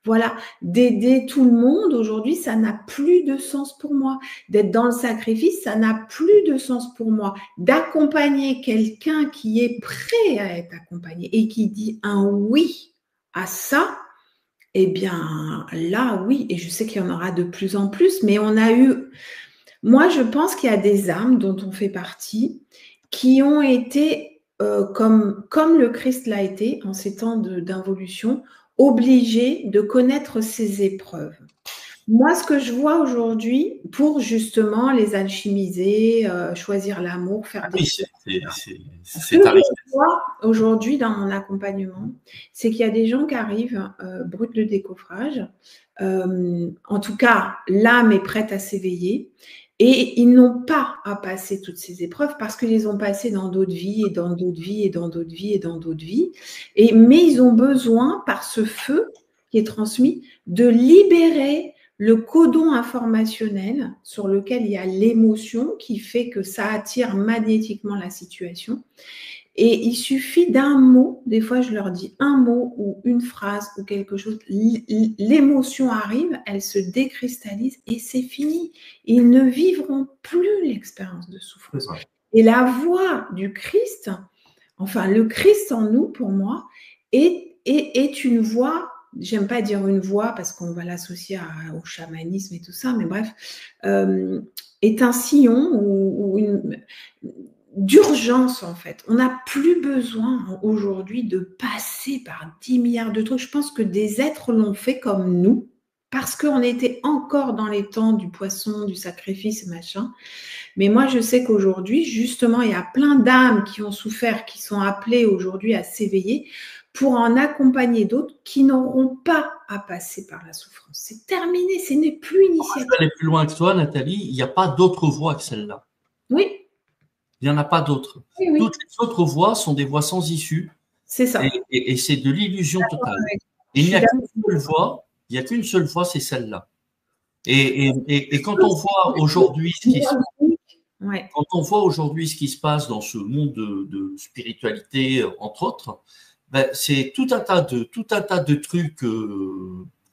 Speaker 2: Voilà, d'aider tout le monde aujourd'hui, ça n'a plus de sens pour moi. D'être dans le sacrifice, ça n'a plus de sens pour moi. D'accompagner quelqu'un qui est prêt à être accompagné et qui dit un oui à ça, eh bien là, oui, et je sais qu'il y en aura de plus en plus, mais on a eu, moi je pense qu'il y a des âmes dont on fait partie qui ont été, comme le Christ l'a été en ces temps d'involution, obligés de connaître ces épreuves. Moi, ce que je vois aujourd'hui, pour justement les alchimiser, choisir l'amour, faire des choses. Ce que je vois aujourd'hui dans mon accompagnement, c'est qu'il y a des gens qui arrivent bruts de décoffrage. En tout cas, l'âme est prête à s'éveiller. Et ils n'ont pas à passer toutes ces épreuves parce qu'ils les ont passées dans d'autres vies et dans d'autres vies et dans d'autres vies et dans d'autres vies. Mais ils ont besoin, par ce feu qui est transmis, de libérer le codon informationnel sur lequel il y a l'émotion qui fait que ça attire magnétiquement la situation. Et il suffit d'un mot, des fois je leur dis un mot ou une phrase ou quelque chose, l'émotion arrive, elle se décristallise et c'est fini. Ils ne vivront plus l'expérience de souffrance. Et la voix du Christ, enfin le Christ en nous pour moi, est une voix, j'aime pas dire une voix parce qu'on va l'associer au chamanisme et tout ça, mais bref, est un sillon ou une d'urgence en fait. On n'a plus besoin aujourd'hui de passer par 10 milliards de trucs. Je pense que des êtres l'ont fait comme nous parce qu'on était encore dans les temps du poisson, du sacrifice, machin. Mais moi, je sais qu'aujourd'hui, justement, il y a plein d'âmes qui ont souffert, qui sont appelées aujourd'hui à s'éveiller pour en accompagner d'autres qui n'auront pas à passer par la souffrance. C'est terminé, ce n'est plus initiatique.
Speaker 1: Je vais aller plus loin que toi, Nathalie. Il n'y a pas d'autre voie que celle-là.
Speaker 2: Oui.
Speaker 1: Il n'y en a pas d'autres.
Speaker 2: Oui, oui.
Speaker 1: Toutes les autres voies sont des voies sans issue.
Speaker 2: C'est ça.
Speaker 1: Et c'est de l'illusion totale. Il n'y a qu'une seule voie. Il n'y a qu'une seule voie, c'est celle-là. Et quand on voit aujourd'hui ce qui se quand on voit aujourd'hui ce qui se passe dans ce monde de spiritualité, entre autres, ben c'est tout un tas de trucs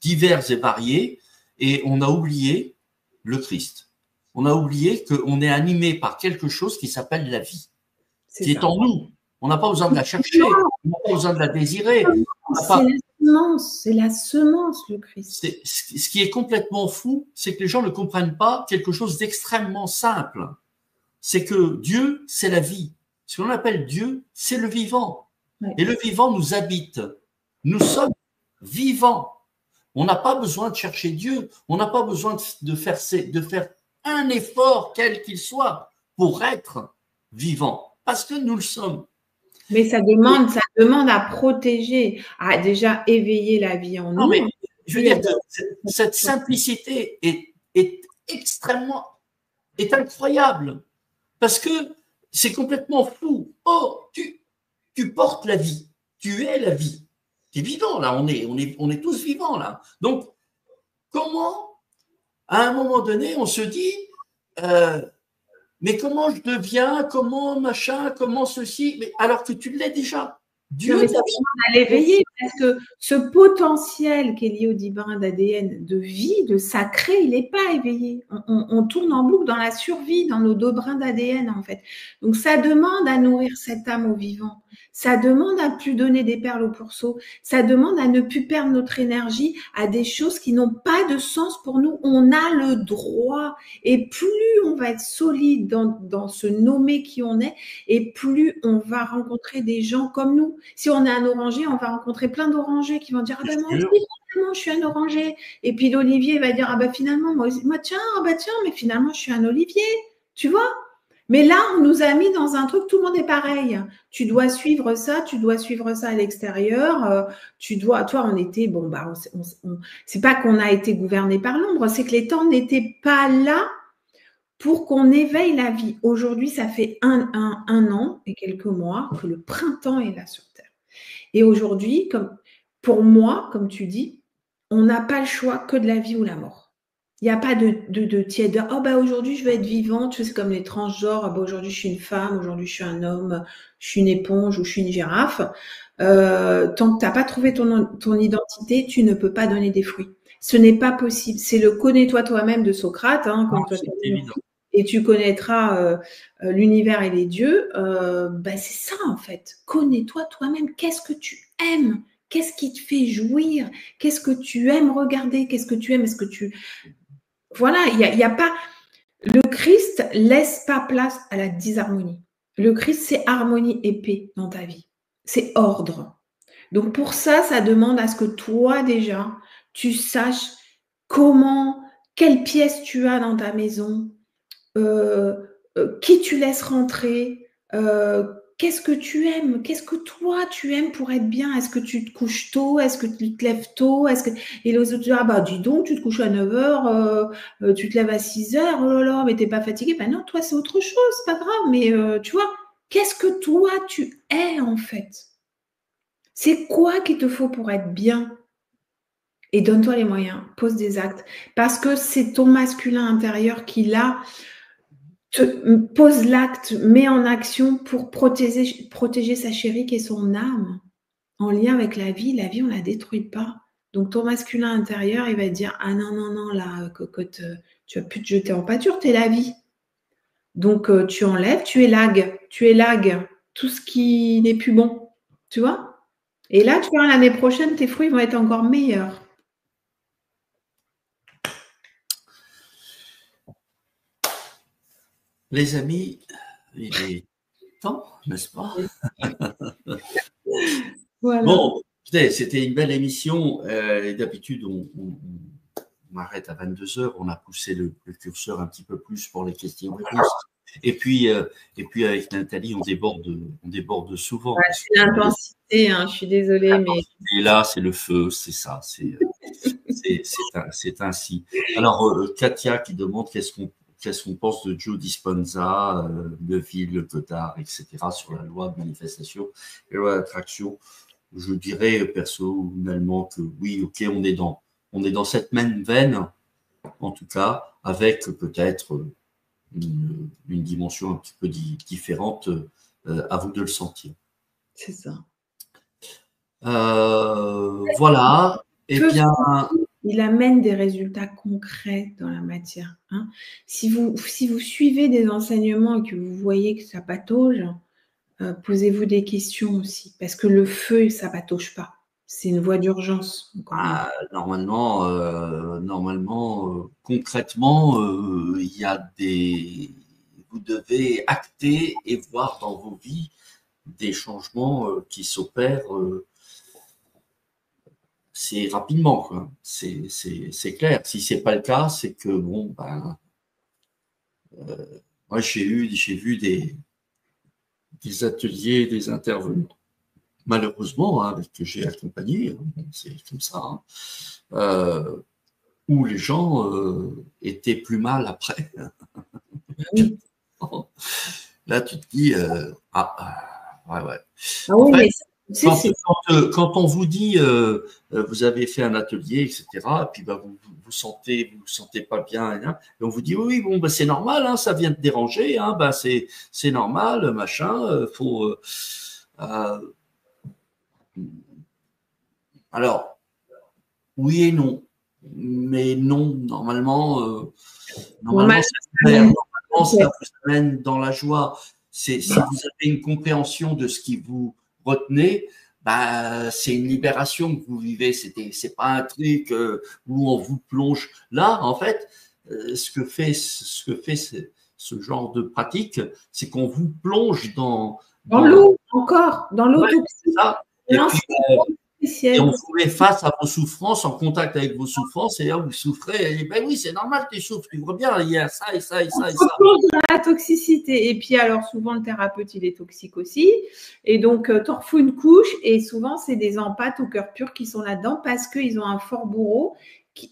Speaker 1: divers et variés, et on a oublié le Christ. On a oublié qu'on est animé par quelque chose qui s'appelle la vie, qui est en nous. On n'a pas besoin de la chercher, on n'a pas besoin de la désirer.
Speaker 2: C'est la semence, le Christ.
Speaker 1: Ce qui est complètement fou, c'est que les gens ne comprennent pas quelque chose d'extrêmement simple. C'est que Dieu, c'est la vie. Ce qu'on appelle Dieu, c'est le vivant. Ouais. Et le vivant nous habite. Nous sommes vivants. On n'a pas besoin de chercher Dieu. On n'a pas besoin de faire un effort, quel qu'il soit, pour être vivant. Parce que nous le sommes.
Speaker 2: Mais ça demande à protéger, à déjà éveiller la vie en nous.
Speaker 1: Non, mais je veux dire que cette simplicité est incroyable. Parce que c'est complètement fou. Oh, tu portes la vie. Tu es la vie. Tu es vivant, là. On est tous vivants, là. Donc, comment, à un moment donné, on se dit, mais comment je deviens, comment machin, comment ceci, mais alors que tu l'es déjà.
Speaker 2: Dieu demande à l'éveiller, parce que ce potentiel qui est lié au divin d'ADN, de vie, de sacré, il n'est pas éveillé. On tourne en boucle dans la survie, dans nos 2 brins d'ADN, en fait. Donc, ça demande à nourrir cette âme au vivant. Ça demande à ne plus donner des perles au pourceau. Ça demande à ne plus perdre notre énergie à des choses qui n'ont pas de sens pour nous. On a le droit. Et plus on va être solide dans ce nommé qui on est, et plus on va rencontrer des gens comme nous. Si on est un oranger, on va rencontrer plein d'orangers qui vont dire ah ben moi
Speaker 1: Sûr.
Speaker 2: aussi finalement je suis un oranger. Et puis l'olivier va dire ah ben finalement moi tiens mais finalement je suis un olivier. Tu vois? Mais là, on nous a mis dans un truc, tout le monde est pareil. Tu dois suivre ça à l'extérieur. Toi, on était, bon, bah, c'est pas qu'on a été gouverné par l'ombre, c'est que les temps n'étaient pas là pour qu'on éveille la vie. Aujourd'hui, ça fait un an et quelques mois que le printemps est là sur Terre. Et aujourd'hui, pour moi, comme tu dis, on n'a pas le choix que de la vie ou la mort. Il n'y a pas de tiède. Oh, bah, aujourd'hui, je vais être vivante. Tu sais, c'est comme les transgenres. Bah, aujourd'hui, je suis une femme. Aujourd'hui, je suis un homme. Je suis une éponge ou je suis une girafe. Tant que tu n'as pas trouvé ton identité, tu ne peux pas donner des fruits. Ce n'est pas possible. C'est le connais-toi toi-même de Socrate. Hein, comme toi,
Speaker 1: C'est évident.
Speaker 2: et tu connaîtras l'univers et les dieux. Bah, c'est ça, en fait. Connais-toi toi-même. Qu'est-ce que tu aimes? Qu'est-ce qui te fait jouir? Qu'est-ce que tu aimes regarder? Qu'est-ce que tu aimes? Est-ce que tu... Voilà, il y a pas... Le Christ laisse pas place à la disharmonie. Le Christ, c'est harmonie et paix dans ta vie. C'est ordre. Donc pour ça, ça demande à ce que toi déjà, tu saches quelle pièce tu as dans ta maison, qui tu laisses rentrer, qu'est-ce que tu aimes, qu'est-ce que toi tu aimes pour être bien. Est-ce que tu te couches tôt, est-ce que tu te lèves tôt, et les autres disent ah bah dis donc tu te couches à 9h, tu te lèves à 6h, oh là là mais t'es pas fatigué. Ben non, toi c'est autre chose, c'est pas grave, mais tu vois, qu'est-ce que toi tu es en fait? C'est quoi qu'il te faut pour être bien? Et donne-toi les moyens, pose des actes, parce que c'est ton masculin intérieur qui là pose l'acte, met en action pour protéger sa chérie qui est son âme, en lien avec la vie. La vie, on ne la détruit pas. Donc, ton masculin intérieur, il va te dire ah non, non, non, là, cocotte, tu vas plus te jeter en pâture, tu es la vie. Donc, tu enlèves, tu élagues tout ce qui n'est plus bon. Tu vois? Et là, tu verras l'année prochaine, tes fruits vont être encore meilleurs.
Speaker 1: Les amis, il est temps, n'est-ce pas?
Speaker 2: Voilà.
Speaker 1: Bon, c'était une belle émission. D'habitude, on arrête à 22h. On a poussé le curseur un petit peu plus pour les questions-réponses. Et puis avec Nathalie, on déborde souvent.
Speaker 2: Ouais, c'est l'intensité, hein, je suis désolée. Mais...
Speaker 1: Et là, c'est le feu, c'est ça. C'est ainsi. Alors, Katia qui demande qu'est-ce qu'on pense de Joe Dispenza, Neville, Goddard, etc. sur la loi de manifestation et la loi d'attraction. Je dirais personnellement que oui, ok, on est dans cette même veine, en tout cas, avec peut-être une dimension un petit peu différente. À vous de le sentir.
Speaker 2: C'est ça.
Speaker 1: Voilà. Eh bien,
Speaker 2: il amène des résultats concrets dans la matière. Hein. Si vous suivez des enseignements et que vous voyez que ça patauge, posez-vous des questions aussi, parce que le feu, ça patauge pas. C'est une voie d'urgence.
Speaker 1: Normalement, concrètement, il y a vous devez acter et voir dans vos vies des changements qui s'opèrent. C'est rapidement, quoi. C'est clair. Si c'est pas le cas, c'est que bon, moi j'ai vu des ateliers, des intervenants, malheureusement, hein, que j'ai accompagnés, c'est comme ça, hein, où les gens étaient plus mal après.
Speaker 2: Oui.
Speaker 1: Là, tu te dis, ouais.
Speaker 2: Ah oui,
Speaker 1: fait,
Speaker 2: mais
Speaker 1: quand on vous dit, vous avez fait un atelier, etc., et puis vous vous sentez pas bien, et on vous dit oui, bon, c'est normal, hein, ça vient te déranger, hein, c'est normal, machin, faut. Alors, oui et non, mais non, normalement, ça vous amène dans la joie. Si vous avez une compréhension de ce qui vous retenait, c'est une libération que vous vivez. C'est pas un truc où on vous plonge. Là, en fait, ce que fait ce genre de pratique, c'est qu'on vous plonge dans
Speaker 2: l'eau, encore, dans l'eau.
Speaker 1: Ouais, c'est ça. Et puis, Et on vous met face à vos souffrances, en contact avec vos souffrances, et là, vous souffrez. Et ben oui, c'est normal que tu souffres, tu vois bien, il y a ça et ça et ça et ça.
Speaker 2: La toxicité. Et puis, alors, souvent, le thérapeute, il est toxique aussi. Et donc, t'en refous une couche. Et souvent, c'est des empathes au cœur pur qui sont là-dedans parce qu'ils ont un fort bourreau.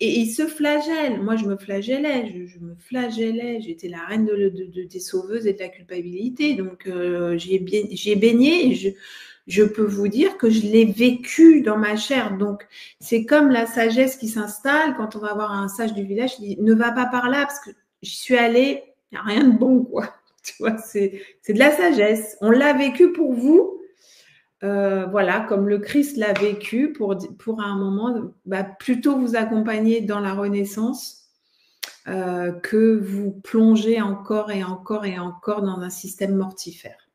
Speaker 2: Et ils se flagellent. Moi, je me flagellais. Je me flagellais. J'étais la reine des sauveuses et de la culpabilité. Donc, j'y ai baigné. Et je peux vous dire que je l'ai vécu dans ma chair. Donc, c'est comme la sagesse qui s'installe quand on va voir un sage du village. Il dit, ne va pas par là parce que j'y suis allée. Il n'y a rien de bon, quoi. Tu vois, c'est de la sagesse. On l'a vécu pour vous. Voilà, comme le Christ l'a vécu pour un moment, plutôt vous accompagner dans la renaissance que vous plonger encore et encore et encore dans un système mortifère.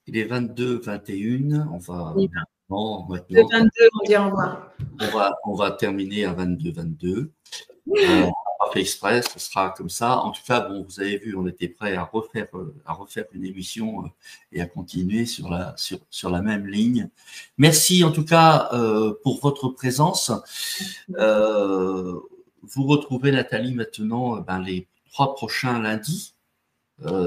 Speaker 1: Il est 22, 21. On va maintenant,
Speaker 2: 22, on dit au revoir.
Speaker 1: On va terminer à 22, 22. On n'a pas fait exprès, ce sera comme ça. En tout cas, bon, vous avez vu, on était prêt à refaire une émission et à continuer sur la même ligne. Merci en tout cas pour votre présence. Vous retrouvez Nathalie maintenant les 3 prochains lundis.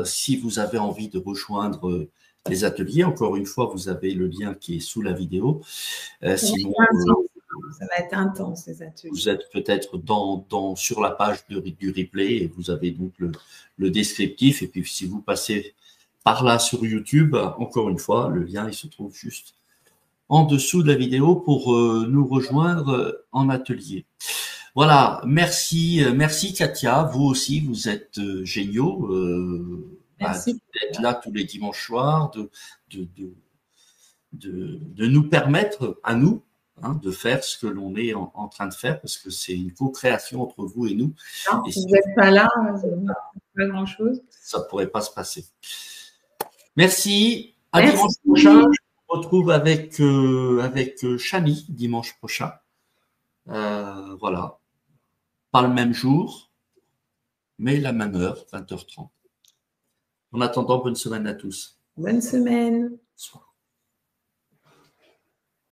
Speaker 1: Si vous avez envie de rejoindre les ateliers, encore une fois, vous avez le lien qui est sous la vidéo. Sinon,
Speaker 2: ça va être intense, ces ateliers.
Speaker 1: Vous êtes peut-être sur la page du replay et vous avez donc le descriptif. Et puis, si vous passez par là sur YouTube, encore une fois, le lien, il se trouve juste en dessous de la vidéo pour nous rejoindre en atelier. Voilà, merci Katia. Vous aussi, vous êtes géniaux. D'être là tous les dimanches soirs, de nous permettre à nous de faire ce que l'on est en train de faire, parce que c'est une co-création entre vous et nous.
Speaker 2: Non, et si vous n'êtes pas là, pas grand-chose.
Speaker 1: Ça ne pourrait pas se passer. Merci. À dimanche prochain. Je vous retrouve avec Chani dimanche prochain. Voilà. Pas le même jour, mais la même heure, 20h30. En attendant, bonne semaine à tous.
Speaker 2: Bonne semaine.
Speaker 1: Bonsoir.